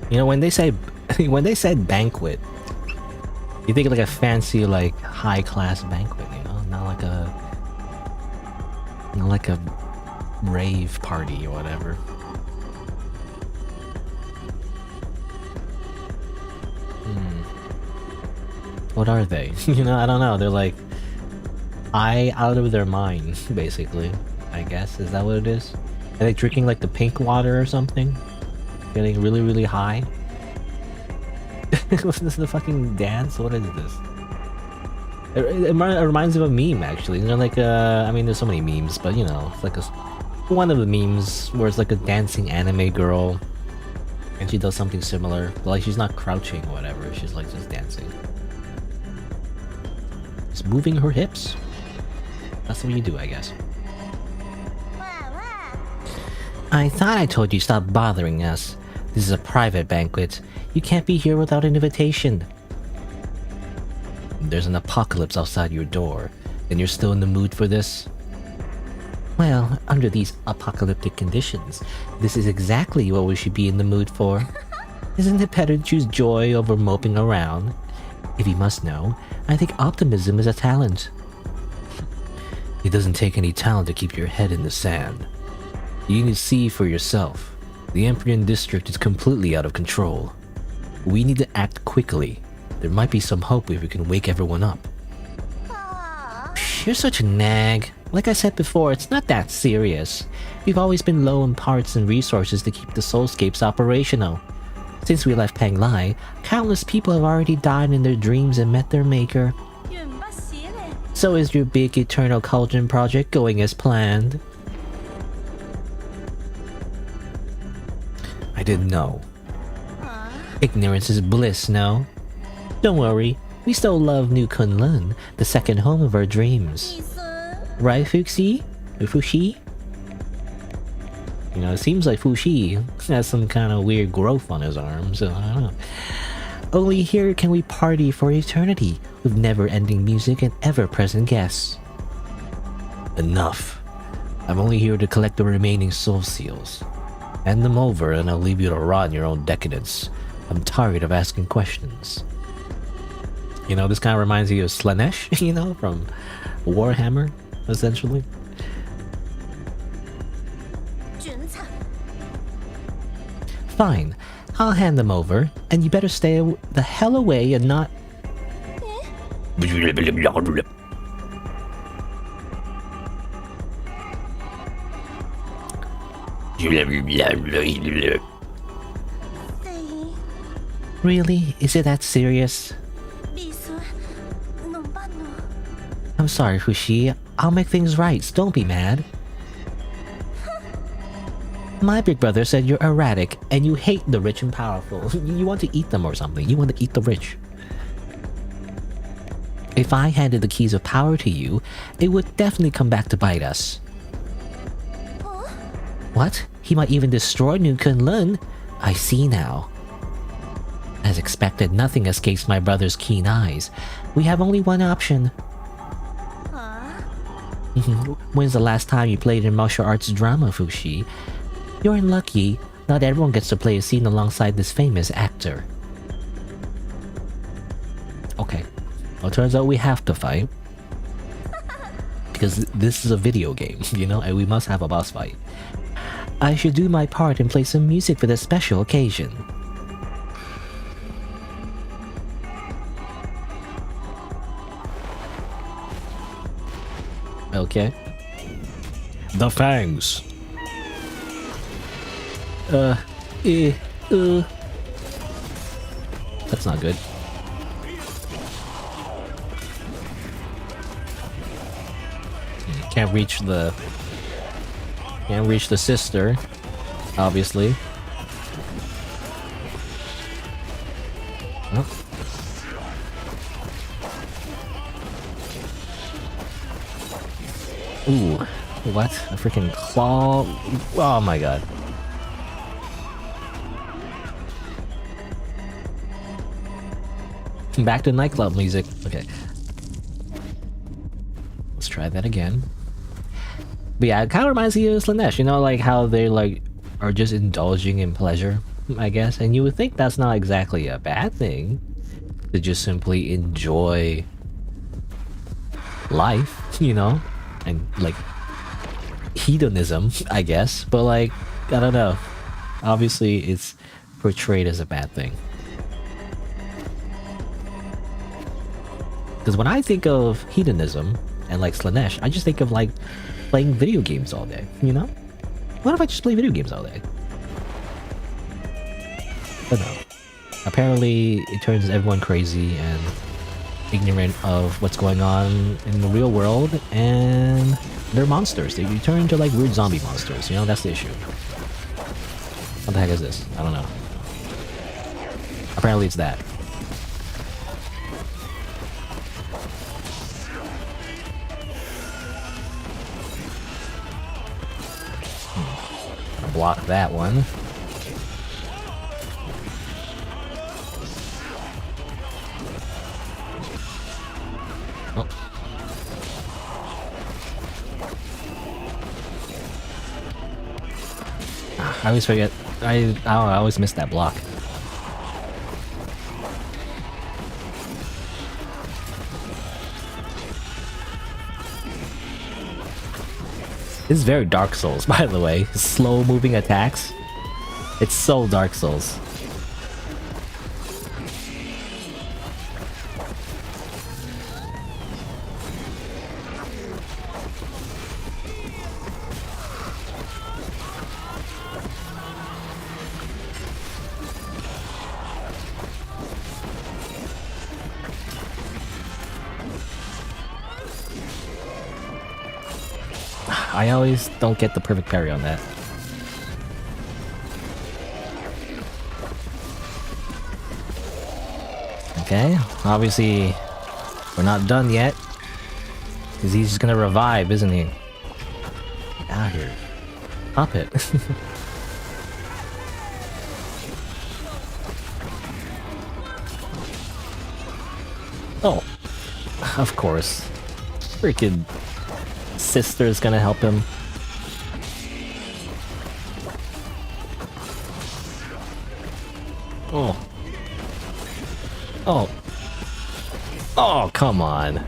You know, when they say when they said banquet, you think like a fancy, like high class banquet. You know, not like a rave party or whatever. What are they? You know, I don't know. They're like out of their mind, basically. I guess, is that what it is? Are they drinking like the pink water or something? Getting really, really high? Was this the fucking dance? What is this? It reminds me of a meme, actually. You know, like, I mean, there's so many memes, but you know, it's like one of the memes where it's like a dancing anime girl and she does something similar, but like she's not crouching or whatever, she's like just dancing. Just moving her hips. That's what you do, I guess. I thought I told you stop bothering us. This is a private banquet. You can't be here without an invitation. There's an apocalypse outside your door, and you're still in the mood for this? Well, under these apocalyptic conditions, this is exactly what we should be in the mood for. Isn't it better to choose joy over moping around? If you must know, I think optimism is a talent. It doesn't take any talent to keep your head in the sand. You need to see for yourself. The Empyrean district is completely out of control. We need to act quickly. There might be some hope if we can wake everyone up. You're such a nag. Like I said before, it's not that serious. We've always been low in parts and resources to keep the soulscapes operational. Since we left Penglai, countless people have already died in their dreams and met their maker. So is your big eternal cauldron project going as planned? I didn't know. Ignorance is bliss, no? Don't worry, we still love New Kunlun, the second home of our dreams. Right, Fuxi? Or Fuxi? You know, it seems like Fuxi has some kind of weird growth on his arm, so I don't know. Only here can we party for eternity, with never-ending music and ever-present guests. Enough. I'm only here to collect the remaining soul seals. Hand them over and I'll leave you to rot in your own decadence. I'm tired of asking questions. You know, this kind of reminds me of Slanesh, you know, from Warhammer, essentially. Fine, I'll hand them over, and you better stay the hell away and not... Really? Is it that serious? I'm sorry, Fushi. I'll make things right, so don't be mad. My big brother said you're erratic, and you hate the rich and powerful. You want to eat them or something. You want to eat the rich. If I handed the keys of power to you, it would definitely come back to bite us. What? He might even destroy New Kunlun? I see now. As expected, nothing escapes my brother's keen eyes. We have only one option. When's the last time you played in martial arts drama, Fushi? You're unlucky. Not everyone gets to play a scene alongside this famous actor. Okay. Well, it turns out we have to fight. Because this is a video game, you know, and we must have a boss fight. I should do my part and play some music for this special occasion. Okay. The Fangs. That's not good. Can't reach the sister, obviously. Oh. Ooh, what? A freaking claw? Oh my god. Back to nightclub music. Okay. Let's try that again. But yeah, it kind of reminds me of Slanesh, you know, like how they like are just indulging in pleasure, I guess. And you would think that's not exactly a bad thing, to just simply enjoy life, you know, and like hedonism, I guess. But like, I don't know. Obviously, it's portrayed as a bad thing. Because when I think of hedonism and like Slanesh, I just think of like playing video games all day, you know? What if I just play video games all day? But no. Apparently, it turns everyone crazy and ignorant of what's going on in the real world, and they're monsters. They turn into like weird zombie monsters, you know? That's the issue. What the heck is this? I don't know. Apparently it's that. Block that one. Oh. I always forget. I don't know, I always miss that block. This is very Dark Souls, by the way. Slow moving attacks. It's so Dark Souls. I always don't get the perfect parry on that. Okay, obviously we're not done yet. Because he's just gonna revive, isn't he? Get out here. Pop it. Oh, of course. Freaking sister's gonna help him. Oh. Oh. Oh, come on.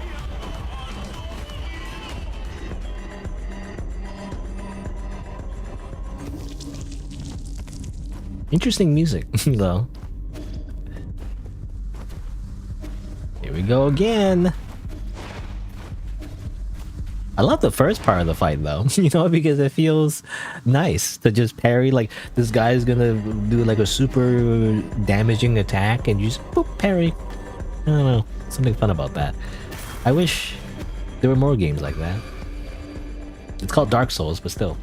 Interesting music, though. Here we go again. I love the first part of the fight though, you know, because it feels nice to just parry. Like, this guy's gonna do like a super damaging attack and you just boop, parry. I don't know, something fun about that. I wish there were more games like that. It's called Dark Souls, but still.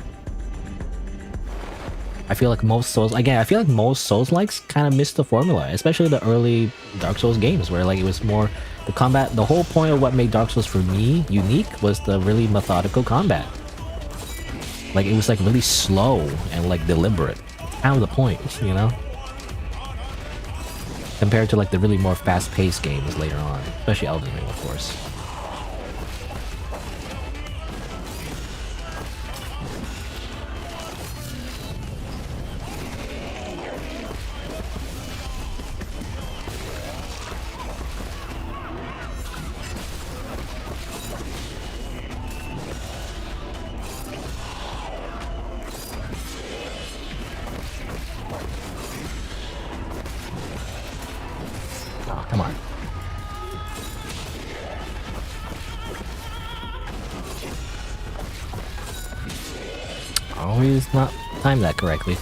I feel like most Souls-likes kind of missed the formula, especially the early Dark Souls games where like it was more the combat. The whole point of what made Dark Souls for me unique was the really methodical combat. Like, it was like really slow and like deliberate. It's kind of the point, you know? Compared to like the really more fast-paced games later on, especially Elden Ring, of course. Oh, come on. Always not time that correctly.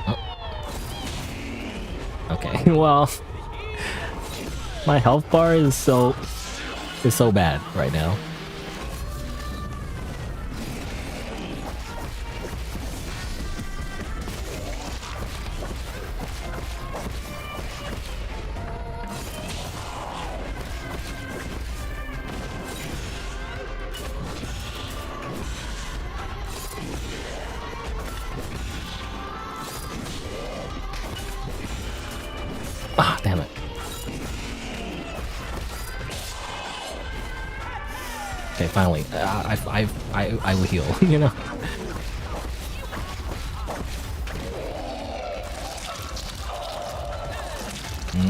Oh. Okay, well, my health bar is so bad right now. Ah, damn it. Okay, finally. I will heal, you know?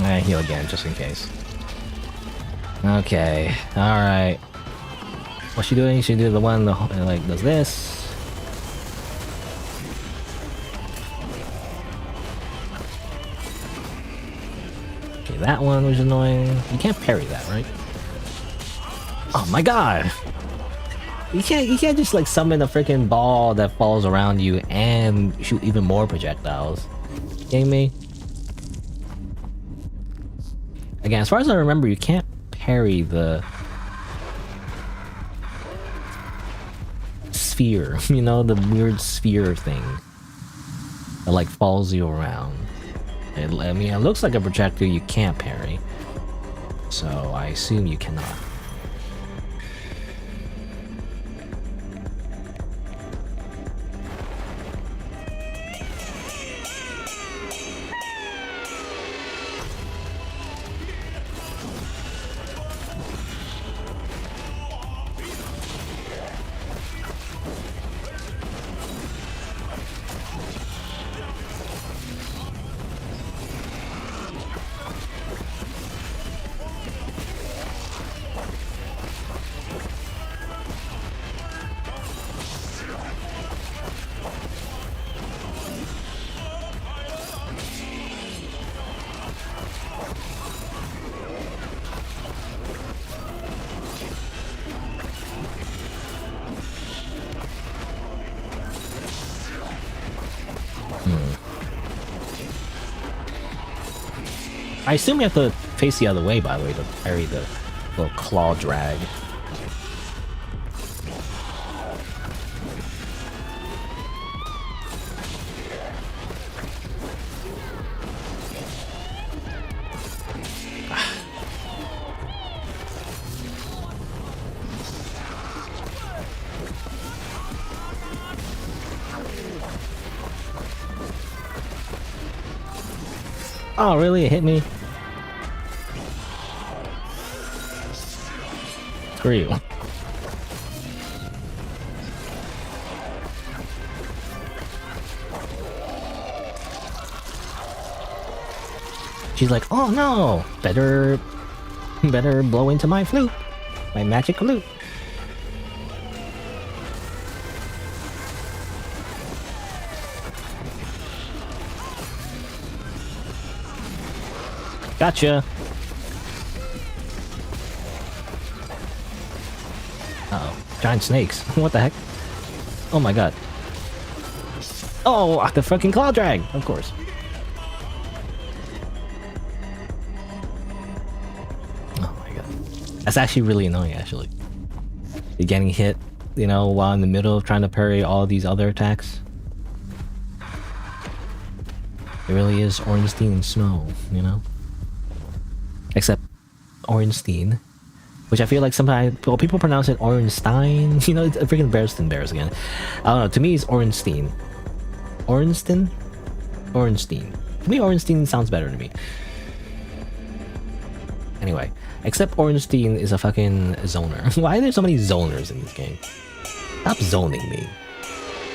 I heal again, just in case. Okay, alright. What's she doing? She did the one that like does this. Okay, that one was annoying. You can't parry that, right? Oh my god! You can't just like summon a freaking ball that falls around you and shoot even more projectiles. Kidding me? Again, as far as I remember, you can't parry the sphere, you know, the weird sphere thing that like follows you around. I mean, it looks like a projectile you can't parry, so I assume you cannot. I assume you have to face the other way, by the way, to parry the little claw drag. Oh, really? It hit me? Screw you. She's like, oh no! Better blow into my flute. My magic flute. Gotcha! Uh-oh. Giant snakes. What the heck? Oh my god. Oh, the fucking claw drag! Of course. Oh my god. That's actually really annoying, actually. You're getting hit, you know, while in the middle of trying to parry all these other attacks. It really is Ornstein Snow, you know? Except Ornstein, which I feel like sometimes people pronounce it Ornstein. You know, it's a freaking Bears again. I don't know. To me, it's Ornstein. Ornstein. To me, Ornstein sounds better to me. Anyway, except Ornstein is a fucking zoner. Why are there so many zoners in this game? Stop zoning me.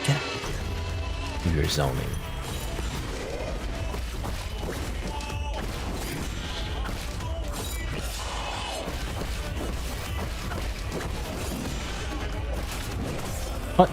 Get out of here. You're zoning. What?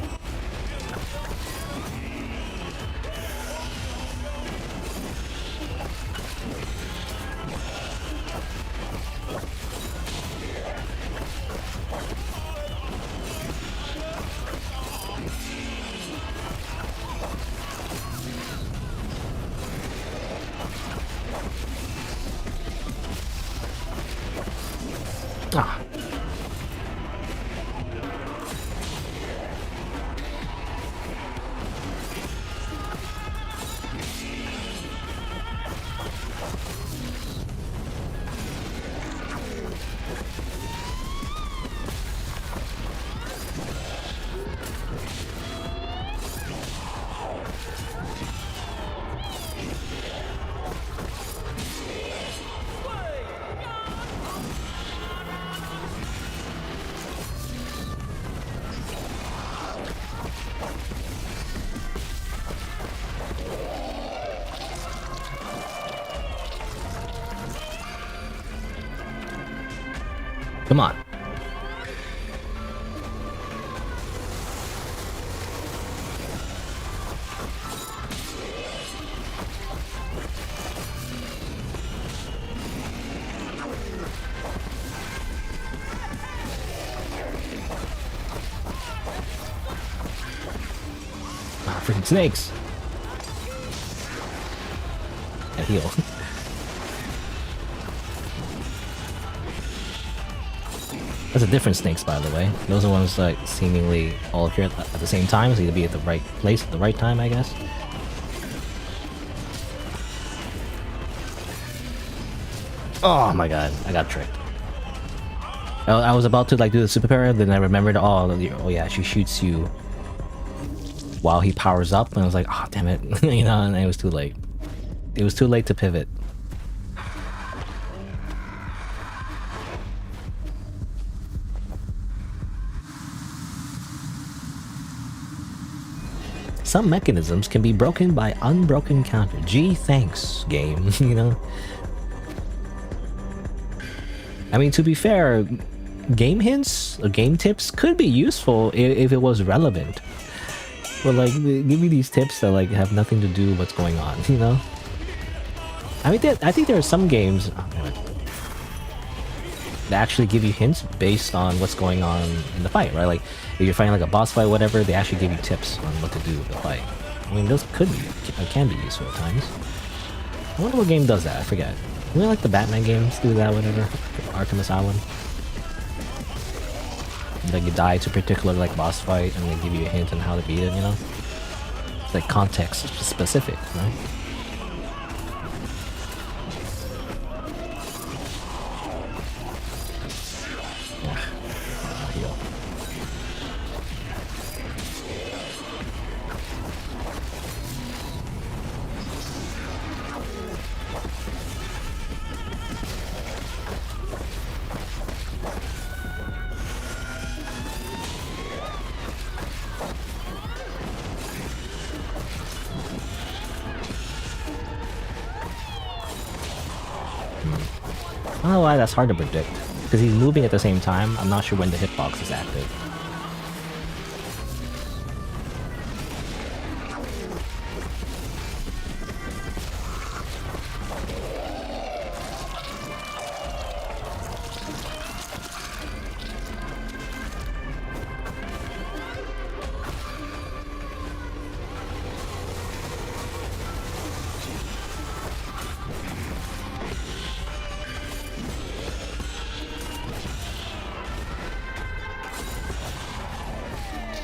Come on. Ah, freaking snakes. A heal. That's a different snakes, by the way. Those are ones like seemingly all appear at the same time, so you to be at the right place at the right time, I guess. Oh my god, I got tricked. I was about to like do the super power, then I remembered, oh yeah, she shoots you while he powers up, and I was like, oh damn it, you know, and it was too late. It was too late to pivot. Some mechanisms can be broken by unbroken counter. Gee, thanks, game, you know? I mean, to be fair, game hints or game tips could be useful if it was relevant. But like, give me these tips that like have nothing to do with what's going on, you know? I mean, I think there are some games that actually give you hints based on what's going on in the fight, right? Like, if you're fighting like a boss fight or whatever, they actually give you tips on what to do with the fight. I mean, those can be useful at times. I wonder what game does that, I forget. You know, like the Batman games do that, whatever? Arkham Asylum. Like you die to a particular like boss fight and they give you a hint on how to beat it, you know? It's like context specific, right? Heal. I don't know why that's hard to predict, because he's moving at the same time. I'm not sure when the hitbox is active.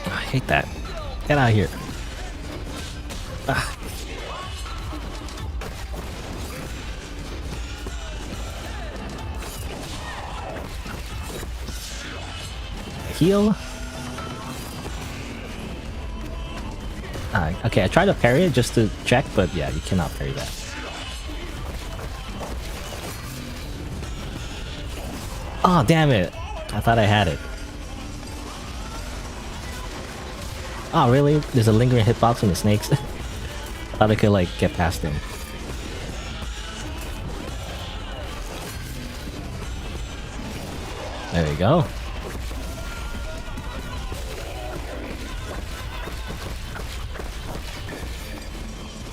I hate that. Get out of here. Ah. Heal. Okay, I tried to parry it just to check, but yeah, you cannot parry that. Oh, damn it. I thought I had it. Oh, really? There's a lingering hitbox on the snakes? Thought I could, like, get past him. There we go.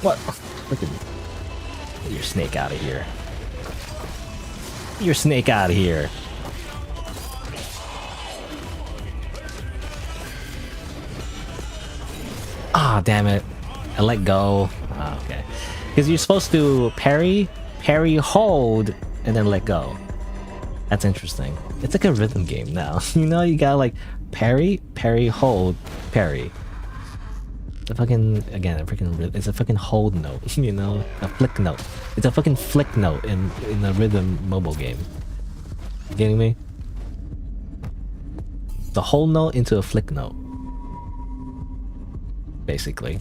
What? Look at me. Get your snake out of here. Get your snake out of here. Ah, oh, damn it. I let go. Oh, okay. Because you're supposed to parry, hold, and then let go. That's interesting. It's like a rhythm game now. You know, you gotta like parry, hold, parry. It's a fucking, again, it's a fucking hold note, you know? A flick note. It's a fucking flick note in a rhythm mobile game. You getting me? The whole note into a flick note. Basically.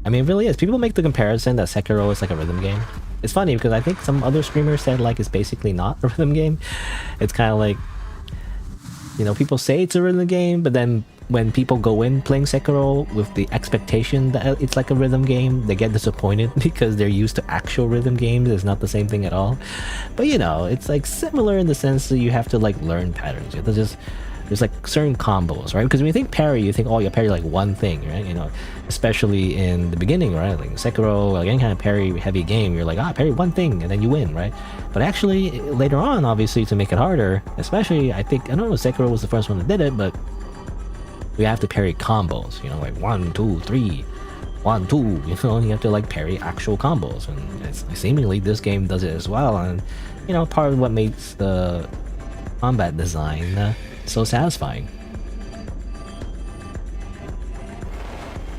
I mean, it really is. People make the comparison that Sekiro is like a rhythm game. It's funny because I think some other streamers said like it's basically not a rhythm game. It's kind of like, you know, people say it's a rhythm game, but then when people go in playing Sekiro with the expectation that it's like a rhythm game, they get disappointed because they're used to actual rhythm games. It's not the same thing at all. But you know, it's like similar in the sense that you have to like learn patterns. You have to just there's like certain combos, right? Because when you think parry, you think, oh, you parry like one thing, right? You know, especially in the beginning, right? Like Sekiro, like any kind of parry heavy game, you're like, parry one thing and then you win, right? But actually, later on, obviously, to make it harder, especially, I don't know if Sekiro was the first one that did it, but we have to parry combos, you know, like 1, 2, 3, 1, 2, you know, you have to like parry actual combos, and it's, seemingly this game does it as well, and you know, part of what makes the combat design so satisfying.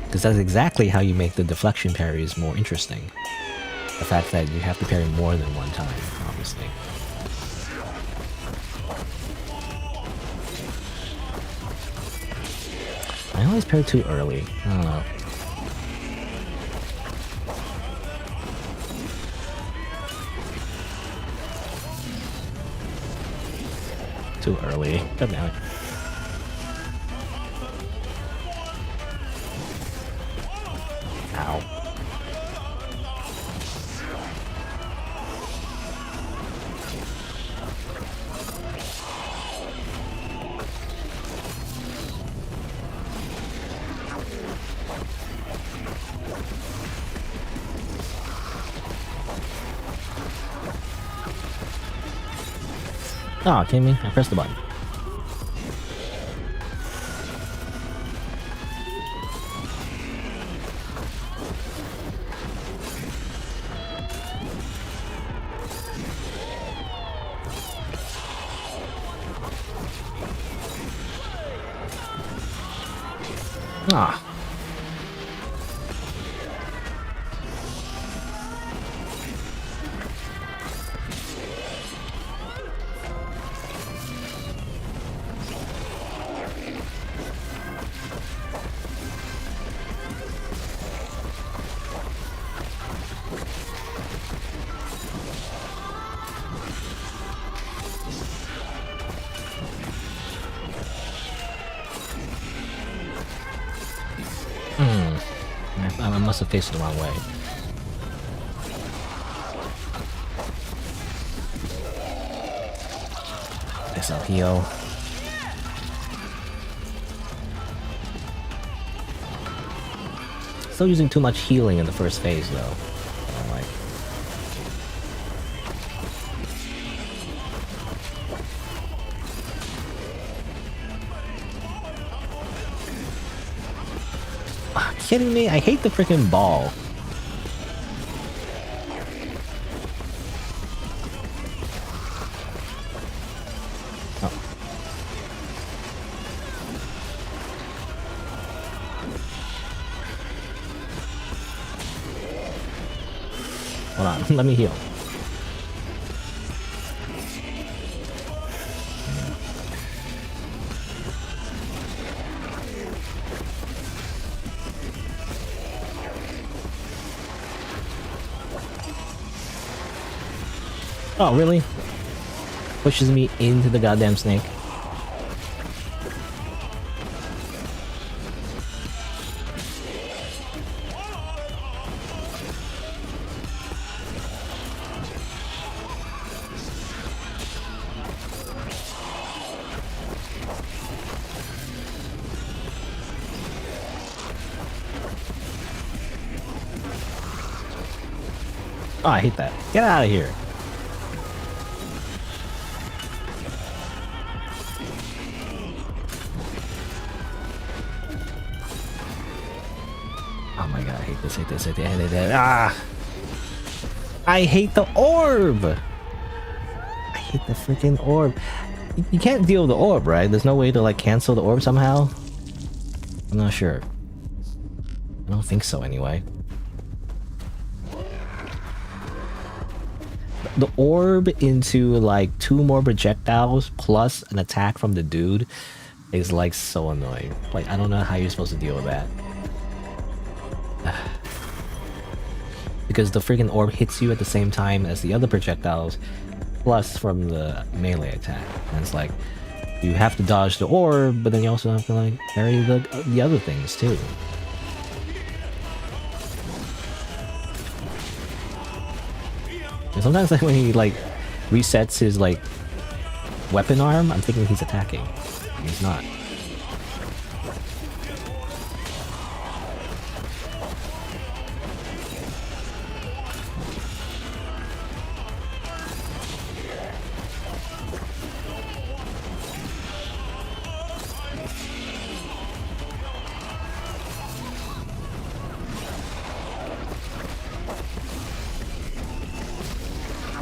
Because that's exactly how you make the deflection parries more interesting. The fact that you have to parry more than one time, obviously. I always parry too early. I don't know. Too early. God damn it. Ow. Oh, kidding me? I pressed the button. Ah. I must have faced the wrong way. Guess I'll heal. Still using too much healing in the first phase, though. I'm like... Kidding me? I hate the freaking ball. Oh. Hold on, let me heal. Oh, really? Pushes me into the goddamn snake. Oh, I hate that. Get out of here. Oh my god, I hate this, hate this, hate this. Ah! I hate the orb! I hate the freaking orb. You can't deal with the orb, right? There's no way to like cancel the orb somehow? I'm not sure. I don't think so anyway. The orb into like 2 more projectiles plus an attack from the dude is like so annoying. Like, I don't know how you're supposed to deal with that. Because the freaking orb hits you at the same time as the other projectiles, plus from the melee attack. And it's like, you have to dodge the orb, but then you also have to like parry the other things too. And sometimes like when he like resets his like weapon arm, I'm thinking he's attacking. He's not.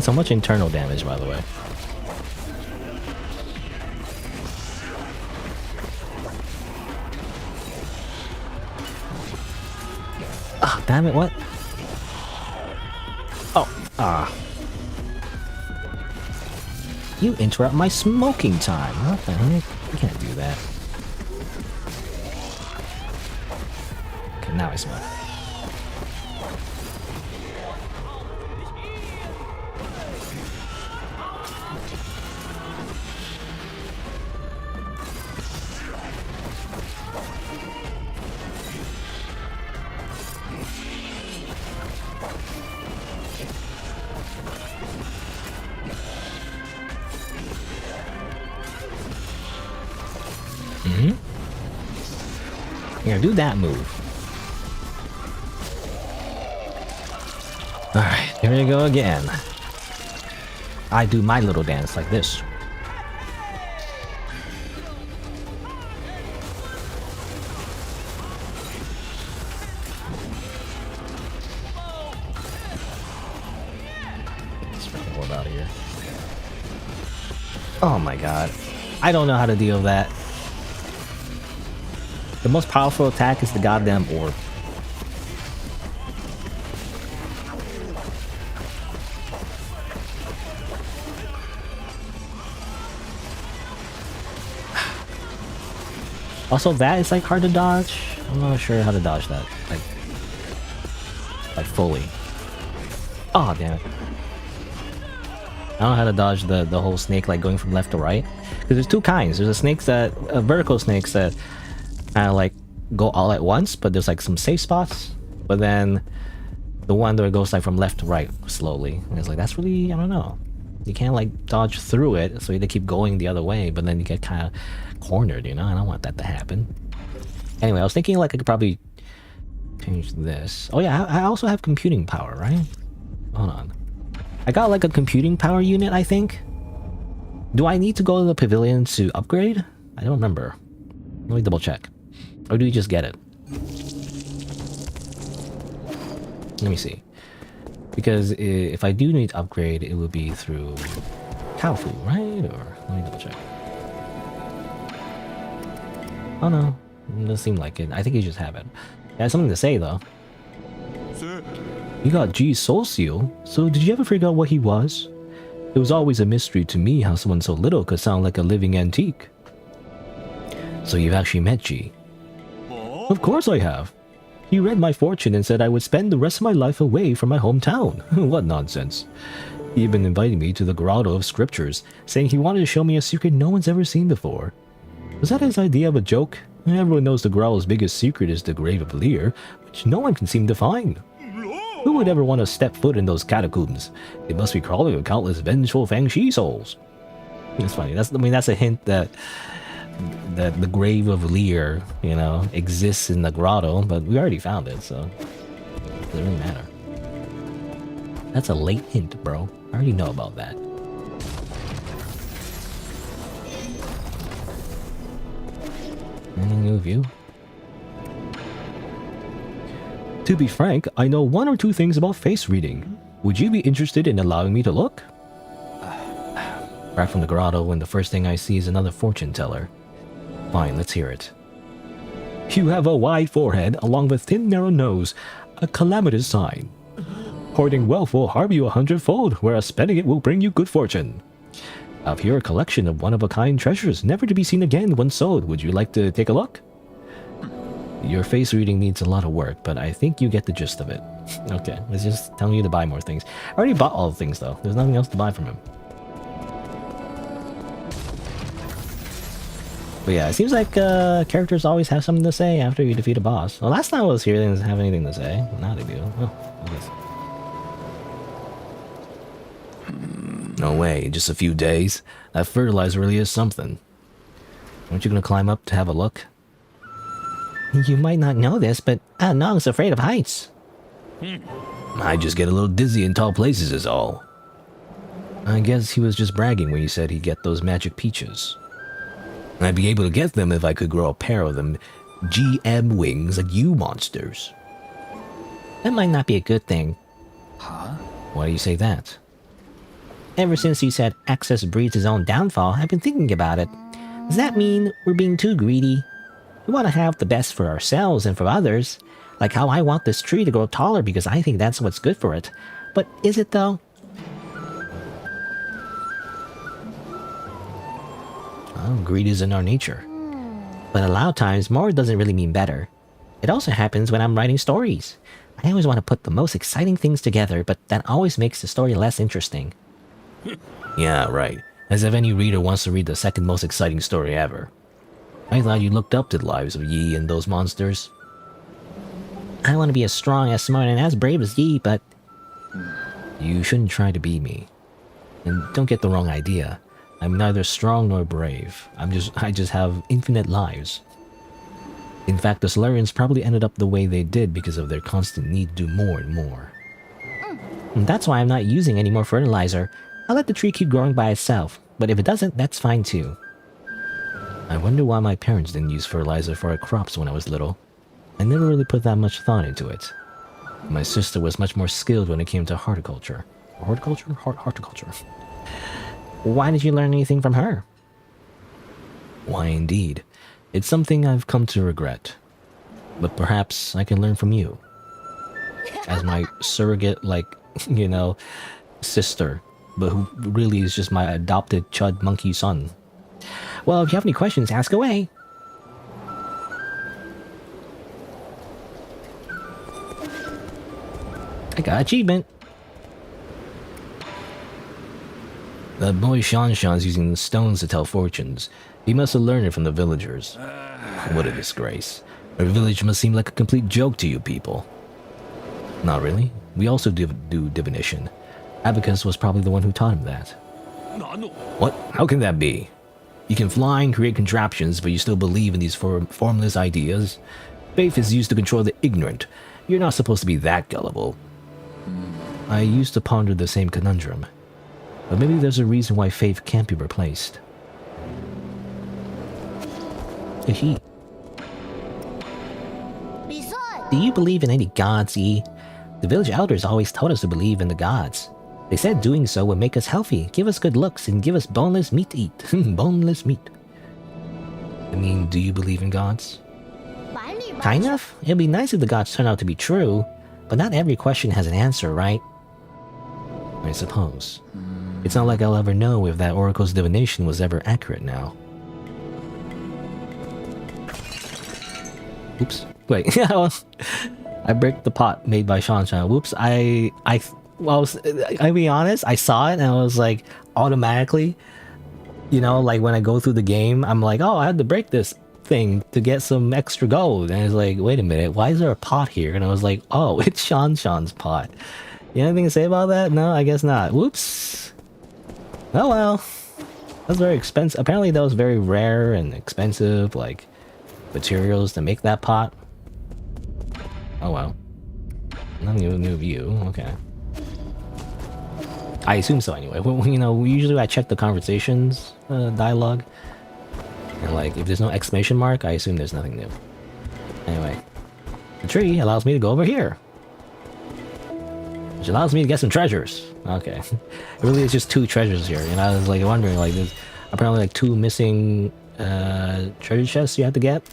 So much internal damage, by the way. Ah, damn it, what? Oh, ah. You interrupt my smoking time. What the heck? You can't do that. Okay, now I smoke. Here, do that move. Alright, here we go again. I do my little dance like this. Let's freaking hold out of here. Oh my god. I don't know how to deal with that. The most powerful attack is the goddamn orb. Also, that is like hard to dodge. I'm not sure how to dodge that. Like fully. Oh, damn it. I don't know how to dodge the whole snake, like going from left to right. Because there's two kinds. There's a snakes that, vertical snakes that kind of like go all at once, but there's like some safe spots. But then the one that goes like from left to right slowly, and it's like that's really, I don't know, you can't like dodge through it, so you have to keep going the other way, but then you get kind of cornered, you know. I don't want that to happen. Anyway, I was thinking like I could probably change this. Oh yeah, I also have computing power, right? Hold on, I got like a computing power unit, I think. Do I need to go to the pavilion to upgrade? I don't remember. Let me double check. Or do we just get it? Let me see. Because if I do need to upgrade, it would be through cow food, right? Or let me double check. Oh no, it doesn't seem like it. I think you just have it. It has something to say though. Sir. You got G's soul seal. So did you ever figure out what he was? It was always a mystery to me how someone so little could sound like a living antique. So you've actually met G? Of course I have. He read my fortune and said I would spend the rest of my life away from my hometown. What nonsense. He even invited me to the Grotto of Scriptures, saying he wanted to show me a secret no one's ever seen before. Was that his idea of a joke? Everyone knows the Grotto's biggest secret is the Grave of Lear, which no one can seem to find. Who would ever want to step foot in those catacombs? They must be crawling with countless vengeful Fangshi souls. It's funny. That's a hint that the Grave of Lear, you know, exists in the grotto, but we already found it, so it doesn't really matter. That's a late hint, bro. I already know about that. Anything new with you? To be frank, I know one or two things about face reading. Would you be interested in allowing me to look? Back from the grotto, when the first thing I see is another fortune teller. Fine, let's hear it. You have a wide forehead, along with thin narrow nose, a calamitous sign. Hoarding wealth will harm you 100-fold, whereas spending it will bring you good fortune. I've here a collection of one-of-a-kind treasures, never to be seen again when sold. Would you like to take a look? Your face reading needs a lot of work, but I think you get the gist of it. Okay, it's just telling you to buy more things. I already bought all the things, though. There's nothing else to buy from him. But yeah, it seems like characters always have something to say after you defeat a boss. Well, last time I was here, they didn't have anything to say. Now they do. Oh, I guess. No way, in just a few days. That fertilizer really is something. Aren't you gonna climb up to have a look? You might not know this, but Nong's afraid of heights. I just get a little dizzy in tall places is all. I guess he was just bragging when he said he'd get those magic peaches. I'd be able to get them if I could grow a pair of them GM wings like you monsters. That might not be a good thing. Huh? Why do you say that? Ever since you said access breeds his own downfall, I've been thinking about it. Does that mean we're being too greedy? We want to have the best for ourselves and for others. Like how I want this tree to grow taller because I think that's what's good for it. But is it though? Oh, greed is in our nature. But a lot of times, more doesn't really mean better. It also happens when I'm writing stories. I always want to put the most exciting things together, but that always makes the story less interesting. Yeah, right. As if any reader wants to read the second most exciting story ever. I thought you looked up to the lives of Yi and those monsters. I want to be as strong, as smart, and as brave as Yi, but... You shouldn't try to be me. And don't get the wrong idea. I'm neither strong nor brave. I just have infinite lives. In fact, the Solarians probably ended up the way they did because of their constant need to do more and more. And that's why I'm not using any more fertilizer. I'll let the tree keep growing by itself, but if it doesn't, that's fine too. I wonder why my parents didn't use fertilizer for our crops when I was little. I never really put that much thought into it. My sister was much more skilled when it came to horticulture. Horticulture? Horticulture. Why did you learn anything from her? Why indeed. It's something I've come to regret. But perhaps I can learn from you. As my surrogate, like, you know, sister. But who really is just my adopted chud monkey son. Well, if you have any questions, ask away. I got achievement. That boy Shanshan's using the stones to tell fortunes. He must have learned it from the villagers. What a disgrace. Our village must seem like a complete joke to you people. Not really. We also do divination. Abacus was probably the one who taught him that. What? How can that be? You can fly and create contraptions, but you still believe in these formless ideas? Faith is used to control the ignorant. You're not supposed to be that gullible. I used to ponder the same conundrum. But maybe there's a reason why faith can't be replaced. He. Do you believe in any gods, Yi? The village elders always told us to believe in the gods. They said doing so would make us healthy, give us good looks, and give us boneless meat to eat. Boneless meat. I mean, do you believe in gods? Kind of. It'd be nice if the gods turn out to be true, but not every question has an answer, right? I suppose. It's not like I'll ever know if that oracle's divination was ever accurate now. Oops. Wait. I break the pot made by Shanshan. Whoops. I'll be honest, I saw it and I was like, automatically, you know, like when I go through the game, I'm like, oh, I had to break this thing to get some extra gold. And it's like, wait a minute, why is there a pot here? And I was like, oh, it's Shanshan's pot. You have anything to say about that? No, I guess not. Whoops. Oh well. That's very expensive. Apparently that was very rare and expensive, like, materials to make that pot. Oh well. Nothing new view. Okay. I assume so anyway. Well, you know, usually I check the conversations dialogue. And like, if there's no exclamation mark, I assume there's nothing new. Anyway. The tree allows me to go over here. Which allows me to get some treasures. Okay. It really is just 2 treasures here. And I was like wondering, like, there's apparently like 2 missing treasure chests you have to get.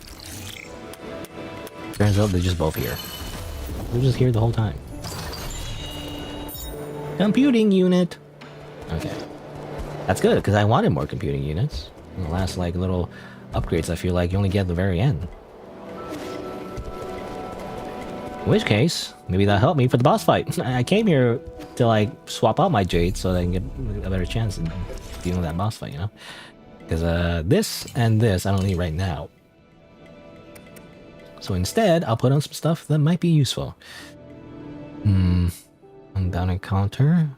Turns out they're just both here. They're just here the whole time. Computing unit. Okay. That's good, because I wanted more computing units. In the last, like, little upgrades, I feel like you only get at the very end. In which case, maybe that'll help me for the boss fight. I came here to, like, swap out my jade so that I can get a better chance in dealing with that boss fight, you know? Because this and this I don't need right now. So instead, I'll put on some stuff that might be useful. Unbound encounter.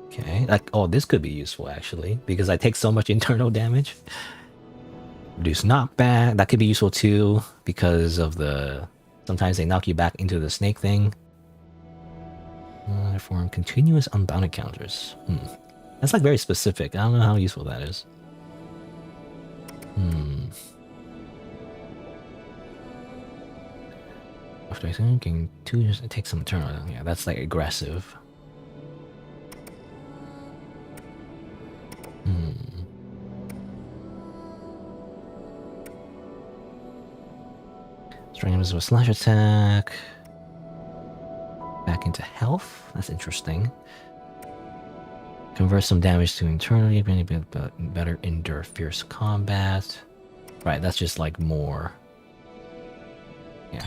Okay, like, oh, this could be useful actually, because I take so much internal damage. Reduce knockback, that could be useful too, because of the... Sometimes they knock you back into the snake thing. Form continuous unbound encounters. That's like very specific. I don't know how useful that is. After gain 2 years, it takes some turn. Yeah, that's like aggressive. Strength with a slash attack. Back into health. That's interesting. Convert some damage to internally, better endure fierce combat. Right, that's just like more. Yeah.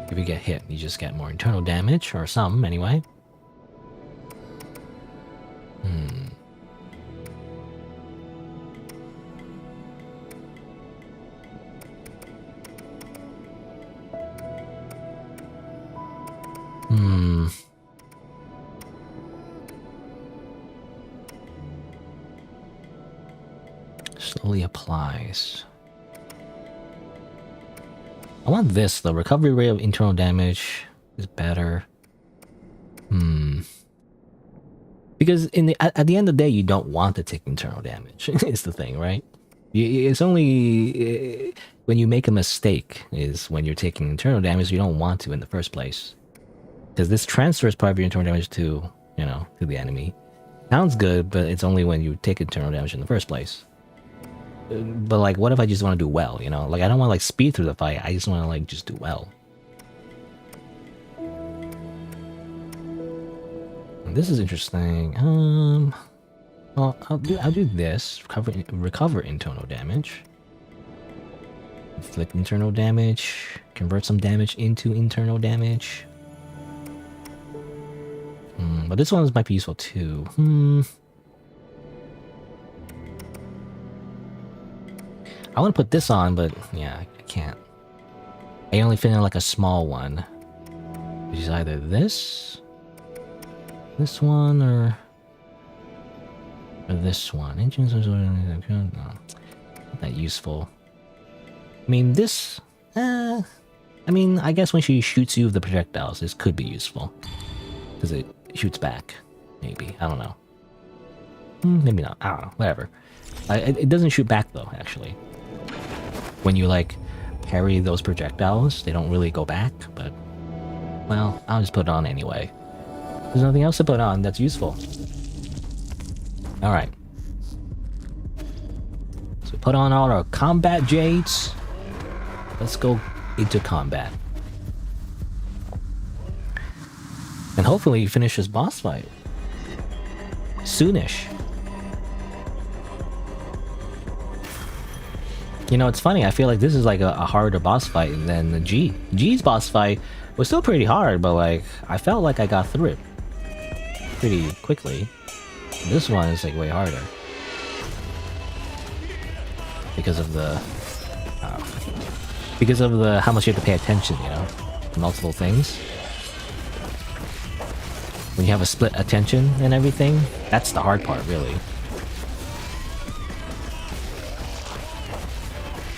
If you get hit, you just get more internal damage, or some anyway. Slowly applies. I want this, the recovery rate of internal damage is better. Because at the end of the day, you don't want to take internal damage. Is the thing, right? It's only when you make a mistake is when you're taking internal damage. You don't want to in the first place, because this transfers part of your internal damage to, you know, to the enemy. Sounds good, but it's only when you take internal damage in the first place. But like, what if I just want to do well? You know, like I don't want to like speed through the fight. I just want to like just do well. This is interesting. Well, I'll do this. Recover internal damage. Inflict internal damage. Convert some damage into internal damage. But this one might be useful too. I want to put this on, but yeah, I can't. I only fit in like a small one, which is either this one, or this one. Engines are not that useful. I mean, this. I mean, I guess when she shoots you with the projectiles, this could be useful because it shoots back. Maybe, I don't know. Maybe not. I don't know. Whatever. It doesn't shoot back though. Actually, when you like parry those projectiles, they don't really go back. But well, I'll just put it on anyway. There's nothing else to put on that's useful. All right. So put on all our combat jades. Let's go into combat. And hopefully finish this boss fight soonish. You know, it's funny, I feel like this is like a harder boss fight than the G. G's boss fight was still pretty hard, but like, I felt like I got through it pretty quickly. This one is like way harder. Because of the how much you have to pay attention, you know? Multiple things. When you have a split attention and everything, that's the hard part, really.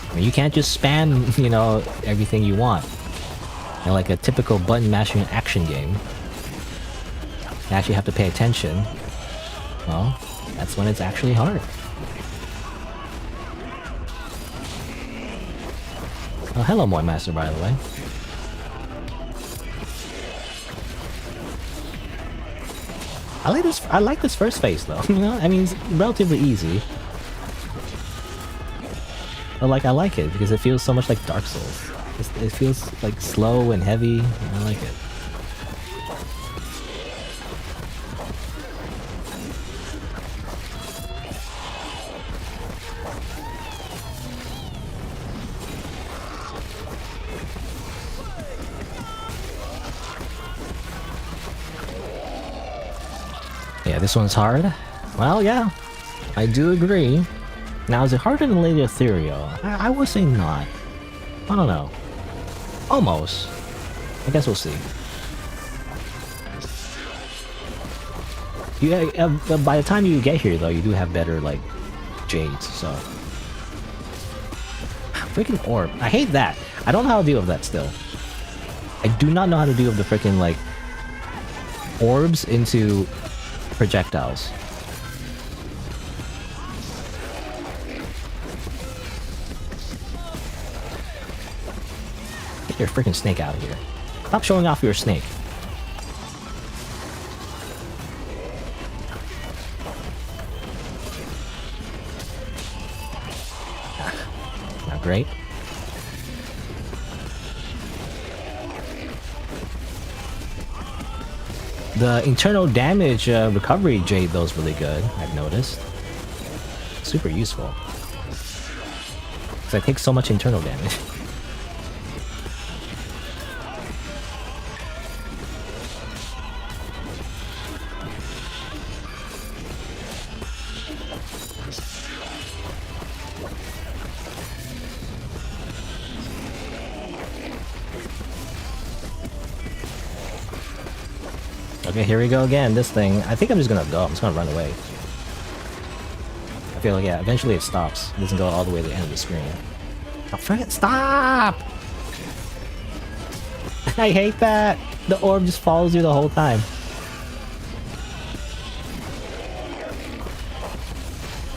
I mean, you can't just spam, you know, everything you want. And like a typical button mashing action game, you actually have to pay attention. Well, that's when it's actually hard. Oh, hello, Moy Master, by the way. I like this first phase though. You know, I mean, it's relatively easy. But like, I like it because it feels so much like Dark Souls. It feels like slow and heavy, and I like it. Yeah, this one's hard. Well, yeah, I do agree. Now, is it harder than Lady Ethereal? I would say not. I don't know. Almost. I guess we'll see. You, by the time you get here, though, you do have better, like, jades, so... Freaking orb. I hate that. I don't know how to deal with that still. I do not know how to deal with the freaking, like, orbs into projectiles. Get your freaking snake out of here. Stop showing off your snake. Not great. The internal damage recovery jade though is really good, I've noticed. Super useful. Because I take so much internal damage. Okay, here we go again, this thing. I think I'm just gonna go, I'm just gonna run away. I feel like, yeah, eventually it stops. It doesn't go all the way to the end of the screen. Oh, friggin' stop! I hate that! The orb just follows you the whole time.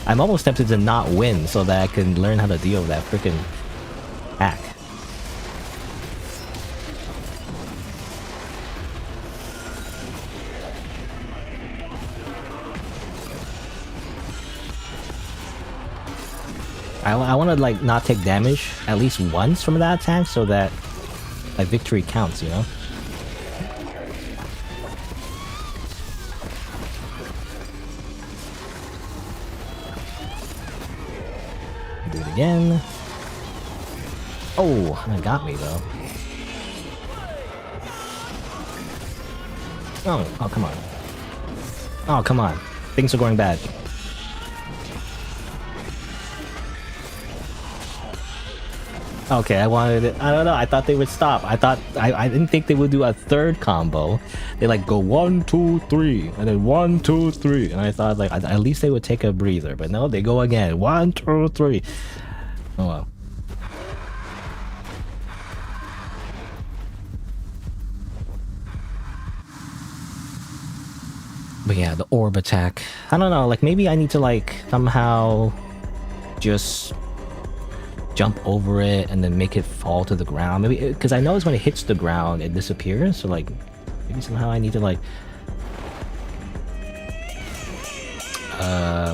I'm almost tempted to not win so that I can learn how to deal with that freaking hack. I want to like not take damage at least once from that attack so that like victory counts, you know? Do it again. Oh, that got me though. Oh, come on. Oh, come on. Things are going bad. Okay, I wanted it. I don't know. I thought they would stop. I didn't think they would do a third combo. They like go 1, 2, 3, and then 1, 2, 3, and I thought like at least they would take a breather. But no, they go again. 1, 2, 3. Oh well. But yeah, the orb attack. I don't know. Like maybe I need to like somehow just jump over it and then make it fall to the ground. Maybe because I know it's when it hits the ground it disappears. So like maybe somehow I need to like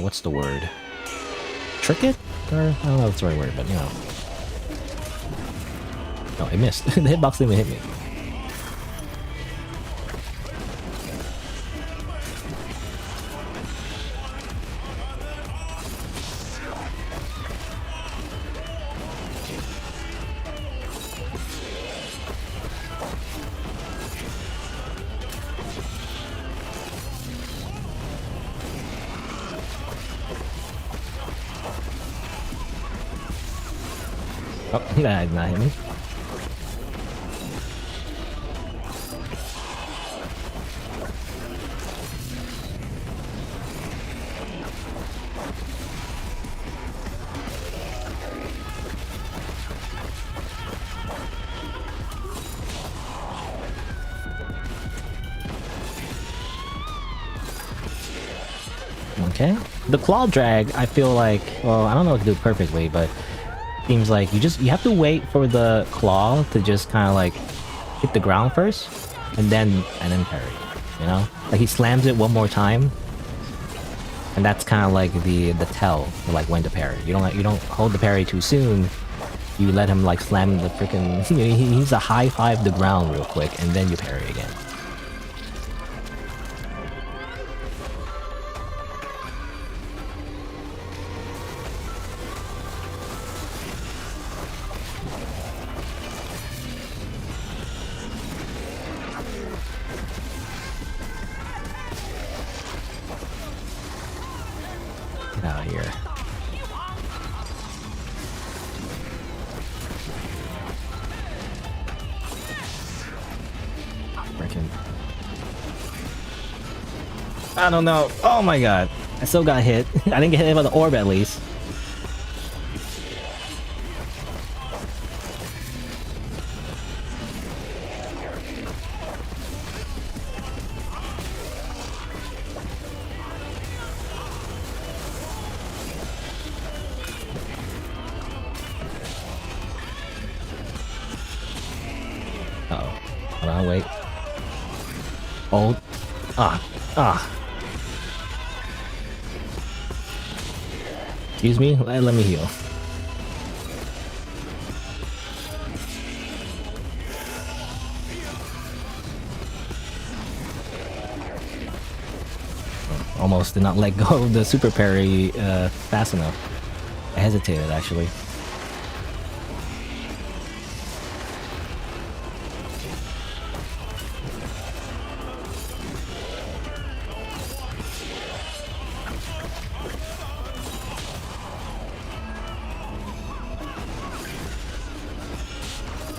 what's the word? Trick it? Or I don't know if it's the right word, but you know. No, it missed. The hitbox didn't even hit me. Oh, that did not hit me. Okay. The claw drag, I feel like, well, I don't know if to do it perfectly, but seems like you have to wait for the claw to just kind of like hit the ground first and then parry, you know? Like he slams it one more time and that's kind of like the tell for like when to parry. You don't hold the parry too soon. You let him like slam the freaking he's a high five the ground real quick and then you parry again. Out of here. I don't know. Oh my god. I still got hit. I didn't get hit by the orb at least. Uh-oh. Hold on, wait. Hold. Excuse me? Let me heal. Almost did not let go of the super parry fast enough. I hesitated, actually.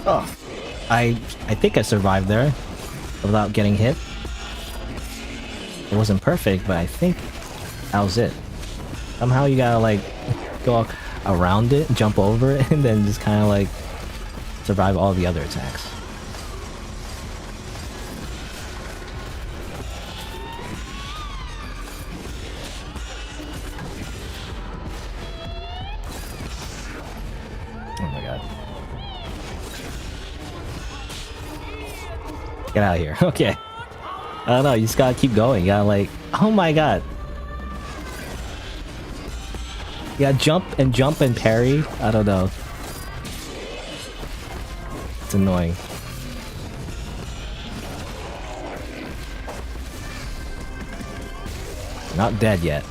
Oh, I think I survived there without getting hit. It wasn't perfect, but I think that was it. Somehow you gotta like go around it, jump over it, and then just kind of like survive all the other attacks. Oh my god. Get out of here. Okay. I don't know, you just gotta keep going. You gotta like... Oh my god. You gotta jump and parry. I don't know. It's annoying. Not dead yet.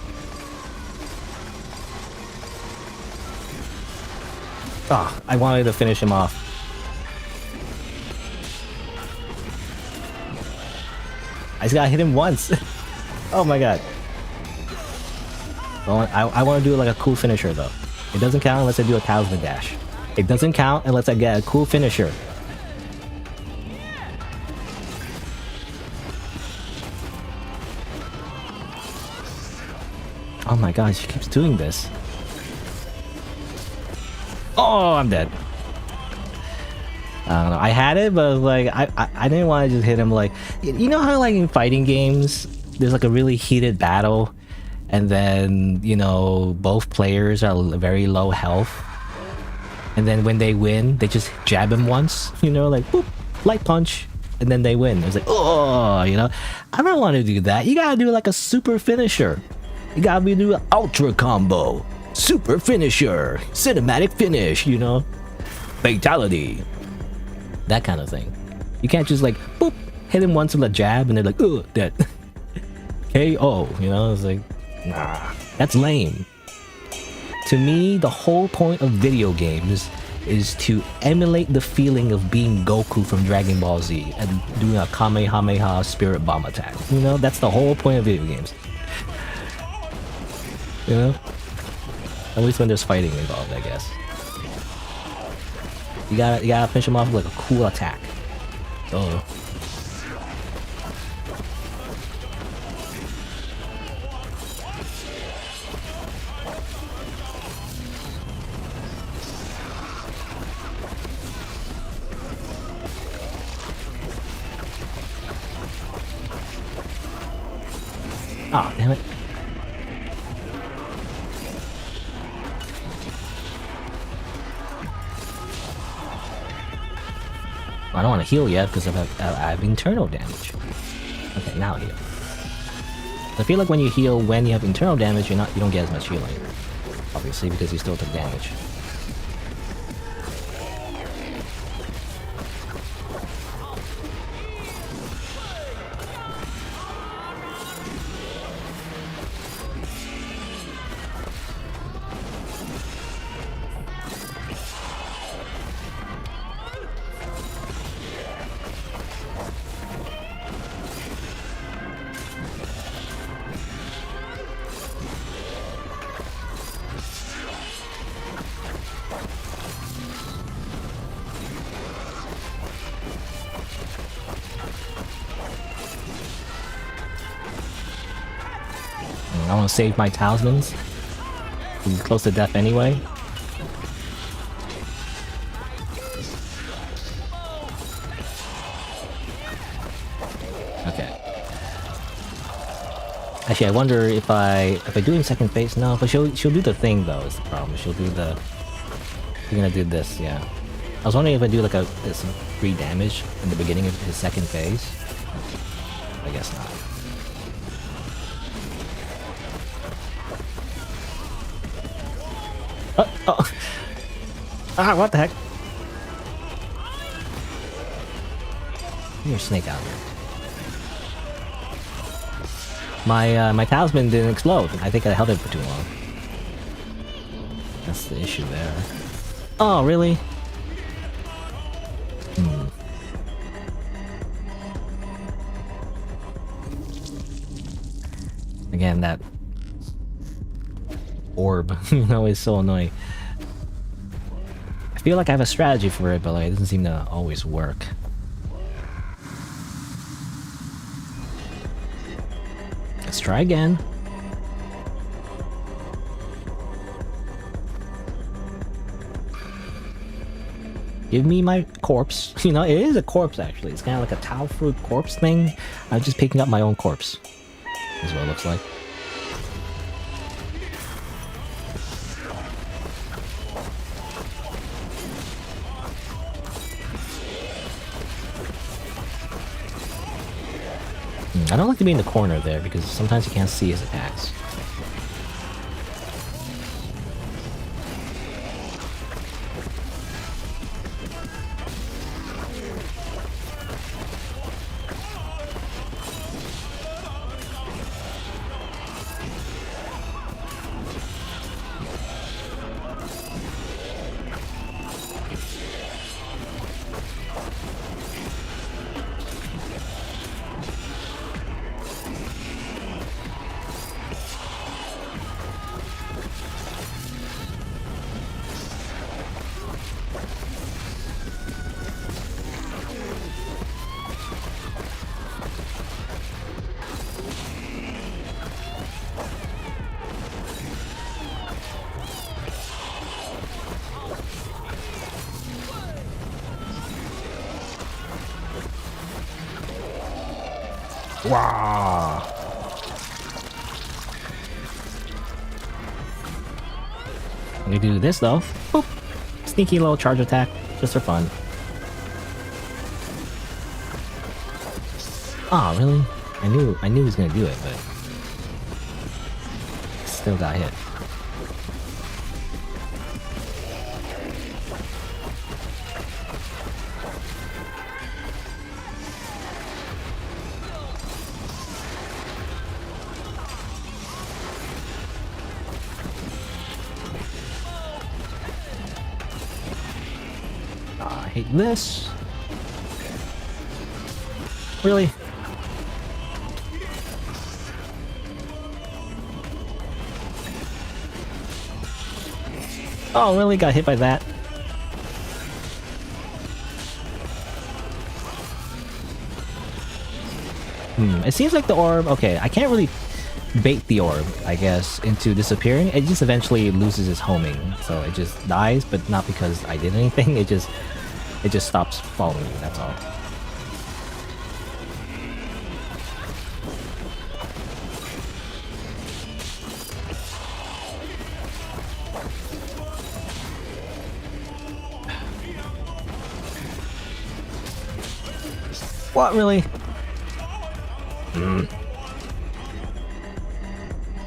Ah, I wanted to finish him off. I just gotta hit him once. Oh my god. Well, I want to do like a cool finisher though. It doesn't count unless I do a talisman dash. It doesn't count unless I get a cool finisher. Oh my god, she keeps doing this. Oh, I'm dead. I don't know. I had it, but like I didn't want to just hit him. Like, you know how like in fighting games, there's like a really heated battle, and then you know both players are very low health, and then when they win, they just jab him once. You know, like boop, light punch, and then they win. It's like, oh, you know, I don't want to do that. You gotta do like a super finisher. You gotta do an ultra combo, super finisher, cinematic finish. You know, fatality. That kind of thing. You can't just like boop, hit him once with a jab and they're like, ugh, dead. KO, you know, it's like, nah, that's lame. To me, the whole point of video games is to emulate the feeling of being Goku from Dragon Ball Z and doing a Kamehameha spirit bomb attack. You know, that's the whole point of video games. You know? At least when there's fighting involved, I guess. You gotta finish him off with like a cool attack. Oh. Ah, damn it. I don't want to heal yet because I have internal damage. Okay, now heal. I feel like when you heal when you have internal damage, you don't get as much healing. Obviously, because you still took damage. I want to save my talismans. I'm close to death anyway. Okay. Actually, I wonder if I do in second phase. No, but she'll do the thing though. Is the problem? She'll do the. She's gonna do this. Yeah. I was wondering if I do like some free damage in the beginning of his second phase. I guess not. Oh. Ah, what the heck? You're a snake out here. My talisman didn't explode. I think I held it for too long. That's the issue there. Oh, really? Again, that orb, is so annoying. I feel like I have a strategy for it, but like, it doesn't seem to always work. Let's try again. Give me my corpse. It is a corpse actually. It's kind of like a Tao fruit corpse thing. I'm just picking up my own corpse. Is what it looks like. I don't like to be in the corner there because sometimes you can't see his attacks. Wow. I'm gonna do this though. Boop. Sneaky little charge attack, just for fun. Oh, really? I knew he was gonna do it, but still got hit. I hate this. Really? Oh, really? Got hit by that? It seems like the orb... Okay, I can't really bait the orb, I guess, into disappearing. It just eventually loses its homing. So it just dies, but not because I did anything. It just stops following you, that's all. What, really?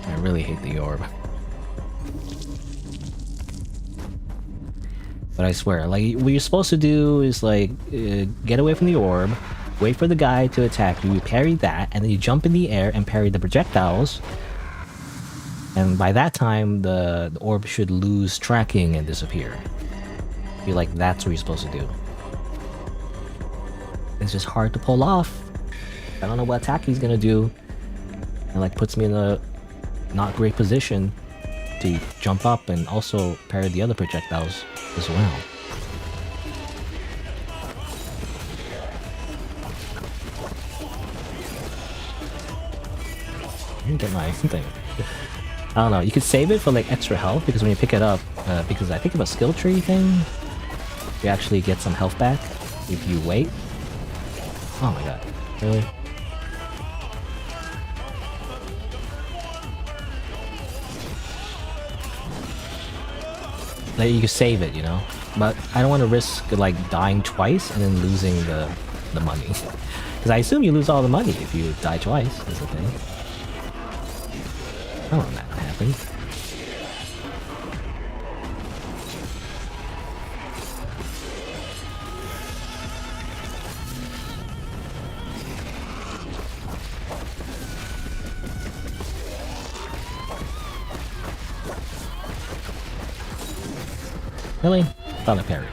I really hate the orb. But I swear, like, what you're supposed to do is, like, get away from the orb, wait for the guy to attack you, parry that, and then you jump in the air and parry the projectiles. And by that time, the orb should lose tracking and disappear. I feel like that's what you're supposed to do. It's just hard to pull off. I don't know what attack he's gonna do. And like puts me in a not great position to jump up and also parry the other projectiles as well. I didn't get my thing. I don't know. You could save it for like extra health because when you pick it up, because I think of a skill tree thing, you actually get some health back if you wait. Oh my god. Really? Like, you can save it, you know? But I don't want to risk like dying twice and then losing the money. Because I assume you lose all the money if you die twice, is the thing. I don't want that to happen. Really? Found a parry.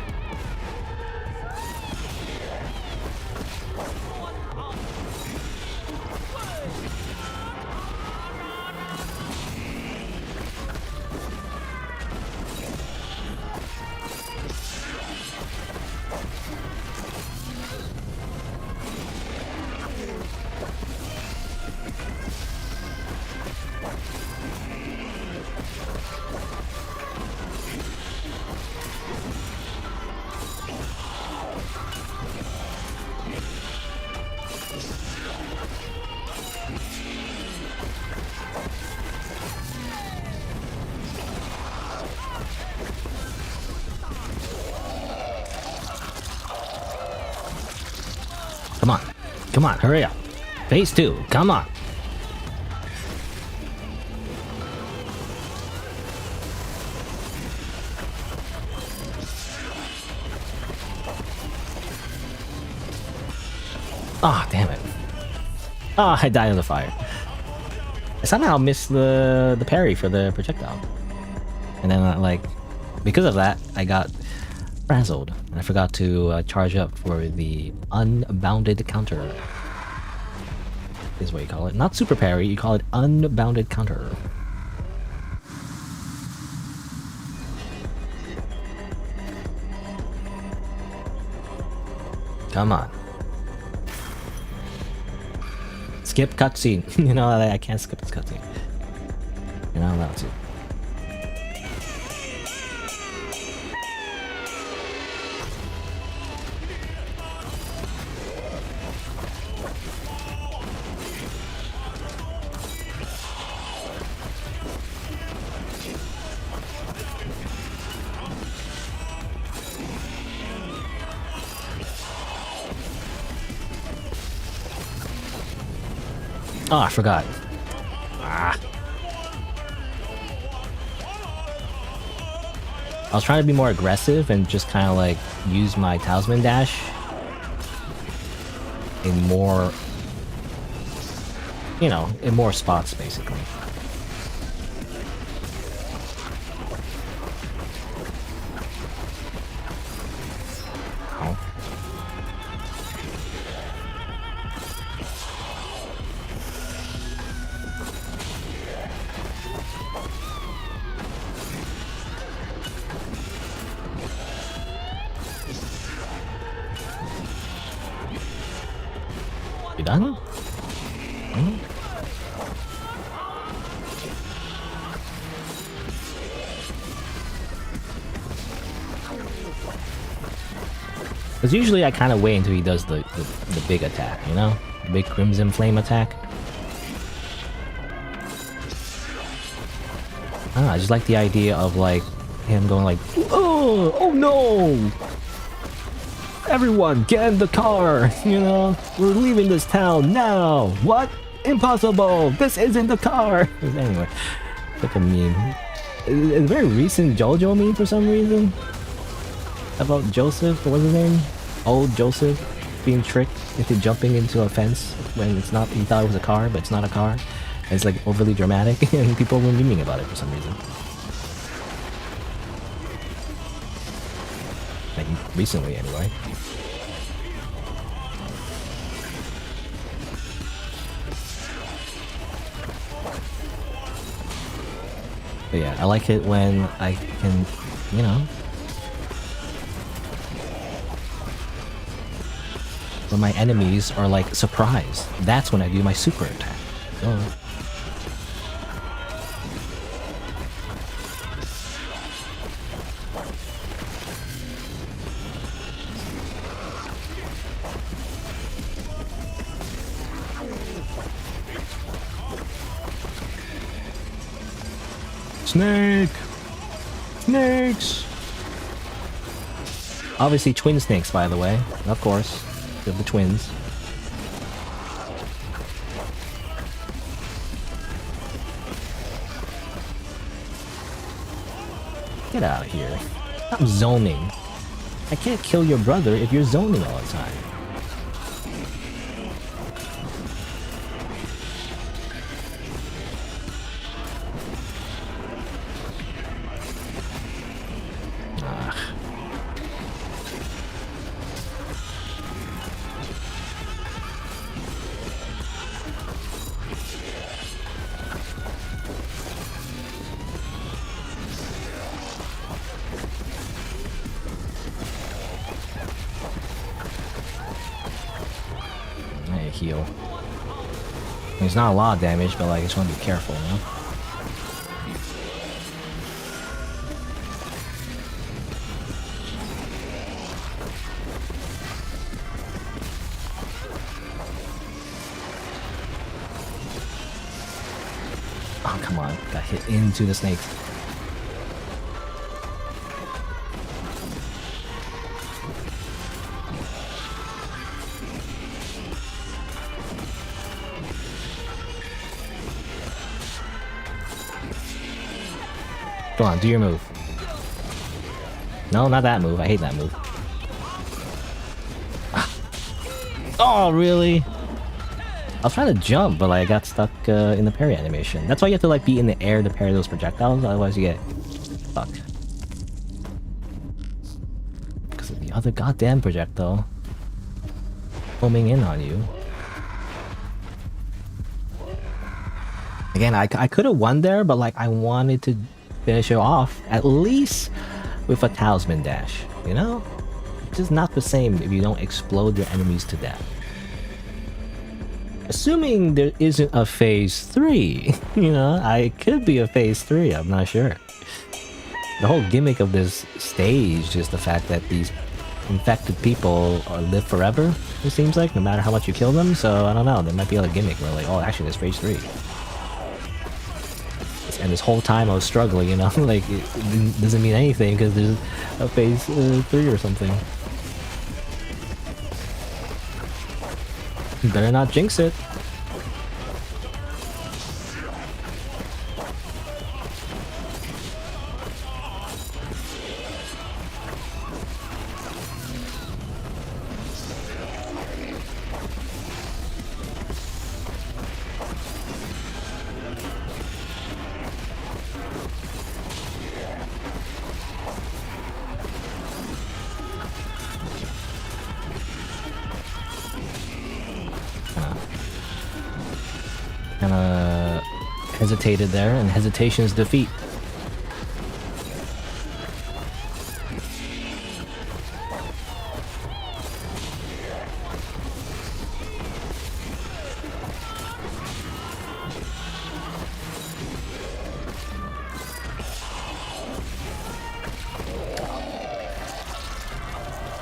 Come on. Come on, hurry up. Phase 2, come on. Ah, oh, damn it. Ah, oh, I died in the fire. I somehow missed the parry for the projectile. And then, like, because of that, I got frazzled. And I forgot to charge up for the unbounded counter. Is what you call it. Not super parry, you call it unbounded counter. Come on. Skip cutscene. You know, I can't skip this cutscene. You're not allowed to. Oh, I forgot. Ah. I was trying to be more aggressive and just kind of like use my talisman dash in more, you know, in more spots basically. You done? Mm-hmm. Because usually I kind of wait until he does the big attack, you know? The big Crimson Flame attack. I just like the idea of like him going like, oh, oh no! Everyone, get in the car! You know, we're leaving this town now! What? Impossible! This isn't the car! Anyway, like a meme. It's a very recent JoJo meme for some reason. About Joseph, what's his name? Old Joseph being tricked into jumping into a fence when it's not, he thought it was a car, but it's not a car. And it's like overly dramatic and people were memeing about it for some reason. Like recently anyway. But yeah, I like it when I can, you know, when my enemies are like surprised. That's when I do my super attack. Oh. Snake! Snakes! Obviously twin snakes, by the way. Of course. They're the twins. Get out of here. Stop zoning. I can't kill your brother if you're zoning all the time. Heal. I mean, it's not a lot of damage, but like I just want to be careful, you know? Oh, come on. Got hit into the snake. Come on, do your move. No, not that move. I hate that move. Ah. Oh, really? I was trying to jump, but like I got stuck in the parry animation. That's why you have to like be in the air to parry those projectiles, otherwise you get stuck. Because of the other goddamn projectile homing in on you. Again, I could have won there, but like I wanted to finish it off at least with a talisman dash, you know? It's just not the same if you don't explode your enemies to death. Assuming there isn't a phase 3, you know, I could be a phase 3, I'm not sure. The whole gimmick of this stage is the fact that these infected people live forever, it seems like, no matter how much you kill them, so I don't know, there might be a gimmick where like, oh actually there's phase 3. And this whole time I was struggling, you know, like it doesn't mean anything because there's a phase 3 or something. You better not jinx it. Kinda hesitated there, and hesitation is defeat.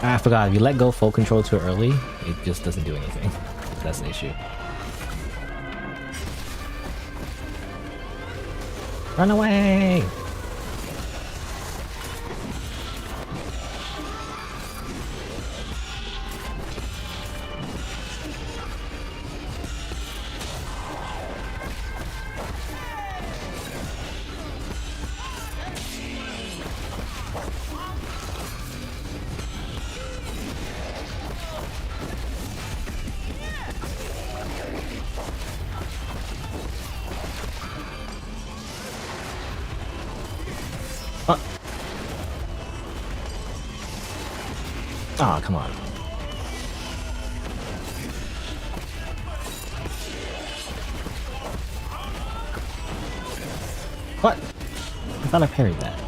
I forgot, if you let go full control too early, it just doesn't do anything. That's the issue. Run away! Oh, come on. What? I thought I parried that.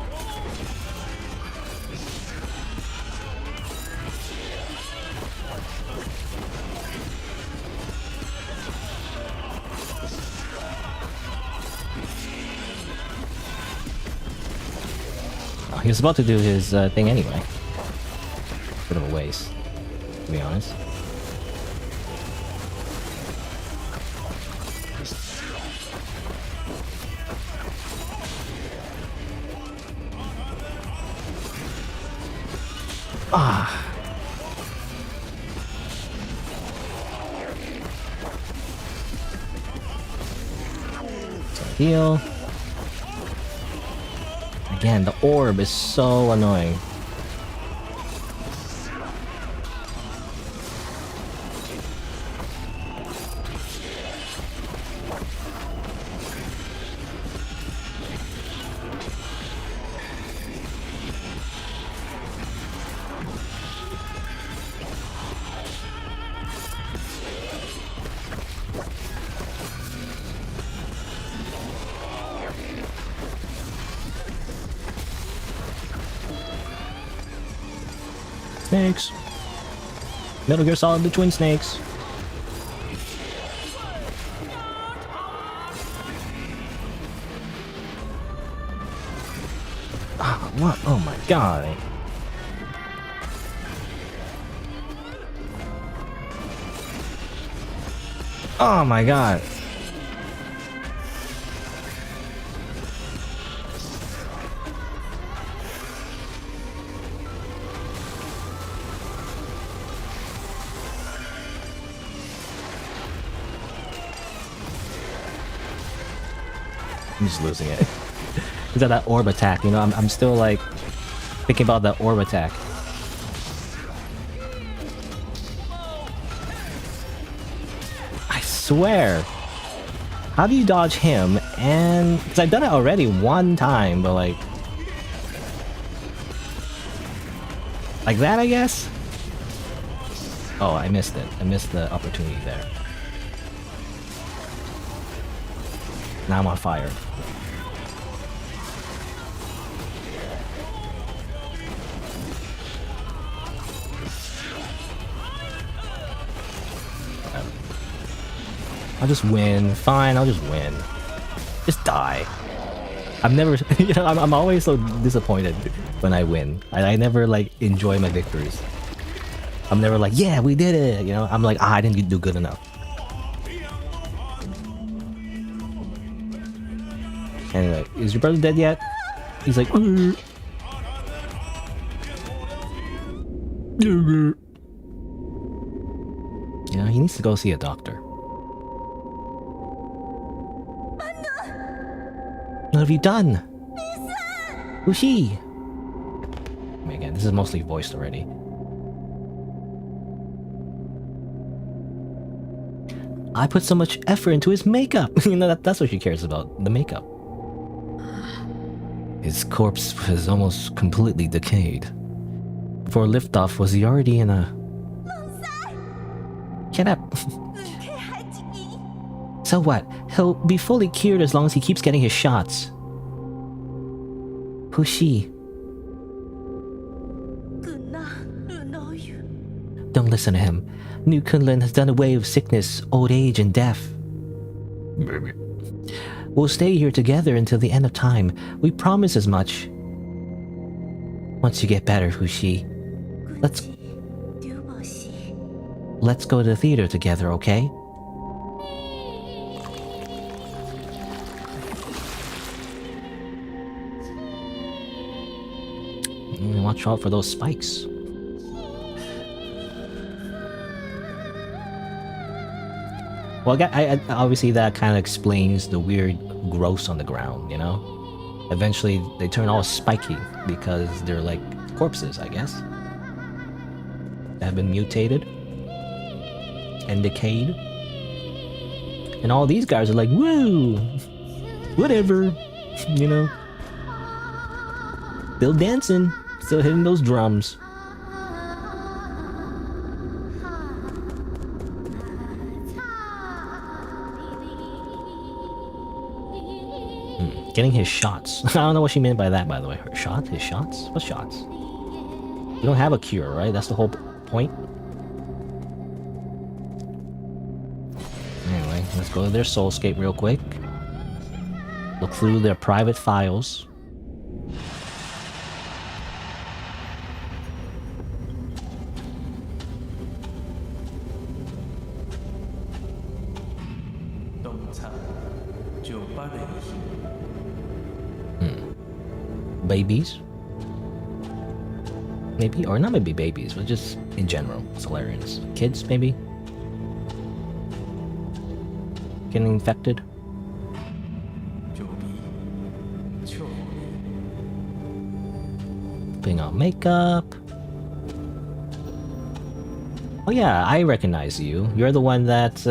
Oh, he was about to do his thing anyway. Bit of a waste, to be honest. Ah. So heal. Again, the orb is so annoying. Snakes. Metal Gear Solid the Twin Snakes. Ah, what? Oh my god. Oh my god. I'm just losing it. Is that orb attack? You know, I'm still like thinking about that orb attack. I swear. How do you dodge him? And because I've done it already one time, but like that, I guess. Oh, I missed it. I missed the opportunity there. Now I'm on fire. I'll just win. Fine, I'll just win. Just die. I've never, you know, I'm always so disappointed when I win. I never like enjoy my victories. I'm never like, yeah, we did it. You know, I'm like, I didn't do good enough. Anyway, is your brother dead yet? He's like, you know, he needs to go see a doctor. What have you done? Who's she? I mean, again, this is mostly voiced already. I put so much effort into his makeup. You know, that's what she cares about, the makeup. His corpse was almost completely decayed. Before liftoff, was he already in a... Shut up. So what? He'll be fully cured as long as he keeps getting his shots. Who's she? Don't listen to him. New Kunlun has done away with sickness, old age, and death. We'll stay here together until the end of time. We promise as much. Once you get better, Fushi, let's go to the theater together, okay? Watch out for those spikes. Well, I obviously that kind of explains the weird growths on the ground, you know? Eventually, they turn all spiky because they're like corpses, I guess. They have been mutated and decayed. And all these guys are like, woo! Whatever, you know? Still dancing, still hitting those drums. Getting his shots. I don't know what she meant by that, by the way. Her shot? His shots? What shots? You don't have a cure, right? That's the whole point. Anyway, let's go to their soulscape real quick. Look through their private files. Babies. maybe, or not maybe babies, but just in general, Solarians. Kids, maybe? Getting infected? Putting on makeup. Oh yeah, I recognize you. You're the one that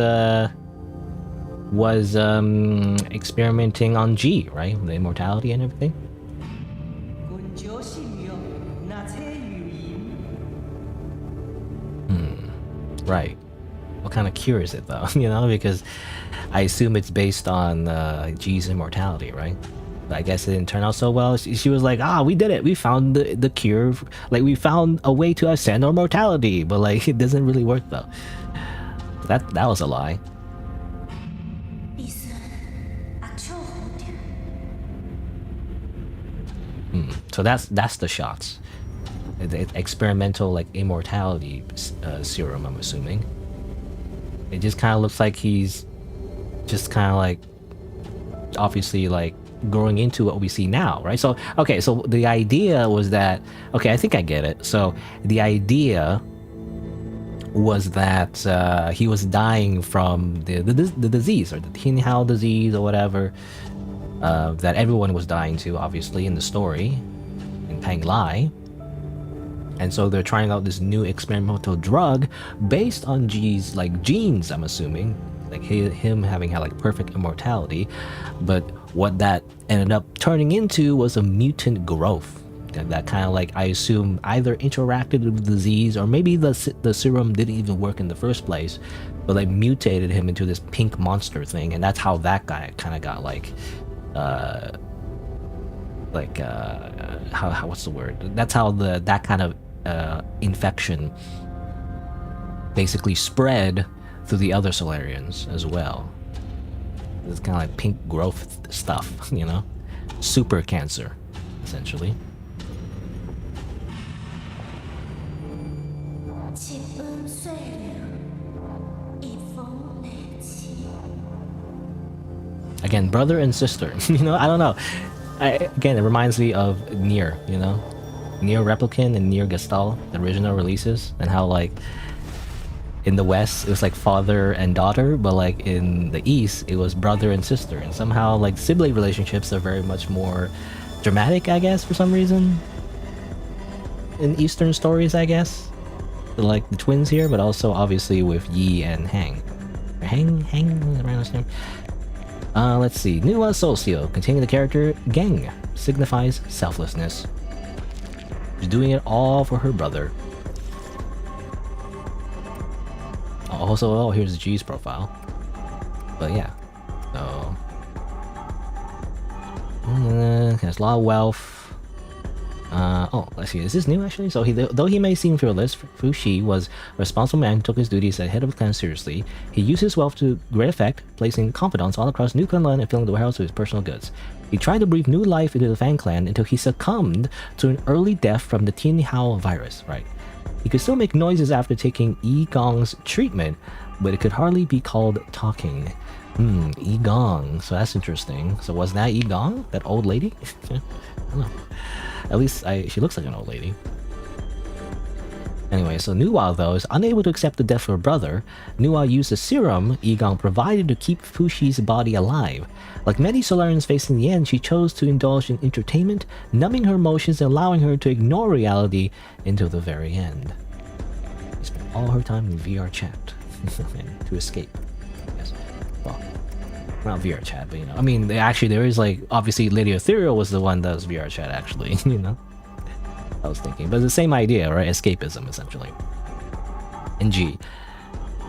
was experimenting on G, right? The immortality and everything. Right. What kind of cure is it though? You know, because I assume it's based on G's immortality, right? But I guess it didn't turn out so well. She was like, we did it. We found the cure. Like, we found a way to ascend our mortality. But like, it doesn't really work though. That was a lie. So that's the shots. The experimental like immortality serum, I'm assuming. It just kind of looks like he's just kind of like obviously like growing into what we see now, right? So okay, so the idea was that, okay, I think I get it. So the idea was that he was dying from the disease, or the Tinhao disease or whatever, that everyone was dying to, obviously, in the story in Pang Lai. And so they're trying out this new experimental drug based on G's like genes, I'm assuming, like him having had like perfect immortality. But what that ended up turning into was a mutant growth that kind of like, I assume, either interacted with the disease, or maybe the serum didn't even work in the first place, but like mutated him into this pink monster thing. And that's how that guy kind of got like how what's the word? That's how that kind of infection basically spread through the other Solarians as well. It's kind of like pink growth stuff, you know? Super cancer, essentially. Again, brother and sister. You know, I don't know. Again, it reminds me of Nier, you know? Nier Replicant and Nier Gestalt, the original releases, and how like in the West it was like father and daughter, but like in the East it was brother and sister, and somehow like sibling relationships are very much more dramatic, I guess, for some reason in Eastern stories, I guess. Like the twins here, but also obviously with Yi and Hang. Hang is that right name? Let's see. Nuwa Socio, containing the character Geng, signifies selflessness. She's doing it all for her brother. Also, oh, here's G's profile. But yeah, so has a lot of wealth. Oh, let's see. Is this new actually? So though he may seem fearless, Fu Shi was a responsible man who took his duties as head of the clan seriously. He used his wealth to great effect, placing confidants all across New Kunlun and filling the warehouse with his personal goods. He tried to breathe new life into the Fang clan until he succumbed to an early death from the Tinhao virus, right? He could still make noises after taking Yi Gong's treatment, but it could hardly be called talking. Yi Gong, so that's interesting. So was that Yi Gong? That old lady? I don't know. At least she looks like an old lady. Anyway, so Nuwa, though, is unable to accept the death of her brother. Nuwa used the serum Yi Gong provided to keep Fushi's body alive. Like many Solarians facing the end, she chose to indulge in entertainment, numbing her emotions and allowing her to ignore reality until the very end. She spent all her time in VR chat to escape. Yes. Well, not VR chat, but you know, I mean, there is like, obviously Lady Ethereal was the one that was VR chat actually, you know? I was thinking, but it's the same idea, right? Escapism, essentially. And G,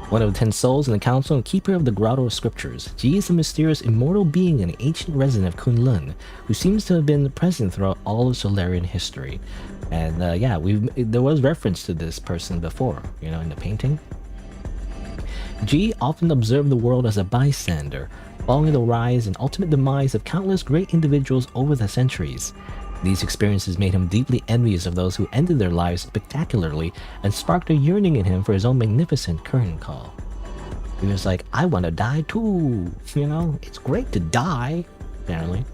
one of the 10 souls in the council and keeper of the Grotto of Scriptures. G is a mysterious immortal being and an ancient resident of Kunlun, who seems to have been present throughout all of Solarian history. And yeah, there was reference to this person before, you know, in the painting. G often observed the world as a bystander, following the rise and ultimate demise of countless great individuals over the centuries. These experiences made him deeply envious of those who ended their lives spectacularly and sparked a yearning in him for his own magnificent curtain call. He was like, I want to die too, you know? It's great to die, apparently.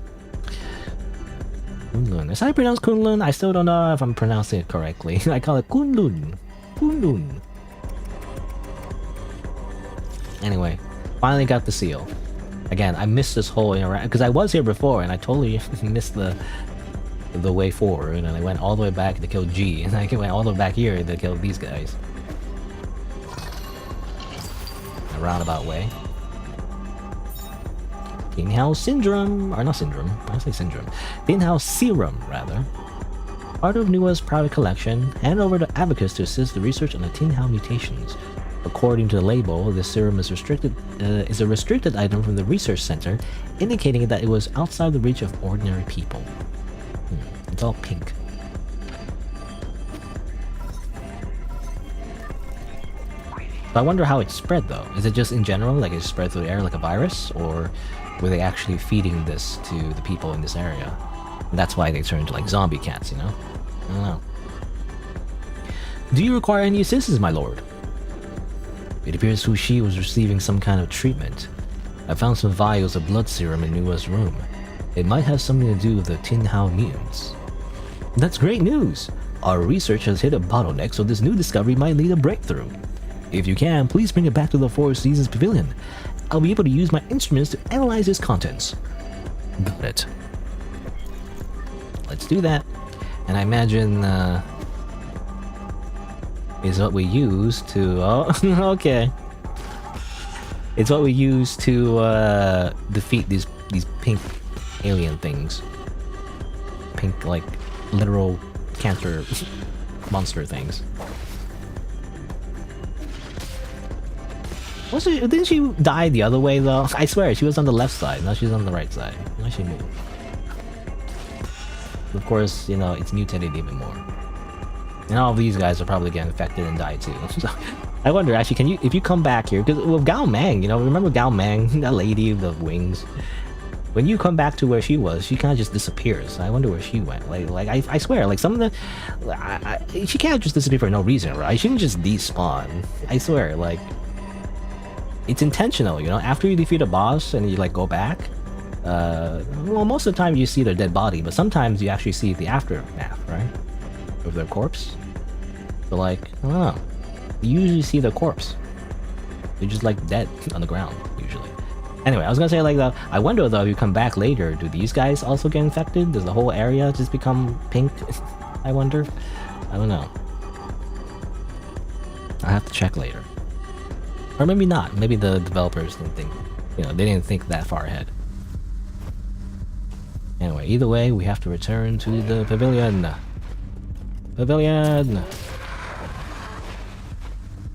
Kunlun. Is that how I pronounce Kunlun? I still don't know if I'm pronouncing it correctly. I call it Kunlun. Kunlun. Anyway, finally got the seal. Again, I missed this whole interaction because I was here before and I totally missed the way forward, and I went all the way back to kill G, and I went all the way back here to kill these guys. A roundabout way. Tin House Syndrome, or not Syndrome, I say Syndrome. Tin House Serum, rather. Part of Nua's private collection, handed over to Abacus to assist the research on the Tin House mutations. According to the label, this serum is a restricted item from the research center, indicating that it was outside the reach of ordinary people. It's all pink. But I wonder how it spread though. Is it just in general, like it spread through the air like a virus, or were they actually feeding this to the people in this area? And that's why they turned into like zombie cats, you know? I don't know. Do you require any assistance, my lord? It appears Fushi was receiving some kind of treatment. I found some vials of blood serum in Nua's room. It might have something to do with the Tin Hao mutants. That's great news! Our research has hit a bottleneck, so this new discovery might lead a breakthrough. If you can, please bring it back to the Four Seasons Pavilion. I'll be able to use my instruments to analyze its contents. Got it. Let's do that. And I imagine, is what we use to... Oh, okay. It's what we use to, defeat these pink alien things. Pink, like, literal cancer monster things. Didn't she die the other way though? I swear, she was on the left side, now she's on the right side. Now she moved. Of course, you know, it's mutated even more. And all of these guys are probably getting infected and die too. So, I wonder, actually, can you, if you come back here, because with Gao Mang, you know, remember Gao Mang, that lady with the wings? When you come back to where she was, she kind of just disappears. I wonder where she went. Like I swear, like some of the... she can't just disappear for no reason, right? She didn't just despawn. I swear, like... It's intentional, you know? After you defeat a boss and you, like, go back... well, most of the time you see their dead body, but sometimes you actually see the aftermath, right? Of their corpse. But, like, I don't know. You usually see their corpse. They're just, like, dead on the ground, usually. Anyway, I was gonna say, like, I wonder, though, if you come back later, do these guys also get infected? Does the whole area just become pink? I wonder. I don't know. I'll have to check later. Or maybe not. Maybe the developers didn't think, you know, they didn't think that far ahead. Anyway, either way, we have to return to the pavilion. Pavilion!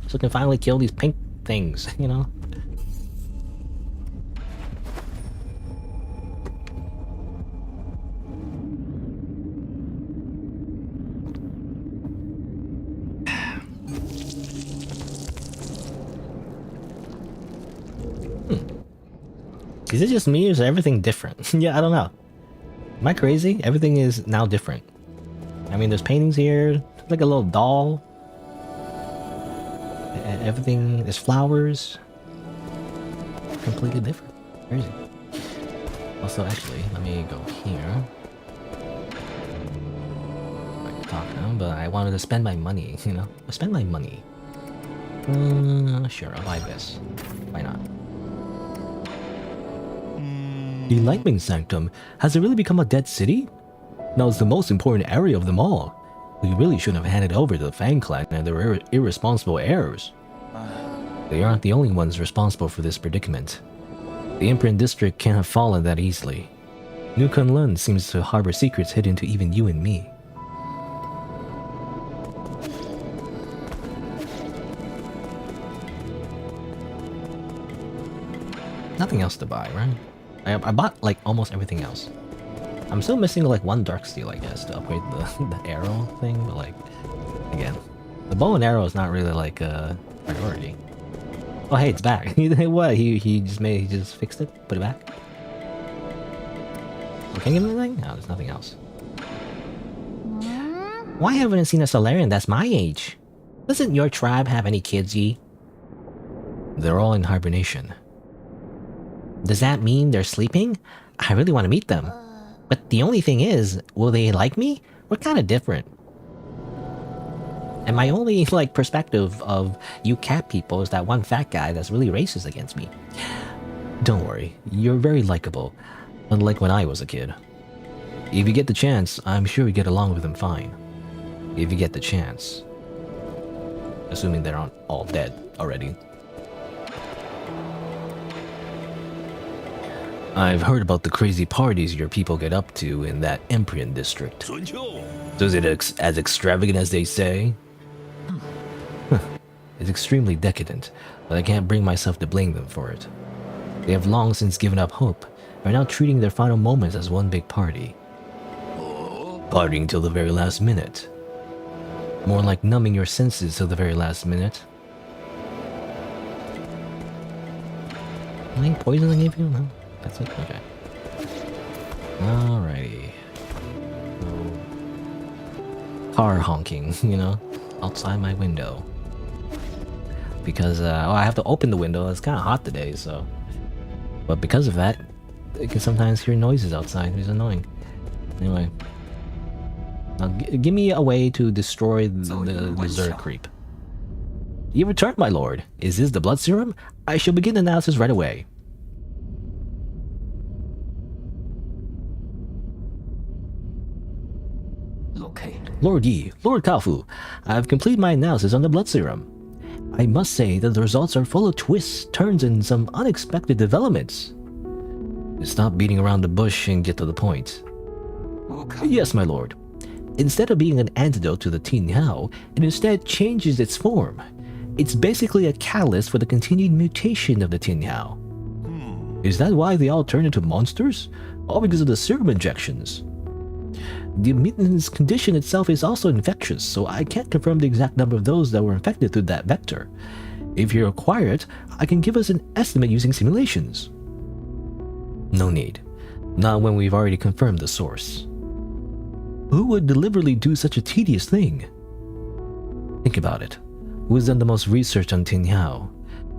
So we can finally kill these pink things, you know? Is it just me or is everything different? Yeah, I don't know. Am I crazy? Everything is now different. I mean, there's paintings here, like a little doll. Everything, there's flowers. Completely different. Crazy. Also, actually, let me go here. I can talk now, but I wanted to spend my money, you know? I'll spend my money. Sure, I'll buy this. Why not? The Lightning Sanctum, has it really become a dead city? Now it's the most important area of them all. We really shouldn't have handed over to the Fang Clan and their irresponsible heirs. They aren't the only ones responsible for this predicament. The Imprint District can't have fallen that easily. New Kunlun seems to harbor secrets hidden to even you and me. Nothing else to buy, right? I bought like almost everything else. I'm still missing like one dark steel, I guess, to upgrade the arrow thing, but like, again, the bow and arrow is not really like a priority. Oh hey, it's back. What? He just fixed it? Put it back? Can I give him anything? No, there's nothing else. Why haven't I seen a Solarian that's my age? Doesn't your tribe have any kids, Yi? They're all in hibernation. Does that mean they're sleeping? I really want to meet them. But the only thing is, will they like me? We're kind of different. And my only, like, perspective of you cat people is that one fat guy that's really racist against me. Don't worry, you're very likable, unlike when I was a kid. If you get the chance, I'm sure you get along with them fine. If you get the chance. Assuming they're not all dead already. I've heard about the crazy parties your people get up to in that Emprian district. Is it as extravagant as they say? It's extremely decadent, but I can't bring myself to blame them for it. They have long since given up hope, and are now treating their final moments as one big party. Partying till the very last minute. More like numbing your senses till the very last minute. Any poison I gave you? No? That's it? Okay. Alrighty. Car honking, you know? Outside my window. Because, I have to open the window. It's kind of hot today, so... But because of that, you can sometimes hear noises outside. It's annoying. Anyway. Now, give me a way to destroy the Zerg creep. You returned, my lord. Is this the blood serum? I shall begin analysis right away. Okay. Lord Yi, Lord Kafu, I have completed my analysis on the blood serum. I must say that the results are full of twists, turns, and some unexpected developments. Stop beating around the bush and get to the point. Okay. Yes, my lord. Instead of being an antidote to the Tin Hao, it instead changes its form. It's basically a catalyst for the continued mutation of the Tin Hao. Is that why they all turn into monsters? All because of the serum injections. The mutant's condition itself is also infectious, so I can't confirm the exact number of those that were infected through that vector. If you require it, I can give us an estimate using simulations. No need. Not when we've already confirmed the source. Who would deliberately do such a tedious thing? Think about it. Who has done the most research on Tin Hao?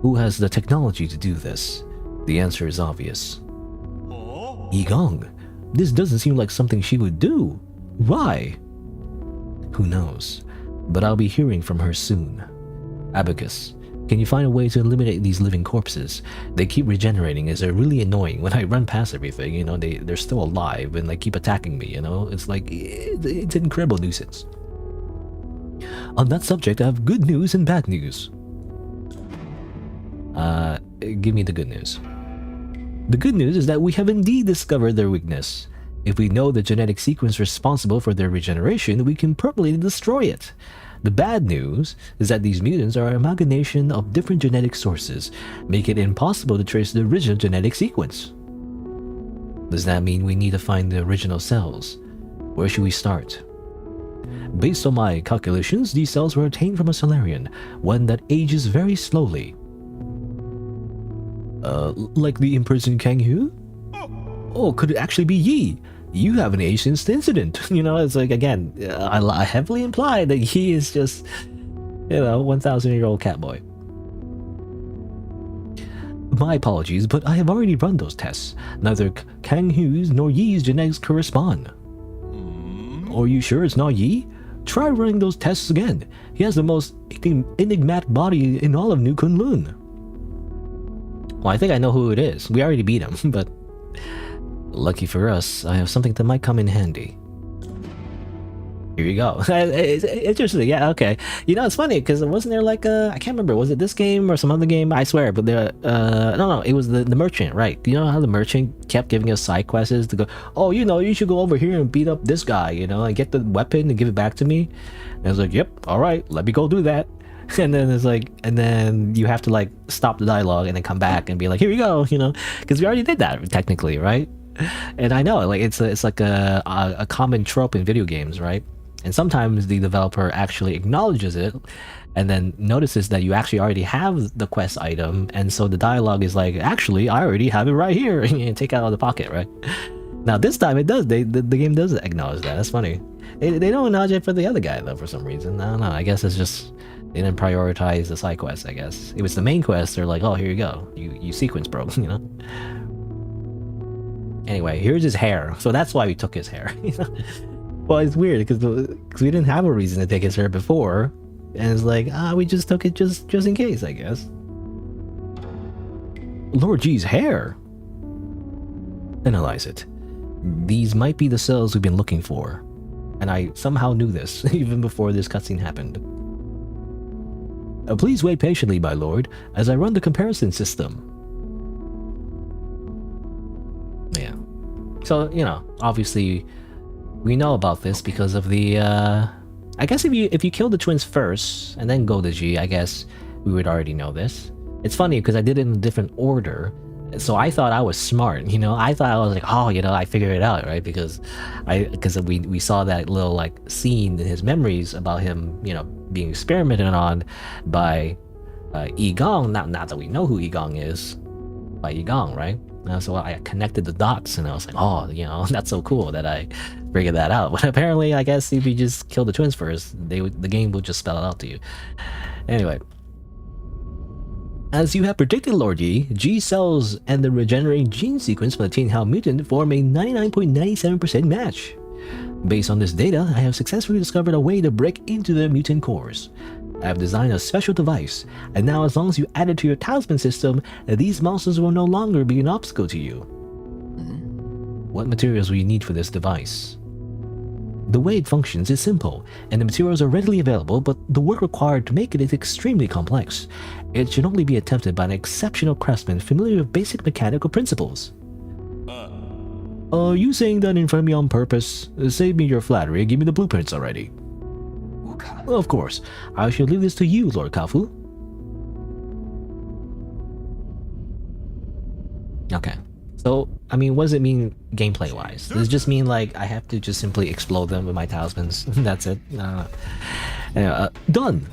Who has the technology to do this? The answer is obvious. Yi Gong. This doesn't seem like something she would do. Why? Who knows? But I'll be hearing from her soon. Abacus, can you find a way to eliminate these living corpses? They keep regenerating as they're really annoying. When I run past everything, you know, they're still alive and they keep attacking me, you know? It's like, it's an incredible nuisance. On that subject, I have good news and bad news. Give me the good news. The good news is that we have indeed discovered their weakness. If we know the genetic sequence responsible for their regeneration, we can permanently destroy it. The bad news is that these mutants are an amalgamation of different genetic sources, making it impossible to trace the original genetic sequence. Does that mean we need to find the original cells? Where should we start? Based on my calculations, these cells were obtained from a Solarian, one that ages very slowly. Like the imprisoned Kang Hu? Oh, could it actually be Yi? You haven't aged since the incident. You know, it's like, again, I heavily imply that Yi is just, you know, 1,000-year-old catboy. My apologies, but I have already run those tests. Neither Kang Hu's nor Yi's genetics correspond. Are you sure it's not Yi? Try running those tests again. He has the most enigmatic body in all of New Kunlun. Well, I think I know who it is. We already beat him, but... Lucky for us, I have something that might come in handy. Here you go. It's interesting, yeah, okay. You know, it's funny, because wasn't there like a... I can't remember, was it this game or some other game? I swear, but there... no, it was the merchant, right? You know how the merchant kept giving us side quests to go, oh, you know, you should go over here and beat up this guy, you know, and get the weapon and give it back to me? And I was like, yep, alright, let me go do that. And then it's like, and then you have to like stop the dialogue and then come back and be like, here you go, you know, because we already did that technically, right? And I know, like it's like a common trope in video games, right? And sometimes the developer actually acknowledges it and then notices that you actually already have the quest item, and so the dialogue is like, actually, I already have it right here, and you take it out of the pocket, right? Now this time it does. The game does acknowledge that. That's funny. They don't acknowledge it for the other guy though, for some reason. I don't know. I guess it's just they didn't prioritize the side quest. I guess if it's the main quest, they're like, oh, here you go. You sequence, bro. You know. Anyway, here's his hair. So that's why we took his hair. Well, it's weird because we didn't have a reason to take his hair before, and it's like we just took it just in case, I guess. Lord G's hair. Analyze it. These might be the cells we've been looking for, and I somehow knew this even before this cutscene happened. Please wait patiently, my lord, as I run the comparison system. Yeah. So, you know, obviously we know about this because of the I guess if you kill the twins first and then go to G, I guess we would already know this. It's funny because I did it in a different order. So I thought I was smart, you know. I thought I was like, oh, you know, I figured it out, right? Because we saw that little like scene in his memories about him, you know, being experimented on by Yi Gong. Not that we know who Yi Gong is, by Yi Gong, right? So I connected the dots, and I was like, oh, you know, that's so cool that I figured that out. But apparently, I guess if you just kill the twins first, the game will just spell it out to you. Anyway. As you have predicted, Lord Yi, G cells and the regenerating gene sequence from the Tin Hao mutant form a 99.97% match. Based on this data, I have successfully discovered a way to break into the mutant cores. I have designed a special device, and now as long as you add it to your talisman system, these monsters will no longer be an obstacle to you. What materials will you need for this device? The way it functions is simple, and the materials are readily available, but the work required to make it is extremely complex. It should only be attempted by an exceptional craftsman familiar with basic mechanical principles. Are you saying that in front of me on purpose? Save me your flattery and give me the blueprints already. Okay. Of course, I shall leave this to you, Lord Kafu. Okay. So, I mean, what does it mean gameplay-wise? Does it just mean, like, I have to just simply explode them with my talismans? That's it? Done!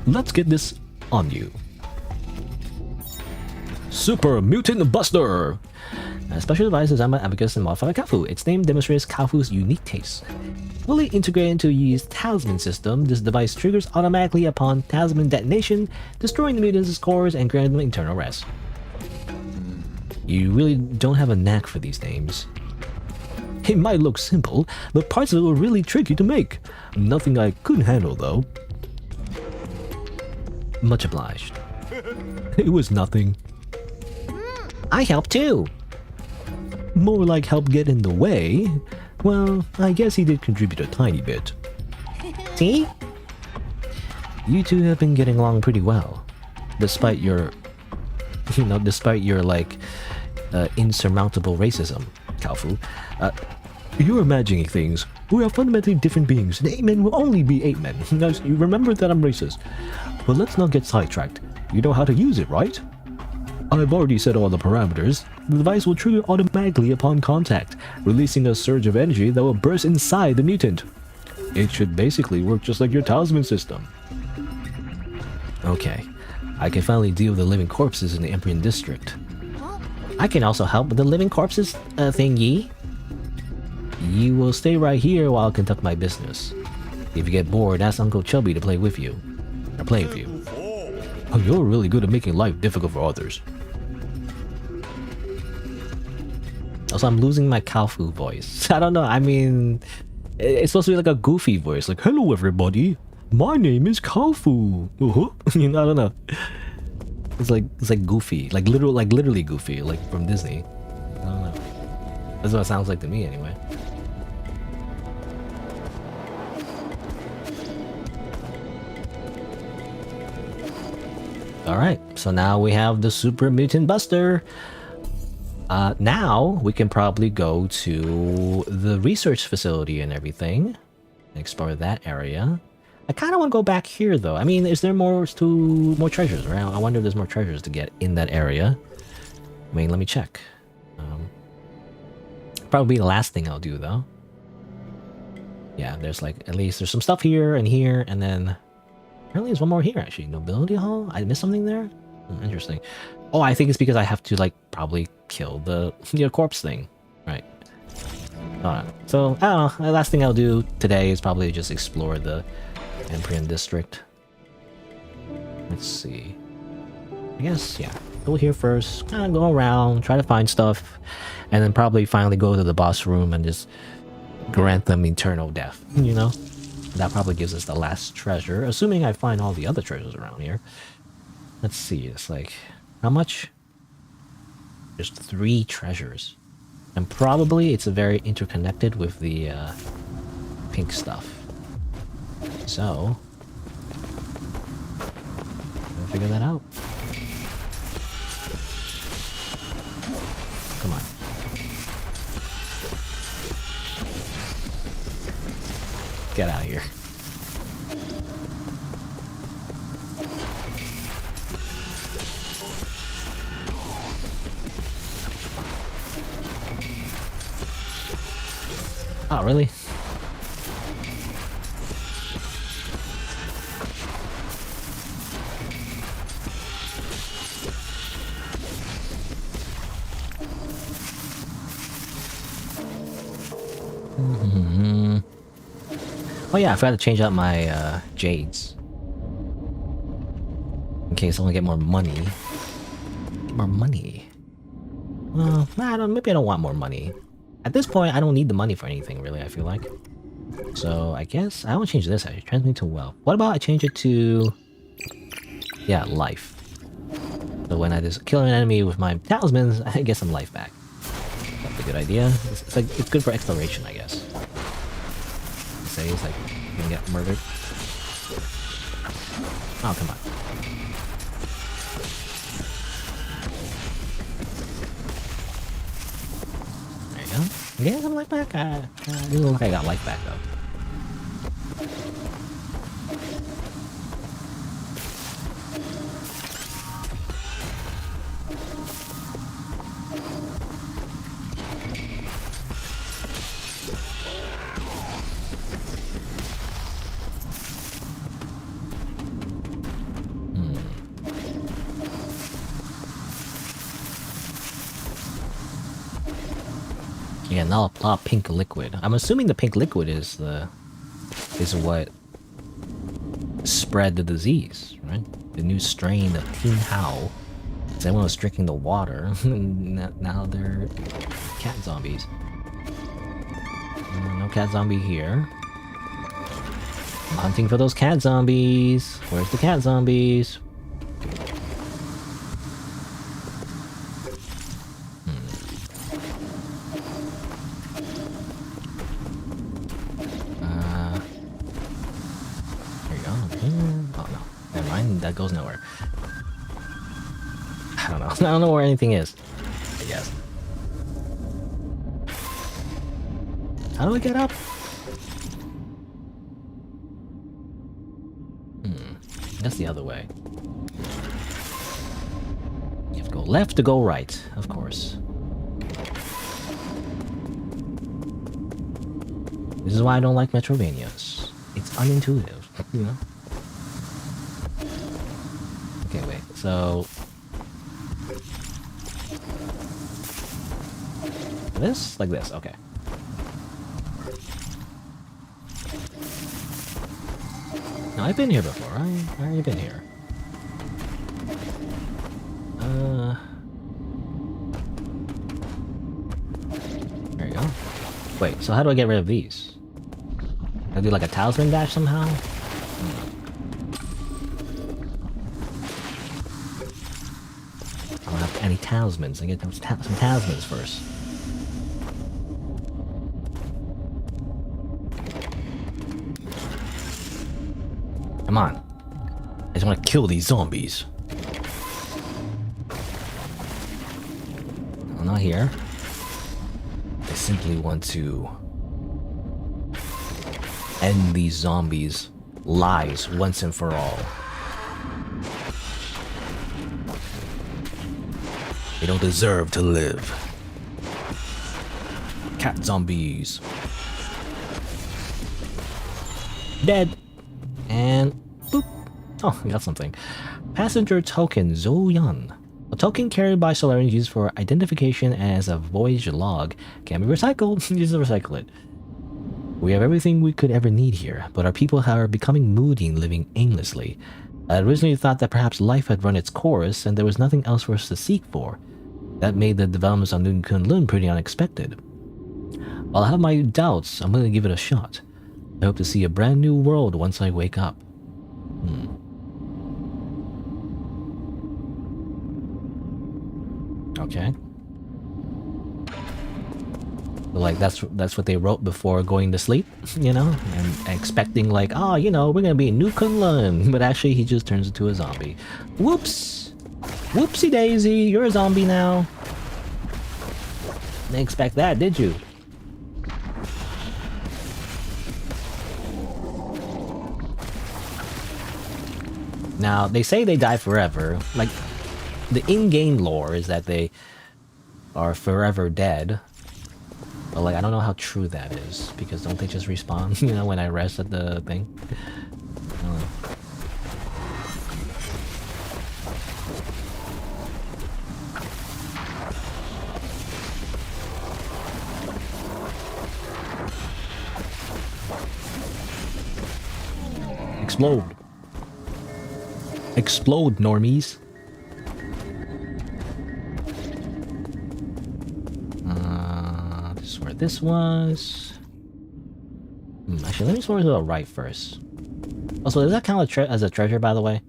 Let's get this on you. Super Mutant Buster! A special device designed by Abacus and modified by Kafu. Its name demonstrates Kafu's unique taste. Fully integrated into Yi's talisman system, this device triggers automatically upon talisman detonation, destroying the mutant's cores and granting them eternal rest. You really don't have a knack for these names. It might look simple, but parts of it were really tricky to make. Nothing I couldn't handle, though. Much obliged. It was nothing. I helped too. More like help get in the way. Well, I guess he did contribute a tiny bit. See? You two have been getting along pretty well. Despite your... despite your, like, insurmountable racism, Kaofu. You're imagining things. We are fundamentally different beings, and 8 men will only be 8 men. Now, you remember that I'm racist. But let's not get sidetracked. You know how to use it, right? I've already set all the parameters. The device will trigger automatically upon contact, releasing a surge of energy that will burst inside the mutant. It should basically work just like your talisman system. Okay, I can finally deal with the living corpses in the Empyrean district. I can also help with the living corpses thingy. You will stay right here while I conduct my business. If you get bored, ask Uncle Chubby to play with you. Or play with you. Oh, you're really good at making life difficult for others. Also, I'm losing my Kaofu voice. I don't know, I mean... It's supposed to be like a goofy voice, like, hello everybody, my name is Kaofu. You know, I don't know. It's like goofy, like literally goofy, like from Disney. I don't know. That's what it sounds like to me anyway. Alright, so now we have the Super Mutant Buster. Now we can probably go to the research facility and everything. Explore that area. I kind of want to go back here though. I mean, is there more treasures around? I wonder if there's more treasures to get in that area. I mean, let me check. Probably the last thing I'll do though. Yeah, there's like, at least there's some stuff here, and then apparently there's one more here actually. Nobility Hall? I missed something there? Interesting. Oh, I think it's because I have to like probably kill the corpse thing. Right. Alright. So, I don't know. The last thing I'll do today is probably just explore the Empyrean district. Let's see. I guess, yeah. go here first, kind of go around, try to find stuff, and then probably finally go to the boss room and just grant them eternal death, you know? That probably gives us the last treasure, assuming I find all the other treasures around here. Let's see, it's like, how much? Just 3 treasures. And probably it's very interconnected with the pink stuff. So, we'll figure that out. Come on. Get out of here. Oh, really? Oh yeah, I forgot to change out my jades. In case I want to get more money. Get more money. Well, I don't. Maybe I don't want more money. At this point, I don't need the money for anything, really, I feel like. So, I guess I won't change this, actually. Transmute to wealth. What about I change it to... yeah, life. So when I just kill an enemy with my talismans, I get some life back. That's a good idea. It's like, it's good for exploration, I guess. Say it's like, you're gonna get murdered. Oh, come on. Yeah, some life back. Didn't look like I got life back though. Yeah, now a lot of pink liquid. I'm assuming the pink liquid is what spread the disease, right? The new strain of Teen How. Because everyone was drinking the water, now they're cat zombies. No cat zombie here. I'm hunting for those cat zombies. Where's the cat zombies? That goes nowhere. I don't know. I don't know where anything is, I guess. How do I get up? That's the other way. You have to go left to go right, of course. This is why I don't like Metrovanias. It's unintuitive, you know? Okay, wait, so... this? Like this, okay. No, I've been here before. I've already been here. There you go. Wait, so how do I get rid of these? I do like a talisman dash somehow? I don't have any talismans. I get some talismans first. Come on. I just want to kill these zombies. No, not here. I simply want to end these zombies' lives once and for all. They don't deserve to live. Cat zombies. Dead. And boop. Oh, we got something. Passenger token Zoyan. A token carried by Solarians used for identification as a voyage log can be recycled. Use to recycle it. We have everything we could ever need here, but our people are becoming moody and living aimlessly. I originally thought that perhaps life had run its course and there was nothing else for us to seek for. That made the developments on New Kunlun pretty unexpected. While I have my doubts, I'm going to give it a shot. I hope to see a brand new world once I wake up. Okay. Like that's what they wrote before going to sleep, you know, and expecting like, oh, you know, we're gonna be in New Kunlun, but actually he just turns into a zombie. Whoops, whoopsie daisy, you're a zombie now. Didn't expect that, did you? Now they say they die forever. Like the in-game lore is that they are forever dead. But like, I don't know how true that is, because don't they just respawn, you know, when I rest at the thing? I don't know. Explode! Explode, normies! This is where this was. Actually, let me sort to the right first. Also, does that count as a treasure, by the way?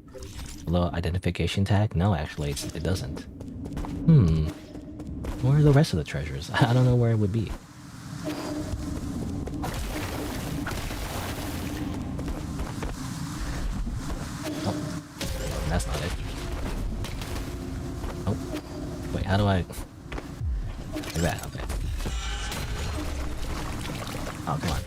A little identification tag? No, actually, it doesn't. Where are the rest of the treasures? I don't know where it would be. Oh, that's not it. Oh, wait, how do I... Like that, okay. Oh, come on.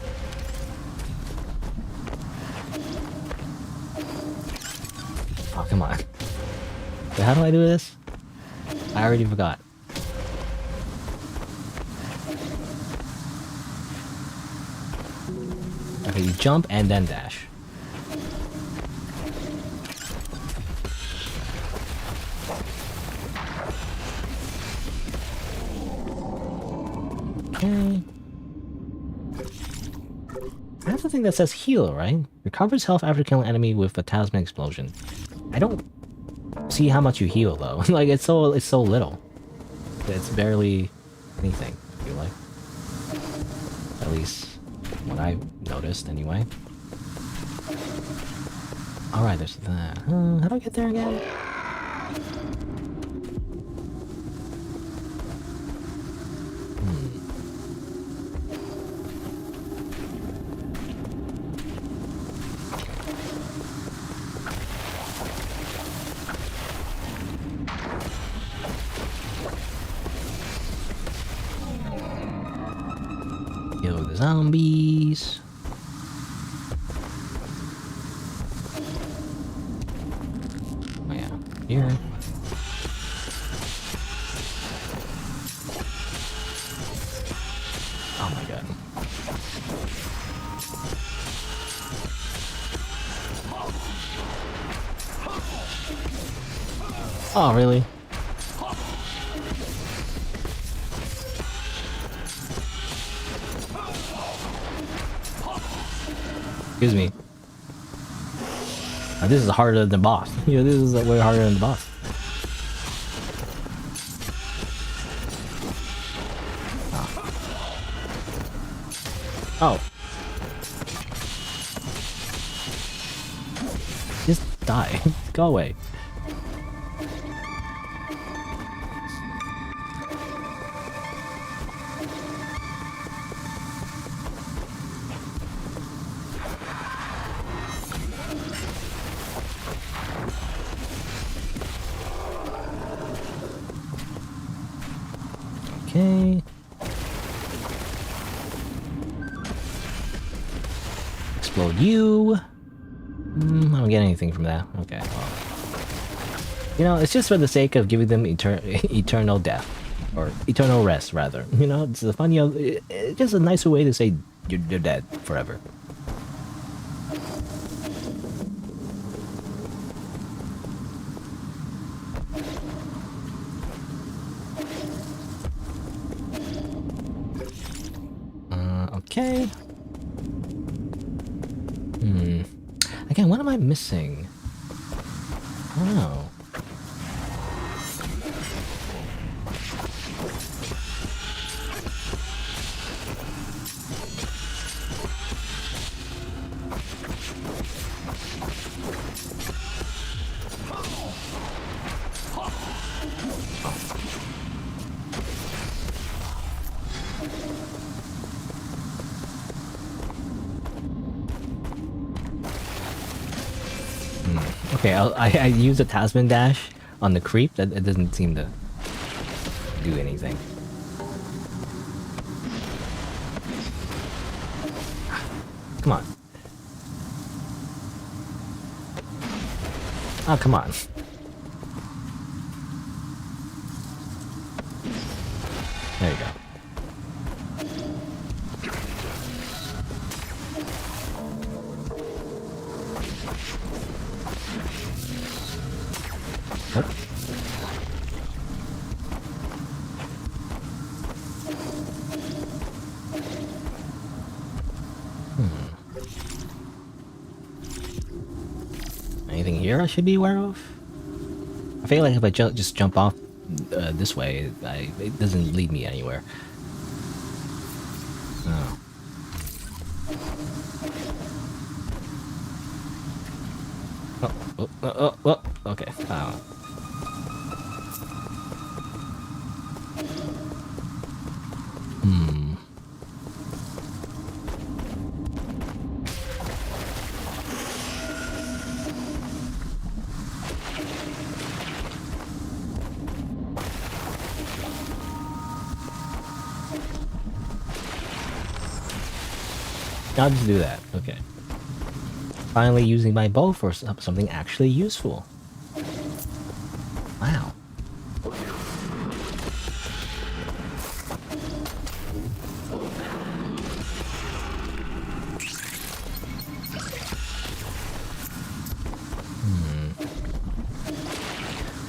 Oh, come on. Wait, how do I do this? I already forgot. Okay, you jump and then dash. Okay. That's the thing that says heal, right? Recovers health after killing an enemy with a talisman explosion. I don't see how much you heal though. Like it's so little. It's barely anything, I feel like. At least what I noticed anyway. Alright, there's that. How do I get there again? Kill the zombies. Oh yeah, here. Oh my god. Oh really? Excuse me. This is harder than the boss. You know, this is way harder than the boss. Oh. Just die. Go away. Okay. Explode you. I don't get anything from that. Okay, well. You know, it's just for the sake of giving them eternal death. Or eternal rest, rather. You know, it's a funny... It's just a nicer way to say you're dead forever. Okay. Again, what am I missing? Oh. Okay, I use a Tasman dash on the creep. That it doesn't seem to do anything. Come on. Oh, come on. There you go. Nope. Anything here I should be aware of? I feel like if I just jump off this way, it doesn't lead me anywhere. Oh. Oh, okay. I'll just do that. Okay. Finally using my bow for something actually useful. Wow.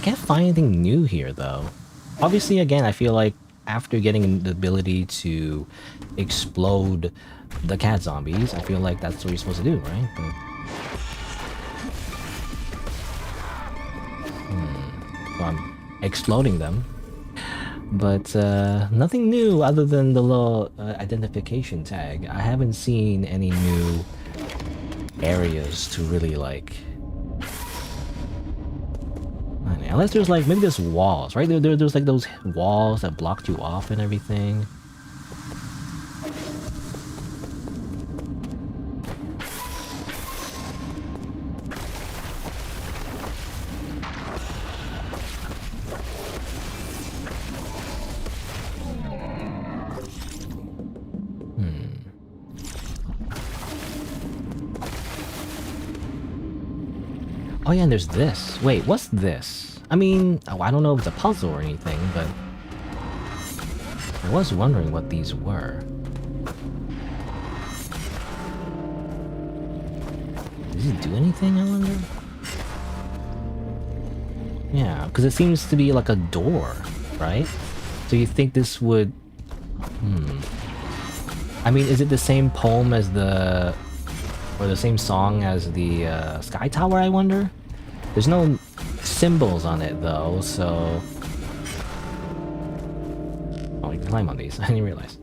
Can't find anything new here though. Obviously, again, I feel like after getting the ability to explode the cat zombies, I feel like that's what you're supposed to do, right? But, so I'm exploding them. But nothing new other than the little identification tag. I haven't seen any new areas to really like... Unless there's like, maybe there's walls, right? There's like those walls that blocked you off and everything. Oh yeah, and there's this. Wait, what's this? I mean, I don't know if it's a puzzle or anything, but I was wondering what these were. Does it do anything, I wonder? Yeah, because it seems to be like a door, right? So you think this would... I mean, is it the same poem as the... or the same song as the Sky Tower, I wonder? There's no symbols on it, though, so... Oh, you can climb on these. I didn't realize.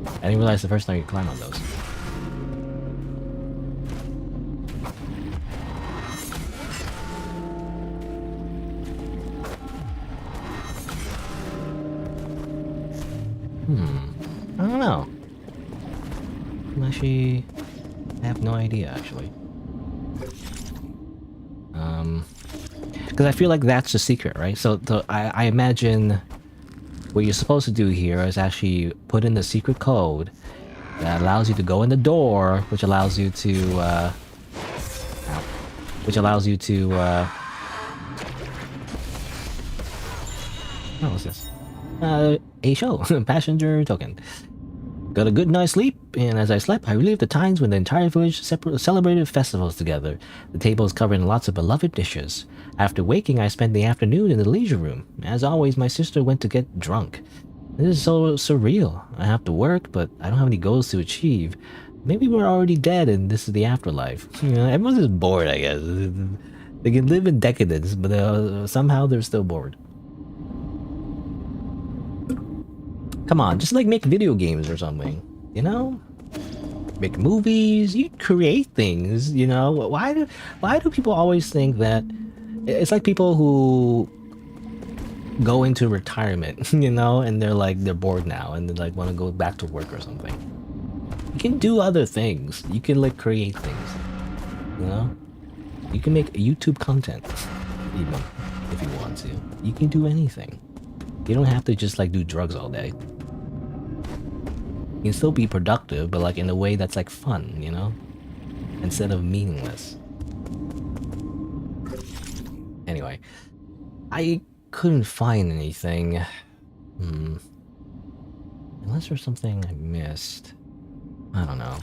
I didn't realize the first time you climb on those. I don't know. Actually, I have no idea, actually. Because I feel like that's the secret, right? So I imagine what you're supposed to do here is actually put in the secret code that allows you to go in the door, which allows you to, what was this? A show. Passenger token. Got a good night's sleep, and as I slept, I relived the times when the entire village celebrated festivals together. The tables covered in lots of beloved dishes. After waking, I spent the afternoon in the leisure room. As always, my sister went to get drunk. This is so surreal. I have to work, but I don't have any goals to achieve. Maybe we're already dead and this is the afterlife. You know, everyone's just bored, I guess. They can live in decadence, but somehow they're still bored. Come on, just like make video games or something, you know? Make movies, you create things, you know? Why do people always think that it's like people who go into retirement, you know, and they're bored now and they like want to go back to work or something. You can do other things. You can like create things, you know? You can make YouTube content even if you want to. You can do anything. You don't have to just like do drugs all day. You can still be productive, but like in a way that's like fun, you know? Instead of meaningless. Anyway, I couldn't find anything. Unless there's something I missed. I don't know.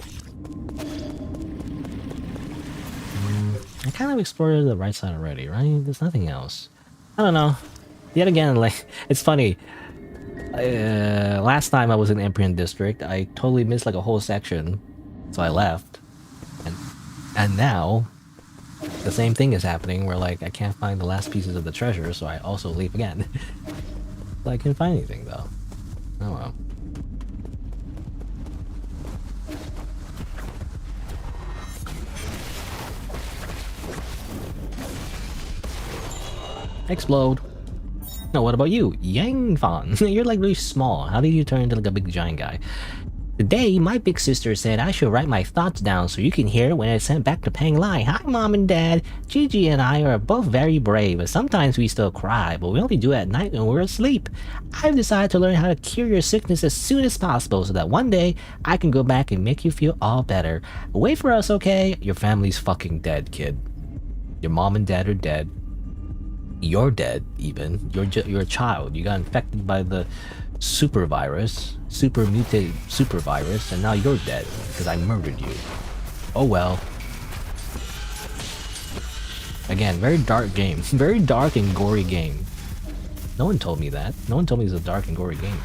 I kind of explored the right side already, right? There's nothing else. I don't know. Yet again, like, it's funny. Last time I was in Empyrean District, I totally missed like a whole section, so I left. And now, the same thing is happening where like I can't find the last pieces of the treasure, so I also leave again. But I couldn't find anything though. Oh well. Explode. No, what about you? Yang Fan. You're like really small. How did you turn into like a big giant guy? Today, my big sister said I should write my thoughts down so you can hear it when it's sent back to Penglai. Hi, Mom and Dad. Gigi and I are both very brave, but sometimes we still cry, but we only do it at night when we're asleep. I've decided to learn how to cure your sickness as soon as possible so that one day I can go back and make you feel all better. Wait for us, okay? Your family's fucking dead, kid. Your mom and dad are dead. You're dead, even. You're a child. You got infected by the super mutated super virus, and now you're dead because I murdered you. Oh well. Again, very dark game. Very dark and gory game. No one told me that. No one told me it was a dark and gory game.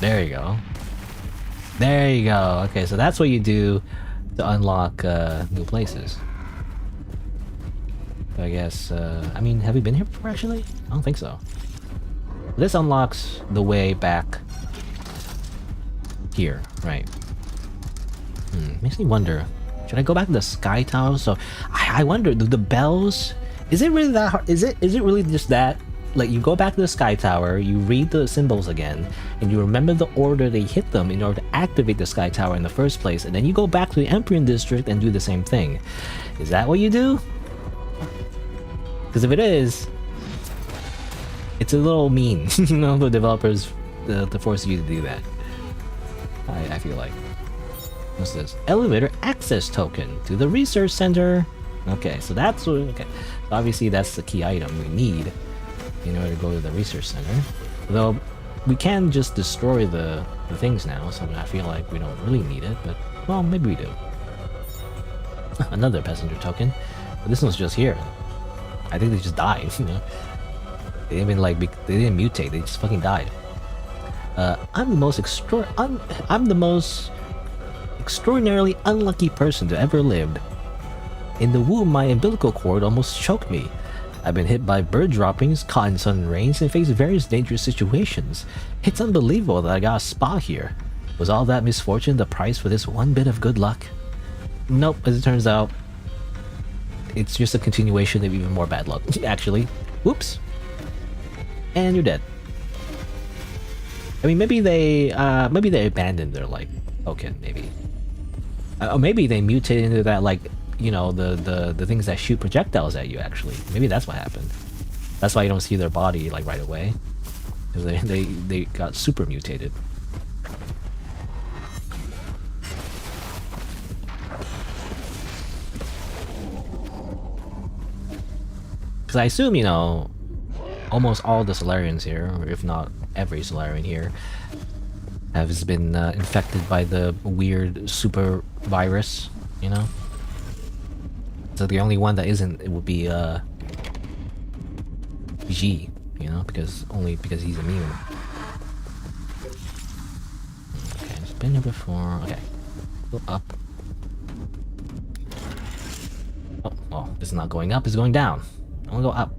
There you go. There you go. Okay, so that's what you do to unlock new places. I guess, I mean, have we been here before actually? I don't think so. This unlocks the way back here, right? Makes me wonder, should I go back to the Sky Tower? So, I wonder, do the bells, is it really that hard? Is it really just that? Like, you go back to the Sky Tower, you read the symbols again, and you remember the order they hit them in order to activate the Sky Tower in the first place, and then you go back to the Empyrean District and do the same thing. Is that what you do? Because if it is, it's a little mean, you know, the developers to force you to do that. I feel like. What's this? Elevator access token to the research center. Okay, so that's what. Okay, so obviously that's the key item we need in order to go to the research center. Though we can just destroy the things now, so I feel like we don't really need it. But well, maybe we do. Another passenger token, but this one's just here. I think they just died, you know. They didn't even like they didn't mutate, they just fucking died. I'm the most extraordinarily unlucky person to ever lived. In the womb, my umbilical cord almost choked me. I've been hit by bird droppings, caught in sudden rains, and faced various dangerous situations. It's unbelievable that I got a spa here. Was all that misfortune the price for this one bit of good luck? Nope, as it turns out, it's just a continuation of even more bad luck, actually. Whoops. And you're dead. I mean, maybe they abandoned their, like, token, maybe. Or maybe they mutated into that, like, you know, the things that shoot projectiles at you, actually. Maybe that's what happened. That's why you don't see their body, like, right away. Because they got super mutated. Because I assume, you know, almost all the Solarians here, or if not every Solarian here, has been infected by the weird super virus, you know? So the only one that isn't, it would be G, you know, because he's immune. Okay, it's been here before. Okay, go up. Oh, it's not going up, it's going down. I wanna go up.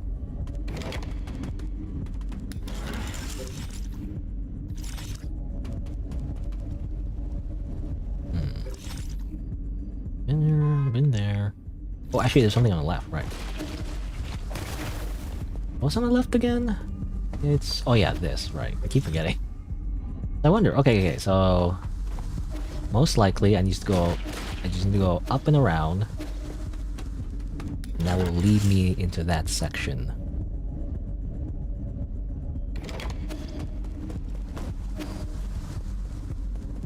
Been there. Oh, actually, there's something on the left, right? What's on the left again? It's... oh yeah, this, right. I keep forgetting. I wonder, okay, so... most likely, I just need to go up and around. And that will lead me into that section.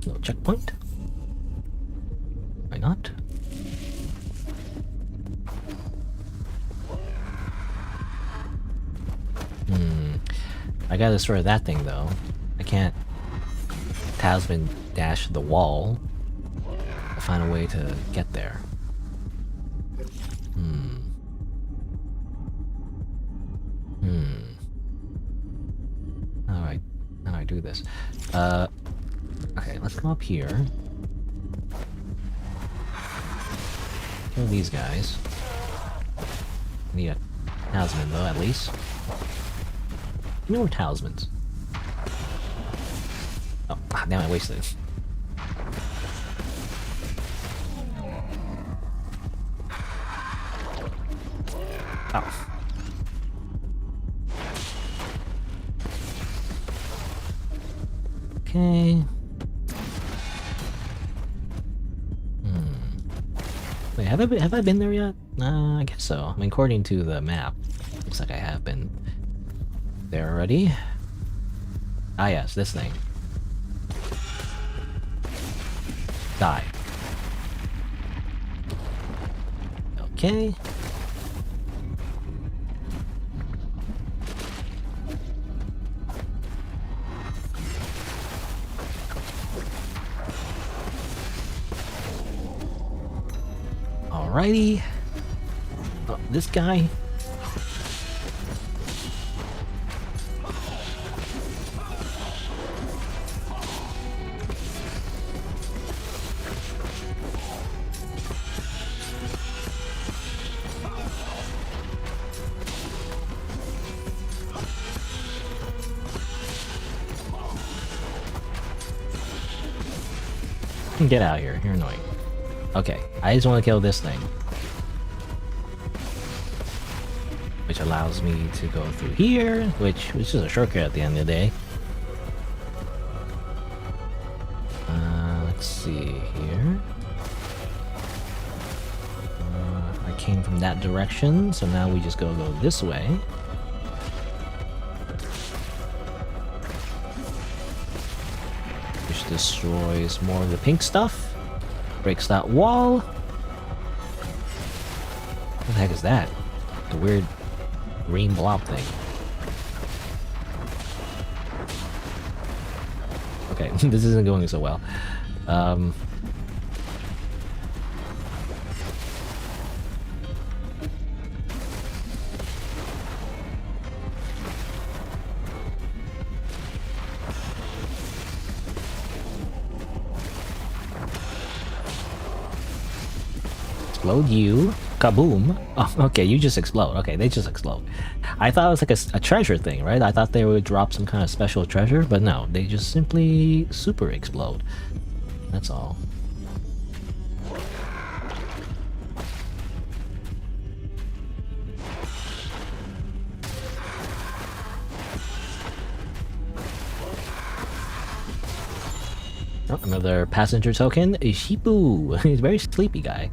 No checkpoint? Why not? I gotta destroy that thing though. I can't talisman dash the wall. I'll find a way to get there. How do I do this? Okay, let's come up here. Kill these guys. Need a talisman though, at least. Give me more talismans. Oh, damn, I wasted it. Oh. Okay. Wait, have I been there yet? I guess so. I mean, according to the map, looks like I have been there already. Ah yes, this thing. Die. Okay. Alrighty. Oh, this guy. Get out of here, you're annoying. Okay, I just want to kill this thing. Which allows me to go through here, which is just a shortcut at the end of the day. Let's see here. I came from that direction, so now we just go this way. Which destroys more of the pink stuff. Breaks that wall. What the heck is that? The weird green blob thing. Okay, this isn't going so well. Explode you. Kaboom. Oh, okay, you just explode. Okay, they just explode. I thought it was like a treasure thing, right? I thought they would drop some kind of special treasure, but no, they just simply super explode. That's all. Oh, another passenger token. Shipu. He's a very sleepy guy.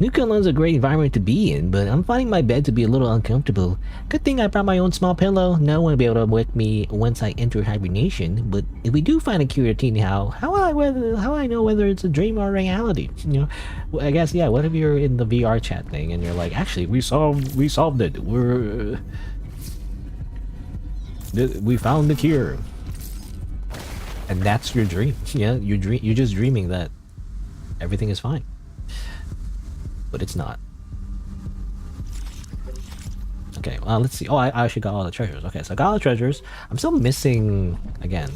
Nukalan's a great environment to be in, but I'm finding my bed to be a little uncomfortable. Good thing I brought my own small pillow. No one will be able to wake me once I enter hibernation. But if we do find a cure to teen how will I know whether it's a dream or reality? You know, well, I guess yeah. What if you're in the VR chat thing and you're like, actually, we solved it. We found the cure. And that's your dream. Yeah, you're just dreaming that everything is fine. But it's not. Okay, well, let's see. Oh, I actually got all the treasures. Okay, so I got all the treasures. I'm still missing, again,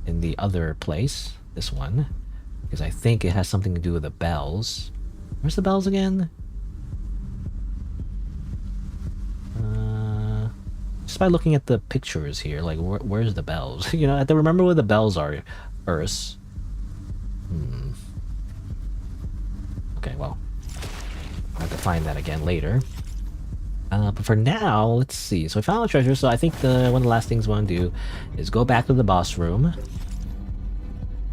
in the other place, this one, because I think it has something to do with the bells. Where's the bells again? by looking at the pictures here. Like, where's the bells? You know, I have to remember where the bells are first. Okay, well, I have to find that again later. But for now, let's see. So I found a treasure, so I think one of the last things we want to do is go back to the boss room.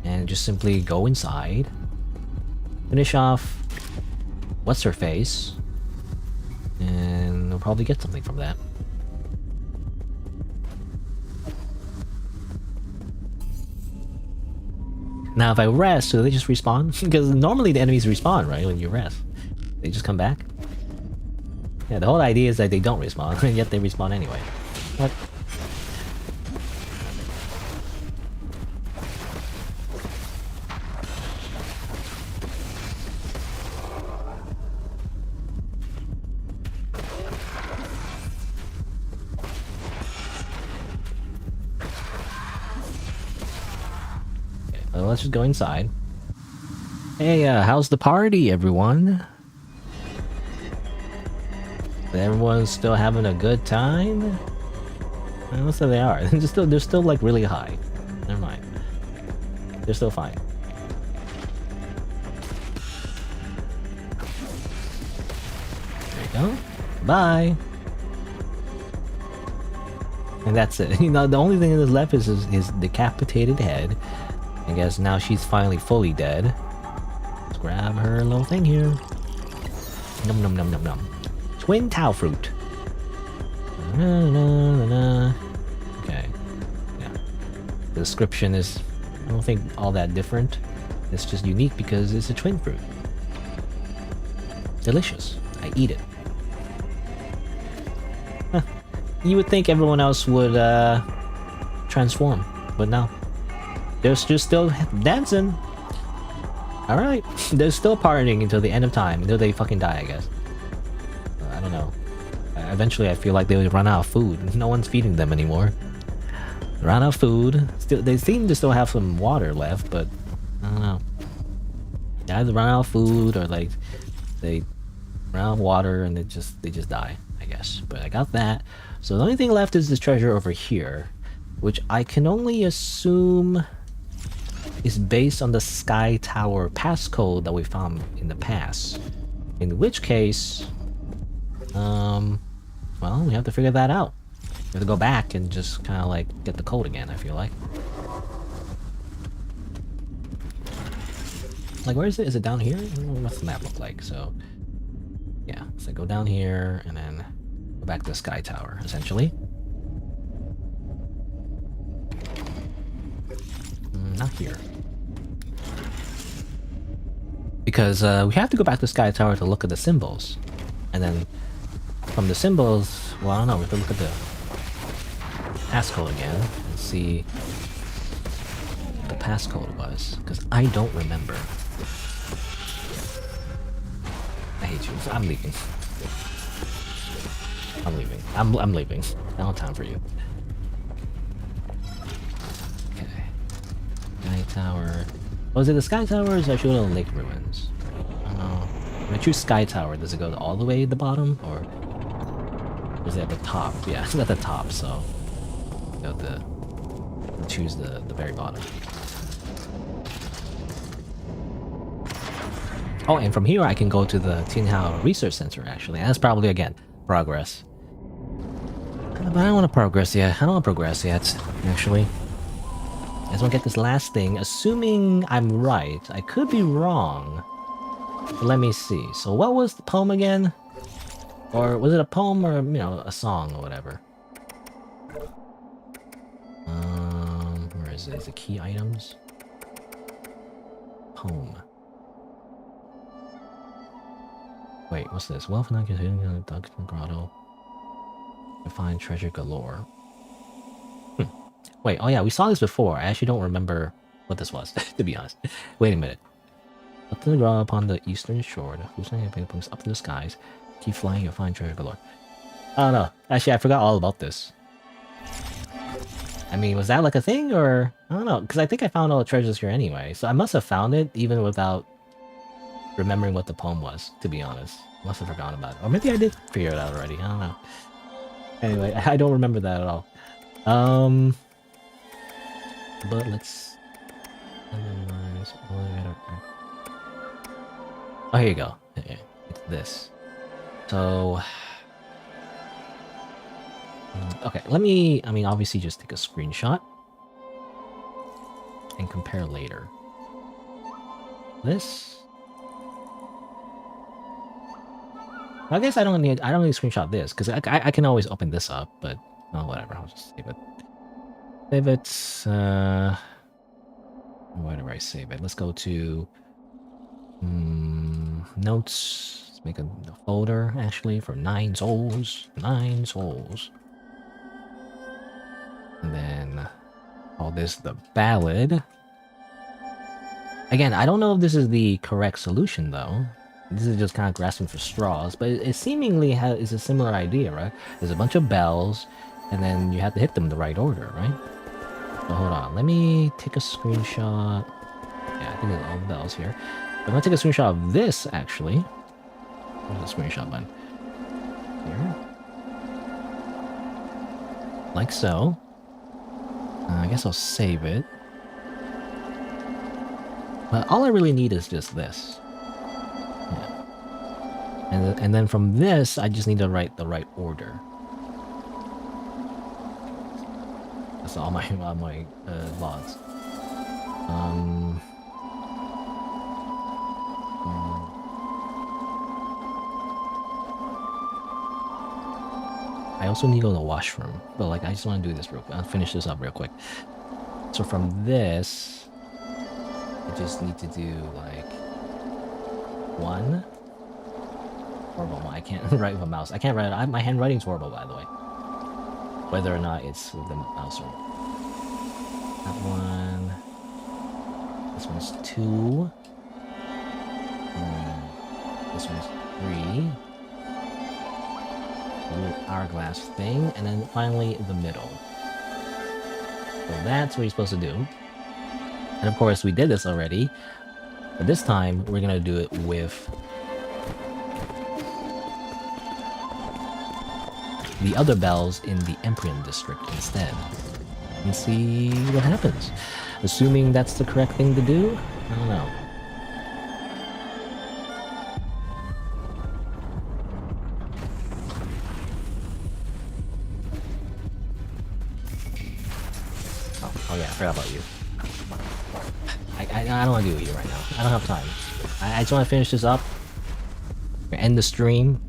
And just simply go inside. Finish off What's-Her-Face. And we'll probably get something from that. Now if I rest, do they just respawn? Because normally the enemies respawn, right, when you rest. They just come back? Yeah, the whole idea is that they don't respawn, and yet they respawn anyway. What? Okay, well, let's just go inside. Hey, how's the party, everyone? Everyone's still having a good time? Let's say they are. They're still like really high. Never mind. They're still fine. There you go. Bye. And that's it. You know, the only thing that's left is his decapitated head. I guess now she's finally fully dead. Let's grab her little thing here. Num num num num num. Twin Tao Fruit. Okay. Yeah. The description is, I don't think, all that different. It's just unique because it's a twin fruit. Delicious. I eat it. Huh. You would think everyone else would transform, but no. They're just still dancing. Alright. They're still partying until the end of time, until they fucking die, I guess. I don't know. Eventually I feel like they would run out of food. No one's feeding them anymore. Run out of food. Still, they seem to still have some water left, but I don't know. They either run out of food or like they run out of water and they just die, I guess. But I got that. So the only thing left is this treasure over here, which I can only assume is based on the Sky Tower passcode that we found in the past. In which case, well, we have to figure that out. We have to go back and just kind of like get the code again, I feel like. Like, where is it? Is it down here? What's the map look like? So, yeah, so go down here and then go back to the Sky Tower, essentially. Not here. Because we have to go back to the Sky Tower to look at the symbols. And then from the symbols, well, I don't know, we have to look at the passcode again and see what the passcode was. Because I don't remember. I hate you. I'm leaving. I'm leaving. I'm leaving. I don't have time for you. Okay. Sky Tower. Was it the Sky Tower or is I should go to Lake Ruins? I don't know. When I choose Sky Tower, does it go all the way to the bottom? Or is it at the top? Yeah, it's at the top, so you have to choose the very bottom. Oh, and from here I can go to the Tinghao Research Center, actually. And that's probably, again, progress. But I don't want to progress yet. I don't want to progress yet, actually. I just want to get this last thing, assuming I'm right. I could be wrong. But let me see. So what was the poem again? Or was it a poem or, you know, a song or whatever? Where is it? Is it key items? Poem. Wait, what's this? Wealth not hidden in the Dungeon Grotto. To find treasure galore. Wait, oh yeah, we saw this before. I actually don't remember what this was, to be honest. Wait a minute. Up to the ground upon the eastern shore, the hallucinating points up to the skies. Keep flying, you'll find treasure galore. I don't know. Actually, I forgot all about this. I mean, was that like a thing, or... I don't know, because I think I found all the treasures here anyway. So I must have found it, even without remembering what the poem was, to be honest. Must have forgotten about it. Or maybe I did figure it out already, I don't know. Anyway, I don't remember that at all. But let's... Oh, here you go. Okay, it's this. So... Okay, let me... I mean, obviously just take a screenshot. And compare later. This... I guess I don't need to screenshot this, because I can always open this up, but... Oh, whatever, I'll just save it. Save it, where do I save it? Let's go to... notes. Let's make a folder, actually, for 9 souls. 9 souls. And then... call this the ballad. Again, I don't know if this is the correct solution, though. This is just kind of grasping for straws, but it seemingly is a similar idea, right? There's a bunch of bells, and then you have to hit them in the right order, right? So hold on, let me take a screenshot. Yeah, I think there's all the bells here. I'm gonna take a screenshot of this, actually. Where's the screenshot button? Here. Like so. I guess I'll save it. But all I really need is just this. Yeah. And then from this, I just need to write the right order. That's all my logs. I also need to go to the washroom, but like I just want to do this real quick. I'll finish this up real quick. So from this, I just need to do like 1. Horrible. I can't write with a mouse. I can't write. My handwriting's horrible, by the way. Whether or not it's with the mouse or that one. This one's 2. This one's 3. A little hourglass thing, and then finally the middle. So that's what you're supposed to do. And of course, we did this already, but this time we're gonna do it with the other bells in the Emprian district instead. And see what happens. Assuming that's the correct thing to do? I don't know. Oh yeah, I forgot about you. I don't want to do you right now. I don't have time. I just want to finish this up, end the stream,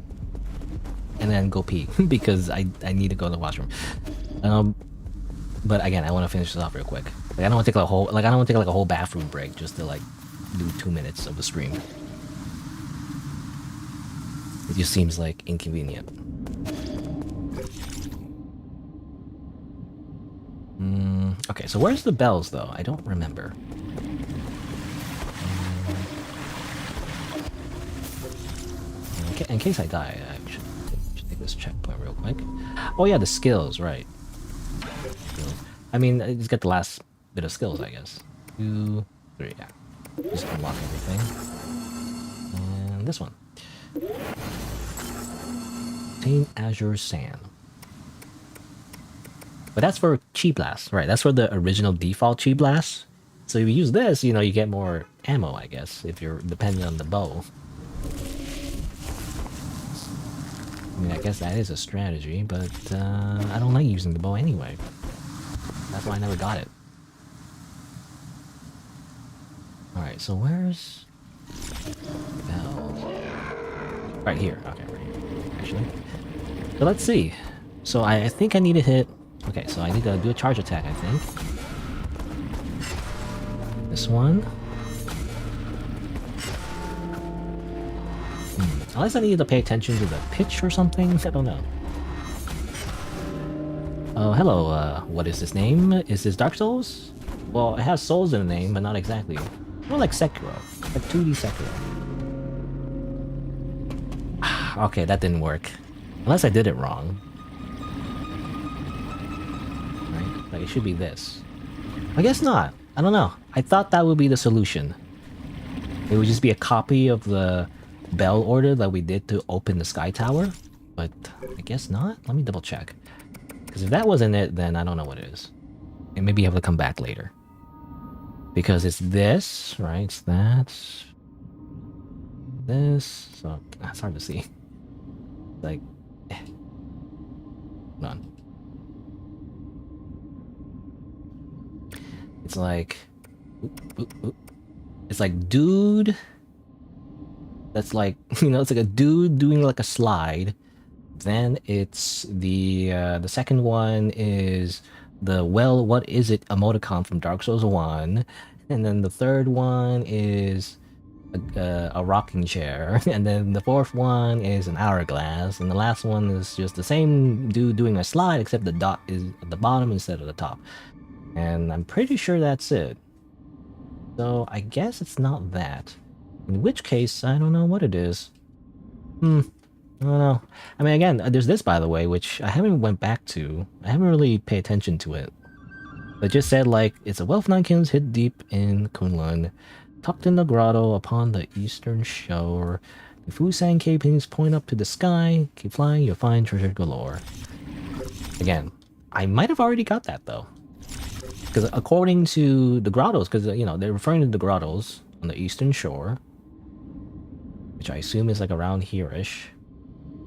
and then go pee because I need to go to the washroom. But again, I want to finish this off real quick. Like I don't want to take like a whole bathroom break just to like do 2 minutes of the stream. It just seems like inconvenient. Okay, so where's the bells though? I don't remember. In case I die, I should take this checkpoint real quick. Oh yeah, the skills, right. I mean, I just get the last bit of skills, I guess. 2, 3, yeah. Just unlock everything. And this one. Obtain Azure Sand. But that's for Chi Blast, right? That's for the original default Chi Blast. So if you use this, you know, you get more ammo, I guess, if you're depending on the bow. I mean, I guess that is a strategy, but I don't like using the bow anyway. That's why I never got it. Alright, so where's... bells? Right here. Okay, right here, actually. So let's see. So I think I need to hit... Okay, so I need to do a charge attack, I think. This one. Unless I need to pay attention to the pitch or something, I don't know. Oh, hello, what is this name? Is this Dark Souls? Well, it has souls in the name, but not exactly. More like Sekiro. Like 2D Sekiro. Okay, that didn't work. Unless I did it wrong. Right? Like, it should be this. I guess not. I don't know. I thought that would be the solution. It would just be a copy of the bell order that we did to open the Sky Tower, but but I guess not. Let me double check. Because if that wasn't it, then I don't know what it is. And maybe you have to come back later. Because it's this, right? It's that. This. So, it's hard to see. Like, hold on. It's like, it's like dude. That's like, you know, it's like a dude doing like a slide. Then it's the second one is the well, what is it emoticon from Dark Souls 1, and then the third one is a rocking chair, and then the fourth one is an hourglass, and the last one is just the same dude doing a slide, except the dot is at the bottom instead of the top. And I'm pretty sure that's it. So I guess it's not that. In which case, I don't know what it is. I don't know. I mean, again, there's this, by the way, which I haven't went back to. I haven't really paid attention to it. But just said, like, it's a well of 9 kingdoms hid deep in Kunlun, tucked in the grotto upon the eastern shore. The Fusang cave paintings point up to the sky. Keep flying, you'll find treasure galore. Again, I might have already got that, though. Because according to the grottos, because, you know, they're referring to the grottos on the eastern shore, which I assume is, like, around here-ish.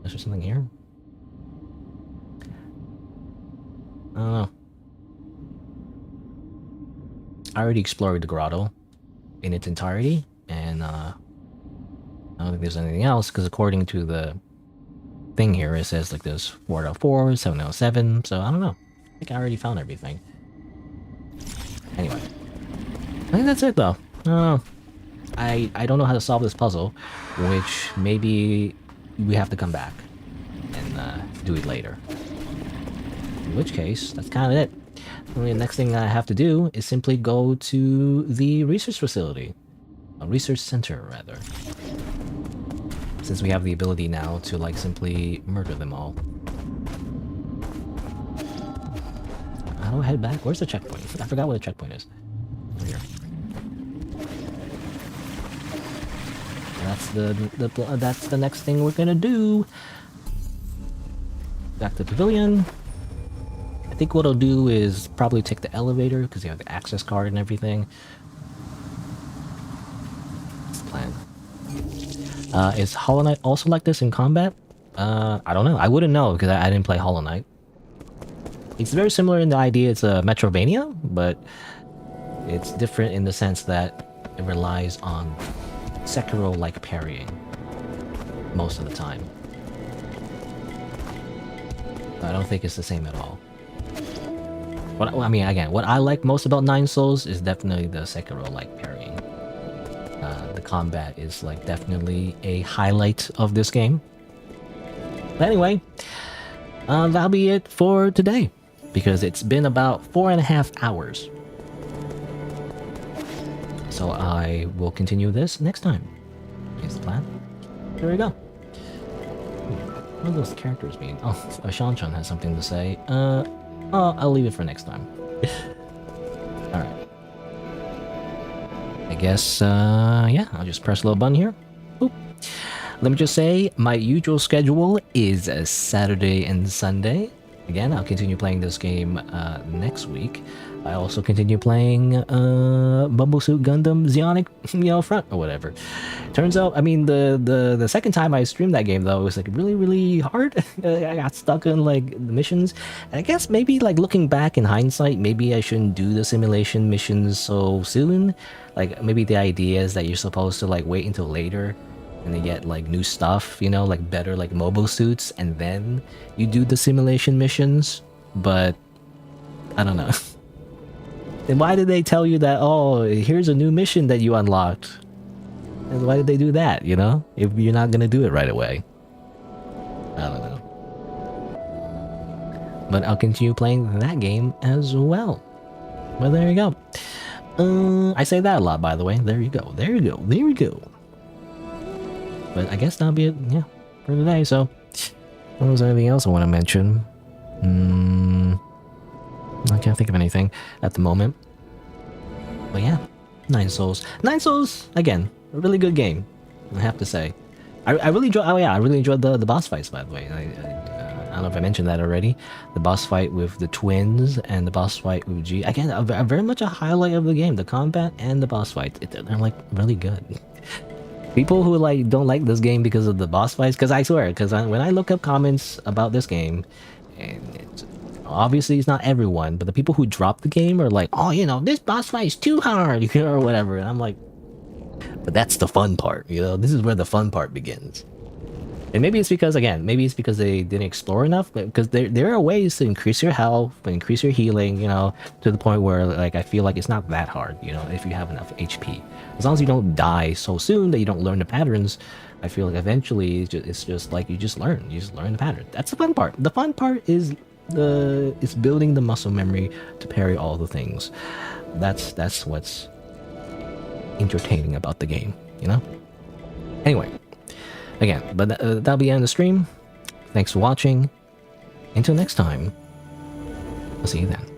Is there something here? I don't know. I already explored the grotto in its entirety, and I don't think there's anything else, because according to the thing here, it says like there's 4 out of 4, 7 out of 7, so I don't know. I think I already found everything. Anyway. I think that's it, though. I don't know. I don't know how to solve this puzzle, which maybe we have to come back and do it later. In which case, that's kind of it. The next thing I have to do is simply go to the research facility. A research center, rather. Since we have the ability now to, like, simply murder them all. How do I head back? Where's the checkpoint? I forgot what the checkpoint is. Over here. That's the next thing we're gonna do. Back to the pavilion. I think what I'll do is probably take the elevator because you have the access card and everything. That's the plan. Is Hollow Knight also like this in combat? I don't know. I wouldn't know because I didn't play Hollow Knight. It's very similar in the idea it's a Metrovania, but it's different in the sense that it relies on Sekiro-like parrying most of the time. I don't think it's the same at all. I mean, again, what I like most about Nine Souls is definitely the Sekiro-like parrying. The combat is like definitely a highlight of this game. But anyway, that'll be it for today, because it's been about 4.5 hours. So I will continue this next time. Here's the plan. There we go. What are those characters mean? Oh, Shan-chan has something to say. I'll leave it for next time. Alright. I guess, yeah, I'll just press a little button here. Boop. Let me just say, my usual schedule is Saturday and Sunday. Again, I'll continue playing this game next week. I also continue playing Bumble Suit Gundam Zeonic, Front or whatever. Turns out, I mean, the second time I streamed that game though, it was like really hard. I got stuck in like the missions, and I guess maybe like looking back in hindsight, maybe I shouldn't do the simulation missions so soon. Like maybe the idea is that you're supposed to like wait until later and they get like new stuff, like better like mobile suits, and then you do the simulation missions. But I don't know. Then why did they tell you that, oh, here's a new mission that you unlocked? And why did they do that, if you're not gonna do it right away? I don't know. But I'll continue playing that game as well. Well, there you go. I say that a lot, by the way. There you go. There you go. There you go. But I guess that'll be it, yeah, for today. So, was there anything else I want to mention? I can't think of anything at the moment. But yeah, Nine Souls. Nine Souls, again, a really good game, I have to say. I really enjoy. Oh yeah, I really enjoyed the boss fights. By the way, I don't know if I mentioned that already. The boss fight with the twins and the boss fight with G. Again, a very much a highlight of the game. The combat and the boss fights. They're like really good. People who like don't like this game because of the boss fights, because I swear, because when I look up comments about this game, and obviously it's not everyone, but the people who drop the game are like, oh, you know, this boss fight is too hard, you know, or whatever. And I'm like, but that's the fun part, you know. This is where the fun part begins. And maybe it's because, again, maybe it's because they didn't explore enough, but because there are ways to increase your health, increase your healing, you know, to the point where, like, I feel like it's not that hard, you know, if you have enough HP. As long as you don't die so soon that you don't learn the patterns, I feel like eventually it's just like you just learn the pattern. That's the fun part. The fun part is building the muscle memory to parry all the things. That's what's entertaining about the game, you know. Anyway, again, but that'll be the end of the stream. Thanks for watching. Until next time, I'll see you then.